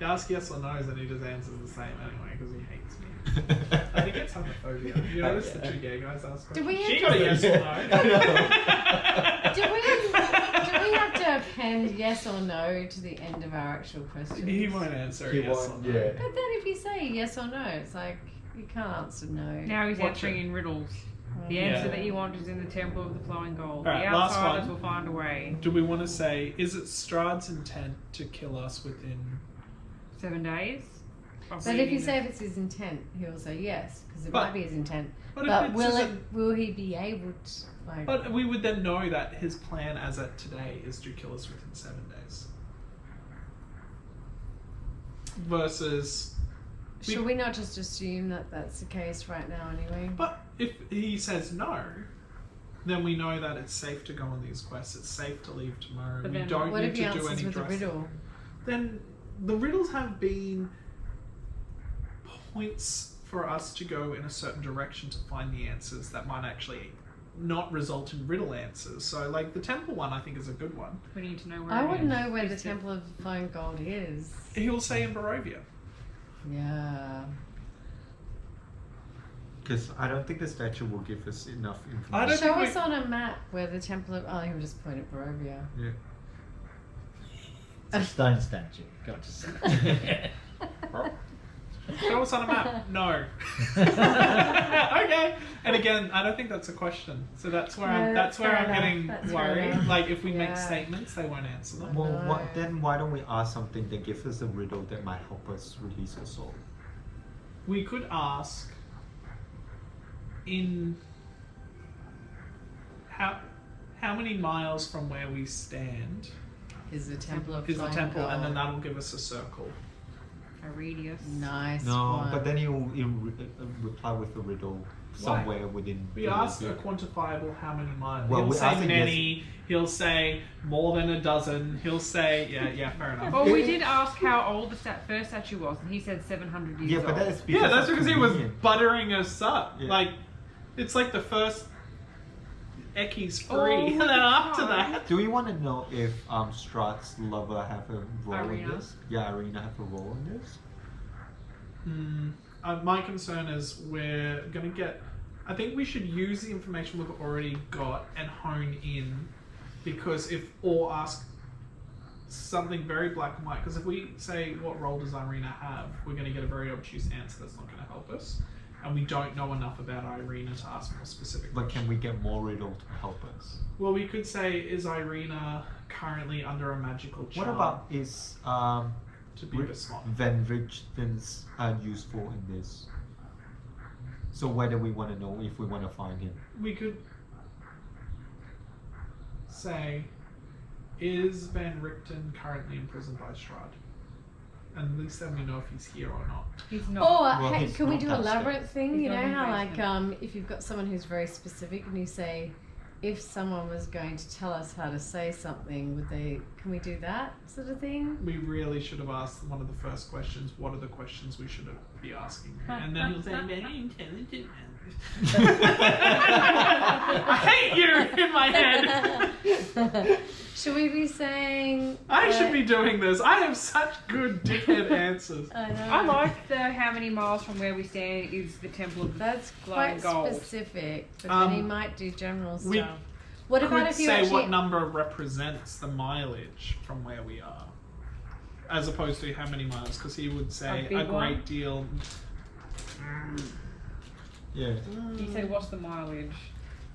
Speaker 3: You ask yes or no's and he just answers the same anyway because he hates me. I think it's homophobia. You notice the two gay guys ask
Speaker 5: Do
Speaker 3: questions?
Speaker 5: we
Speaker 3: She
Speaker 5: have
Speaker 3: got a
Speaker 5: to-
Speaker 3: yes or no.
Speaker 5: Do we have to append yes or no to the end of our actual question?
Speaker 3: He won't answer
Speaker 6: He
Speaker 3: yes
Speaker 6: won't,
Speaker 3: or no.
Speaker 6: yeah.
Speaker 5: But then if you say yes or no, it's like you can't answer no.
Speaker 2: Now he's
Speaker 3: Watch
Speaker 2: answering
Speaker 3: it.
Speaker 2: in riddles. The
Speaker 5: Yeah.
Speaker 2: answer that you want is in the Temple of the Flowing Gold.
Speaker 3: Alright,
Speaker 2: The
Speaker 3: last
Speaker 2: outsiders
Speaker 3: one.
Speaker 2: will find a way.
Speaker 3: Do we want to say, is it Strahd's intent to kill us within...
Speaker 2: 7 days. of
Speaker 5: But if you
Speaker 2: reading
Speaker 5: say
Speaker 2: the-
Speaker 5: if it's his intent, he'll say yes because it
Speaker 3: But-
Speaker 5: might be his intent.
Speaker 3: But,
Speaker 5: But
Speaker 3: if it's
Speaker 5: will
Speaker 3: his-
Speaker 5: will he be able to like?
Speaker 3: But we would then know that his plan as at today is to kill us within 7 days. Versus...
Speaker 5: Should we not just assume that that's the case right now anyway?
Speaker 3: But if he says no, then we know that it's safe to go on these quests. It's safe to leave tomorrow.
Speaker 2: But
Speaker 3: We
Speaker 2: then
Speaker 3: don't
Speaker 5: What
Speaker 3: need
Speaker 5: if he
Speaker 3: to do
Speaker 5: answers
Speaker 3: any
Speaker 5: with a
Speaker 3: dressing.
Speaker 5: riddle?
Speaker 3: Then the riddles have been points for us to go in a certain direction to find the answers that might actually not result in riddle answers. So, like the temple one, I think is a good one.
Speaker 2: We need to know where
Speaker 5: I
Speaker 2: it
Speaker 5: want to
Speaker 2: is.
Speaker 5: know where the
Speaker 2: Is it-
Speaker 5: Temple of Flowing Gold is.
Speaker 3: He'll say in Barovia.
Speaker 5: Yeah.
Speaker 6: Because I don't think the statue will give us enough information.
Speaker 3: I don't
Speaker 5: Show
Speaker 3: think
Speaker 5: us on a map where the Temple of. Oh, he'll just point at Barovia.
Speaker 6: Yeah.
Speaker 1: It's a stone statue. Got to say.
Speaker 3: Show us on a map. No. Okay. And again, I don't think that's a question. So that's where
Speaker 5: No,
Speaker 3: I'm. That's where
Speaker 5: fair
Speaker 3: I'm
Speaker 5: enough.
Speaker 3: getting
Speaker 5: That's fair
Speaker 3: worried.
Speaker 5: enough.
Speaker 3: Like if we make
Speaker 5: Yeah.
Speaker 3: statements, they won't answer them.
Speaker 6: Well,
Speaker 5: No.
Speaker 6: then why don't we ask something that gives us a riddle that might help us release the soul?
Speaker 3: We could ask in how many miles from where we stand
Speaker 5: Is the Temple of
Speaker 3: is the
Speaker 5: Flowing
Speaker 3: temple,
Speaker 5: Gold.
Speaker 3: and then that'll give us a circle.
Speaker 2: Aridius.
Speaker 5: Nice
Speaker 6: No,
Speaker 5: one.
Speaker 6: but then he'll reply with a riddle somewhere within.
Speaker 3: We ask a quantifiable how many miles.
Speaker 6: Well,
Speaker 3: He'll
Speaker 6: we
Speaker 3: say
Speaker 6: ask it,
Speaker 3: many. He'll say more than a dozen. He'll say yeah, fair enough.
Speaker 2: Well, we did ask how old the first statue was, and he said 700 years
Speaker 6: Yeah,
Speaker 2: old.
Speaker 6: but that is because
Speaker 3: Yeah, that's
Speaker 6: of
Speaker 3: because he was
Speaker 6: convenient.
Speaker 3: buttering us up.
Speaker 6: Yeah.
Speaker 3: Like, it's like the first Ecky's free,
Speaker 2: Oh
Speaker 3: and
Speaker 2: my
Speaker 3: then after
Speaker 2: God.
Speaker 3: that,
Speaker 6: Do we want to know if Strahd's lover have a role in
Speaker 2: Irina.
Speaker 6: this? Yeah, Irina have a role in this.
Speaker 3: my concern is we're gonna get. I think we should use the information we've already got and hone in, because or ask something very black and white. Because if we say what role does Irina have, we're gonna get a very obtuse answer that's not gonna help us, and we don't know enough about Irina to ask more specific.
Speaker 6: But can we get more riddle to help us?
Speaker 3: Well, we could say, is Irina currently under a magical charm?
Speaker 6: What about is
Speaker 3: to be besmart?
Speaker 6: Van Richten's useful in this? So whether we want to know if we want to find him.
Speaker 3: We could say, is Van Richten currently imprisoned by Strahd? And at least then we know if he's here or not.
Speaker 2: He's not.
Speaker 5: Or
Speaker 6: Well,
Speaker 5: hey,
Speaker 6: he's
Speaker 5: can we
Speaker 6: not
Speaker 5: do a
Speaker 6: downstairs.
Speaker 5: labyrinth thing?
Speaker 2: He's
Speaker 5: You
Speaker 2: not
Speaker 5: know
Speaker 2: in the
Speaker 5: how like
Speaker 2: basement.
Speaker 5: if you've got someone who's very specific and you say, if someone was going to tell us how to say something, would they? Can we do that sort of thing?
Speaker 3: We really should have asked one of the first questions, what are the questions we should be asking? And then he'll say, very intelligent man. I hate you in my head.
Speaker 5: Should we be saying?
Speaker 3: I should be doing this. I have such good dickhead answers.
Speaker 5: I know.
Speaker 2: I like the how many miles from where we stand is the Temple of the
Speaker 5: That's
Speaker 2: Flowing
Speaker 5: quite
Speaker 2: Gold.
Speaker 5: specific, but then he
Speaker 3: Um,
Speaker 5: might do general
Speaker 3: we
Speaker 5: stuff. What about
Speaker 3: Could
Speaker 5: if you
Speaker 3: say
Speaker 5: actually?
Speaker 3: what number represents the mileage from where we are, as opposed to how many miles, because he would say
Speaker 2: A big
Speaker 3: a great
Speaker 2: one?
Speaker 3: deal.
Speaker 6: Yeah.
Speaker 2: You said, what's the mileage?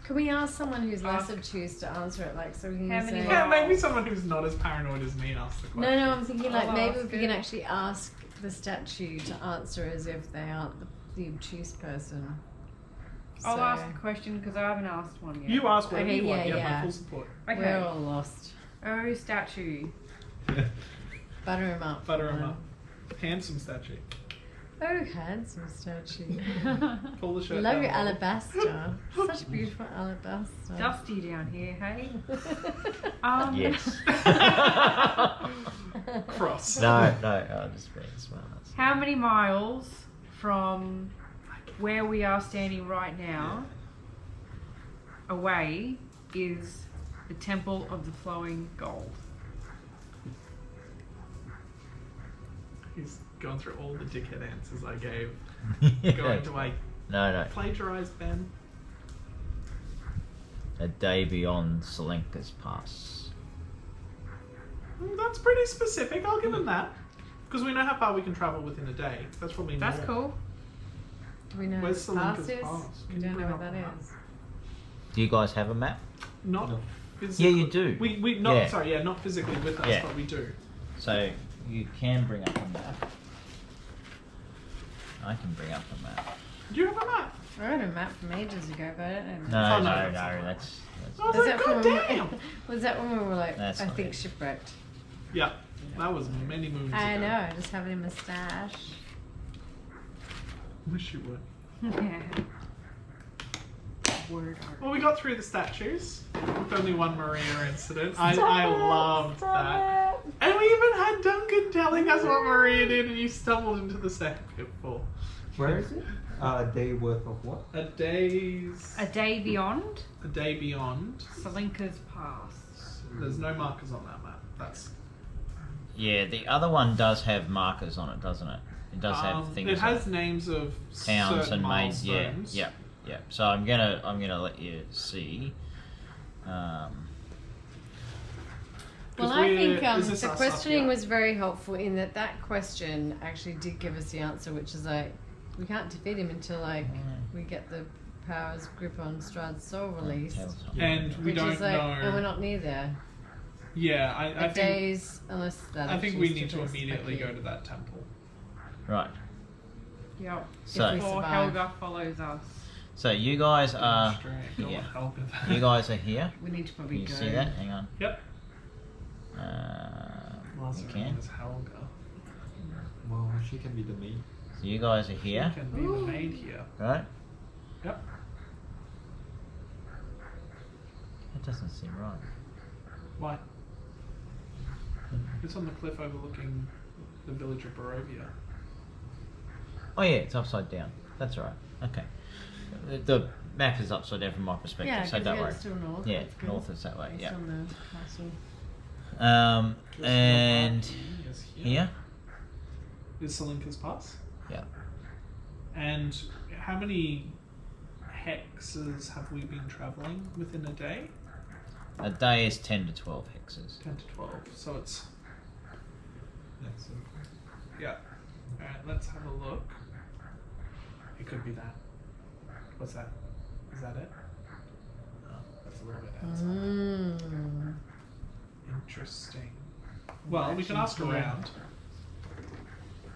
Speaker 5: Can we ask someone who's less
Speaker 2: Ask-
Speaker 5: obtuse to answer it? Like, so we can
Speaker 2: How many
Speaker 5: say.
Speaker 2: miles?
Speaker 3: Yeah, maybe someone who's not as paranoid as me asks the question.
Speaker 5: No, I'm thinking like
Speaker 2: I'll
Speaker 5: maybe
Speaker 2: ask
Speaker 5: if we
Speaker 2: it.
Speaker 5: can actually ask the statue to answer as if they aren't the obtuse person.
Speaker 2: I'll
Speaker 5: So,
Speaker 2: ask a question because I haven't asked one yet.
Speaker 3: You ask whatever
Speaker 5: Okay,
Speaker 3: you want.
Speaker 5: yeah,
Speaker 3: Yeah, my
Speaker 5: yeah.
Speaker 3: full support.
Speaker 2: Okay.
Speaker 5: We're all lost.
Speaker 2: Oh, statue.
Speaker 5: Butter him up.
Speaker 3: Butter him up. Handsome statue.
Speaker 5: Oh, handsome statue.
Speaker 3: Pull the shirt
Speaker 5: Love
Speaker 3: down
Speaker 5: your
Speaker 3: a little.
Speaker 5: alabaster. Such beautiful alabaster.
Speaker 2: Dusty down here, hey?
Speaker 1: Yes.
Speaker 3: Cross.
Speaker 1: No, I'm just being smart.
Speaker 2: How many miles from where we are standing right now away is the Temple of the Flowing Gold?
Speaker 3: He's gone through all the dickhead answers I gave. Going to my
Speaker 1: No.
Speaker 3: plagiarized Ben.
Speaker 1: A day beyond Selenka's Pass.
Speaker 3: That's pretty specific. I'll give him that. Because we know how far we can travel within a day. That's probably
Speaker 2: That's
Speaker 3: more.
Speaker 2: cool.
Speaker 5: Do we know
Speaker 3: Where's
Speaker 5: what pass
Speaker 3: Selenka's
Speaker 5: is?
Speaker 3: Pass?
Speaker 5: We
Speaker 3: Can you
Speaker 5: don't know
Speaker 3: bring
Speaker 5: what
Speaker 3: up
Speaker 5: that
Speaker 3: the map?
Speaker 5: is.
Speaker 1: Do you guys have a map?
Speaker 3: Not
Speaker 6: No.
Speaker 3: physically.
Speaker 1: Yeah, you do.
Speaker 3: We not
Speaker 1: Yeah.
Speaker 3: sorry, yeah, not physically with us,
Speaker 1: Yeah.
Speaker 3: but we do.
Speaker 1: So you can bring up a map. I can bring up a map.
Speaker 3: Do you have a map?
Speaker 5: I had a map from ages ago, but I don't know.
Speaker 1: No,
Speaker 3: Oh, no,
Speaker 1: no,
Speaker 3: that's
Speaker 1: no.
Speaker 3: not
Speaker 1: That's
Speaker 3: I was
Speaker 5: Is
Speaker 3: like,
Speaker 5: that
Speaker 3: God
Speaker 5: from
Speaker 3: damn!
Speaker 5: was that when we were like
Speaker 1: That's
Speaker 5: I
Speaker 1: not
Speaker 5: think
Speaker 1: it.
Speaker 5: shipwrecked?
Speaker 3: Yeah. That was many moons
Speaker 5: I
Speaker 3: ago.
Speaker 5: know, I just have it in my stash.
Speaker 3: Wish you would.
Speaker 2: Yeah. Word art.
Speaker 3: Well, we got through the statues with only one Maria incident. I loved that. And we even had Duncan telling us what Maria did, and you stumbled into the second pitfall.
Speaker 6: Where is it? A day worth of what?
Speaker 3: A day's.
Speaker 2: A day beyond
Speaker 3: A day beyond.
Speaker 2: Selenka's Pass.
Speaker 3: There's no markers on that map. That's.
Speaker 1: Yeah, the other one does have markers on it, doesn't it? It does have things.
Speaker 3: It
Speaker 1: on
Speaker 3: has names of
Speaker 1: towns
Speaker 3: certain
Speaker 1: and maids. Yeah,
Speaker 3: milestones.
Speaker 1: yeah. So I'm gonna let you see.
Speaker 5: Well,
Speaker 3: 'Cause
Speaker 5: I think
Speaker 3: is this
Speaker 5: the
Speaker 3: us up
Speaker 5: questioning
Speaker 3: here?
Speaker 5: was very helpful in that question actually did give us the answer, which is like we can't defeat him until like we get the powers grip on Strahd's soul released,
Speaker 3: And we
Speaker 5: which
Speaker 3: don't
Speaker 5: is like,
Speaker 3: know.
Speaker 5: and we're not near there.
Speaker 3: Yeah, I
Speaker 5: A
Speaker 3: think.
Speaker 5: days, unless that.
Speaker 3: I think
Speaker 5: actually
Speaker 3: we
Speaker 5: is
Speaker 3: need to
Speaker 5: just
Speaker 3: immediately
Speaker 5: okay.
Speaker 3: go to that temple.
Speaker 1: Right.
Speaker 2: Yep.
Speaker 1: So-
Speaker 2: Before
Speaker 5: survive.
Speaker 2: Helga follows us.
Speaker 1: So you guys are.
Speaker 3: Straight. God
Speaker 1: here.
Speaker 3: help with that.
Speaker 1: You guys are here.
Speaker 2: We need to
Speaker 1: Can
Speaker 2: probably
Speaker 1: you
Speaker 2: go.
Speaker 1: see that? Hang on.
Speaker 3: Yep.
Speaker 1: You can.
Speaker 3: Is Helga.
Speaker 6: Well, she can be the maid.
Speaker 1: So you guys are here,
Speaker 3: She can be the maid here.
Speaker 1: right?
Speaker 3: Yep.
Speaker 1: That doesn't seem right.
Speaker 3: Why? It's on the cliff overlooking the village of Barovia.
Speaker 1: Oh yeah, it's upside down. That's right. Okay. The map is upside down from my perspective,
Speaker 5: Yeah,
Speaker 1: so
Speaker 5: 'cause
Speaker 1: don't
Speaker 5: yeah,
Speaker 1: worry.
Speaker 5: it's still north.
Speaker 1: Yeah,
Speaker 5: that's good.
Speaker 1: north is that way.
Speaker 5: Based
Speaker 1: Yeah.
Speaker 5: on the castle.
Speaker 1: And
Speaker 3: Yes,
Speaker 1: here.
Speaker 3: is Selenka's Pass.
Speaker 1: Yeah.
Speaker 3: And how many hexes have we been traveling within a day?
Speaker 1: A day is 10 to 12 hexes.
Speaker 3: 10 to 12. So it's.
Speaker 6: That's it.
Speaker 3: Yeah. Alright, let's have a look. It could be that. What's that? Is that it? Oh, that's a little bit outside.
Speaker 5: Mm.
Speaker 3: Interesting. Well, we can ask
Speaker 5: Actually, yeah.
Speaker 3: around.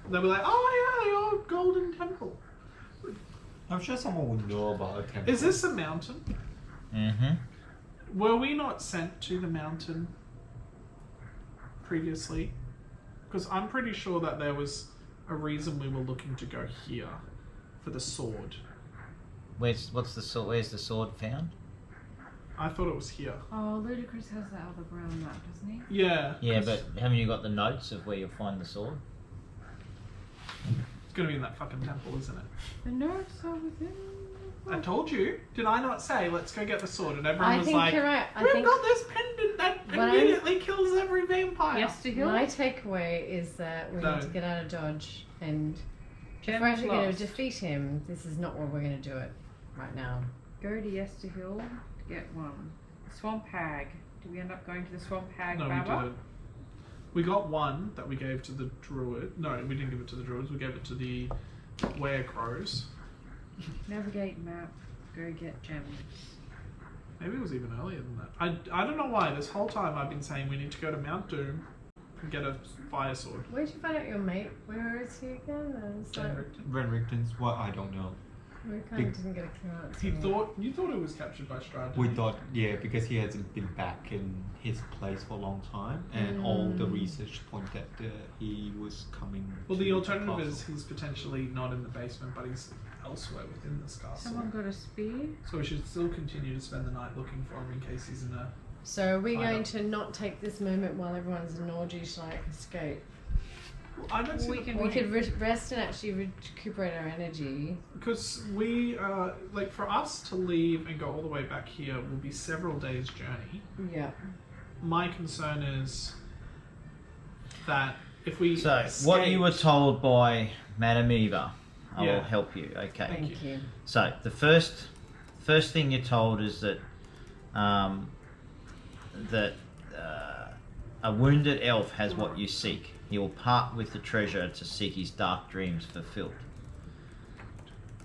Speaker 3: They'll be like, oh yeah, the old golden temple.
Speaker 6: I'm sure someone would know about a temple.
Speaker 3: Is this a mountain?
Speaker 1: Mm-hmm.
Speaker 3: Were we not sent to the mountain previously? Because I'm pretty sure that there was a reason we were looking to go here for the sword.
Speaker 1: Where's the sword found?
Speaker 3: I thought it was here.
Speaker 2: Oh, Ludacris has that other brown map, doesn't he?
Speaker 3: Yeah.
Speaker 1: Yeah,
Speaker 3: 'cause
Speaker 1: but haven't you got the notes of where you'll find the sword?
Speaker 3: it's gonna be in that fucking temple, isn't it?
Speaker 2: The notes are within.
Speaker 3: I told you. Did I not say let's go get the sword? And everyone
Speaker 5: I
Speaker 3: was
Speaker 5: think
Speaker 3: like,
Speaker 5: you're right. I
Speaker 3: we've
Speaker 5: think
Speaker 3: got this pendant that
Speaker 5: But I'm-
Speaker 3: immediately kills every vampire.
Speaker 2: Yes to Hill.
Speaker 5: my takeaway is that we
Speaker 3: No.
Speaker 5: need to get out of Dodge, and if
Speaker 2: Gem's
Speaker 5: we're actually going to
Speaker 2: lost.
Speaker 5: defeat him, this is not where we're going to do it right now.
Speaker 2: Go to Yester Hill to get one. Swamp Hag. Did we end up going to the Swamp Hag
Speaker 3: No, we
Speaker 2: Baba?
Speaker 3: didn't. We got one that we gave to the druid. No, we didn't give it to the druids. We gave it to the werecrows.
Speaker 2: Navigate map. Go get gems.
Speaker 3: Maybe it was even earlier than that. I don't know why. This whole time I've been saying we need to go to Mount Doom and get a fire sword.
Speaker 5: Where'd you find out your mate? Where is he again? It's like,
Speaker 6: Renricton's what? I don't know.
Speaker 5: we kind of didn't get a clear answer.
Speaker 3: You thought it was captured by Strahd.
Speaker 6: We thought, yeah, because he hasn't been back in his place for a long time, and all the research pointed that he was coming.
Speaker 3: Well,
Speaker 6: to
Speaker 3: the alternative
Speaker 6: castle.
Speaker 3: is he's potentially not in the basement, but he's elsewhere within this castle.
Speaker 2: Someone got a spear?
Speaker 3: So we should still continue to spend the night looking for him in case he's in a.
Speaker 5: So are we
Speaker 3: I
Speaker 5: going
Speaker 3: don't-
Speaker 5: to not take this moment while everyone's in orgy to like escape?
Speaker 3: I don't see
Speaker 2: We
Speaker 3: the
Speaker 2: can-
Speaker 5: We
Speaker 3: point.
Speaker 5: could rest and actually recuperate our energy.
Speaker 3: Because we, like, for us to leave and go all the way back here will be several days' journey.
Speaker 5: Yeah.
Speaker 3: My concern is that if we
Speaker 1: So, what you were
Speaker 3: escaped-
Speaker 1: told by Madame Eva, I
Speaker 3: Yeah.
Speaker 1: will help you. Okay.
Speaker 3: Thank
Speaker 5: Thank you.
Speaker 1: So the first thing you're told is that that a wounded elf has what you seek. He will part with the treasure to seek his dark dreams fulfilled.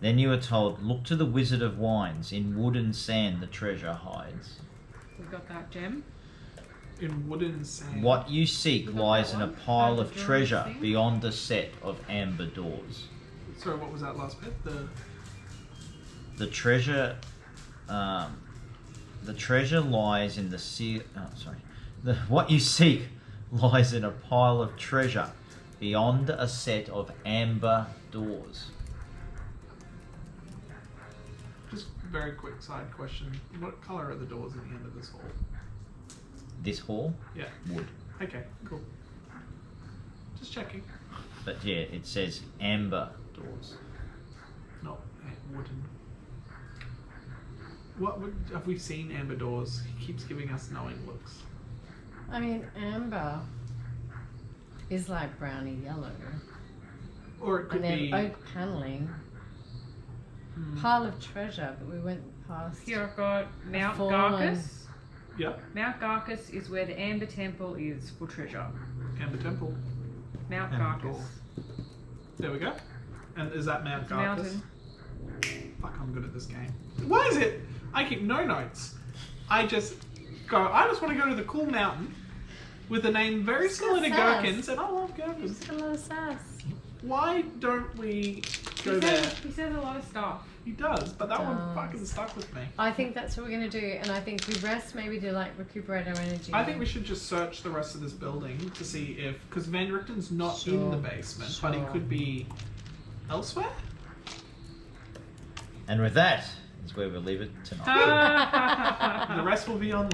Speaker 1: Then you are told, look to the Wizard of Wines. In wood and sand the treasure hides.
Speaker 2: We've got that gem.
Speaker 3: in wooden sand.
Speaker 1: What you seek
Speaker 2: We got
Speaker 1: lies
Speaker 2: that
Speaker 1: in a
Speaker 2: one?
Speaker 1: pile of
Speaker 2: Drawing
Speaker 1: treasure
Speaker 2: thing?
Speaker 1: beyond a set of amber doors.
Speaker 3: Sorry, what was that last bit?
Speaker 1: The treasure lies in the what you seek lies in a pile of treasure beyond a set of amber doors.
Speaker 3: Just very quick side question. What colour are the doors at the end of this hall?
Speaker 1: This hall,
Speaker 3: Yeah.
Speaker 1: wood.
Speaker 3: Okay, cool. Just checking.
Speaker 1: But yeah, it says amber doors.
Speaker 3: Not wooden. What would have we seen amber doors? He keeps giving us knowing looks.
Speaker 5: I mean, amber is like browny yellow.
Speaker 3: Or it could
Speaker 5: And then
Speaker 3: be
Speaker 5: oak paneling. Pile of treasure, but we went past.
Speaker 2: Here I've got Mount
Speaker 5: fallen-
Speaker 2: Garcus.
Speaker 3: Yep,
Speaker 2: Mount Garcus is where the Amber Temple is for treasure.
Speaker 3: Amber Temple.
Speaker 2: Mount
Speaker 1: Amber
Speaker 2: Garcus.
Speaker 3: There we go. And is that Mount
Speaker 2: It's a
Speaker 3: Garcus?
Speaker 2: mountain.
Speaker 3: Fuck, I'm good at this game. Why is it? I keep no notes. I just want to go to the cool mountain with a name very
Speaker 5: It's
Speaker 3: similar to
Speaker 5: got sass.
Speaker 3: Gherkins, and I love
Speaker 5: It's
Speaker 3: Gherkins.
Speaker 5: got a lot of sass.
Speaker 3: Why don't we go
Speaker 2: He
Speaker 3: there?
Speaker 2: says, he says a lot of stuff.
Speaker 3: He does, but that one
Speaker 5: Does.
Speaker 3: fucking stuck with me.
Speaker 5: I think that's what we're gonna do, and I think we rest maybe to like recuperate our energy.
Speaker 3: I think we should just search the rest of this building to see if, because Van Richten's not in
Speaker 5: Sure,
Speaker 3: the basement, but he
Speaker 5: sure.
Speaker 3: could be elsewhere.
Speaker 1: And with that is where we'll leave it tonight.
Speaker 3: The rest will be online.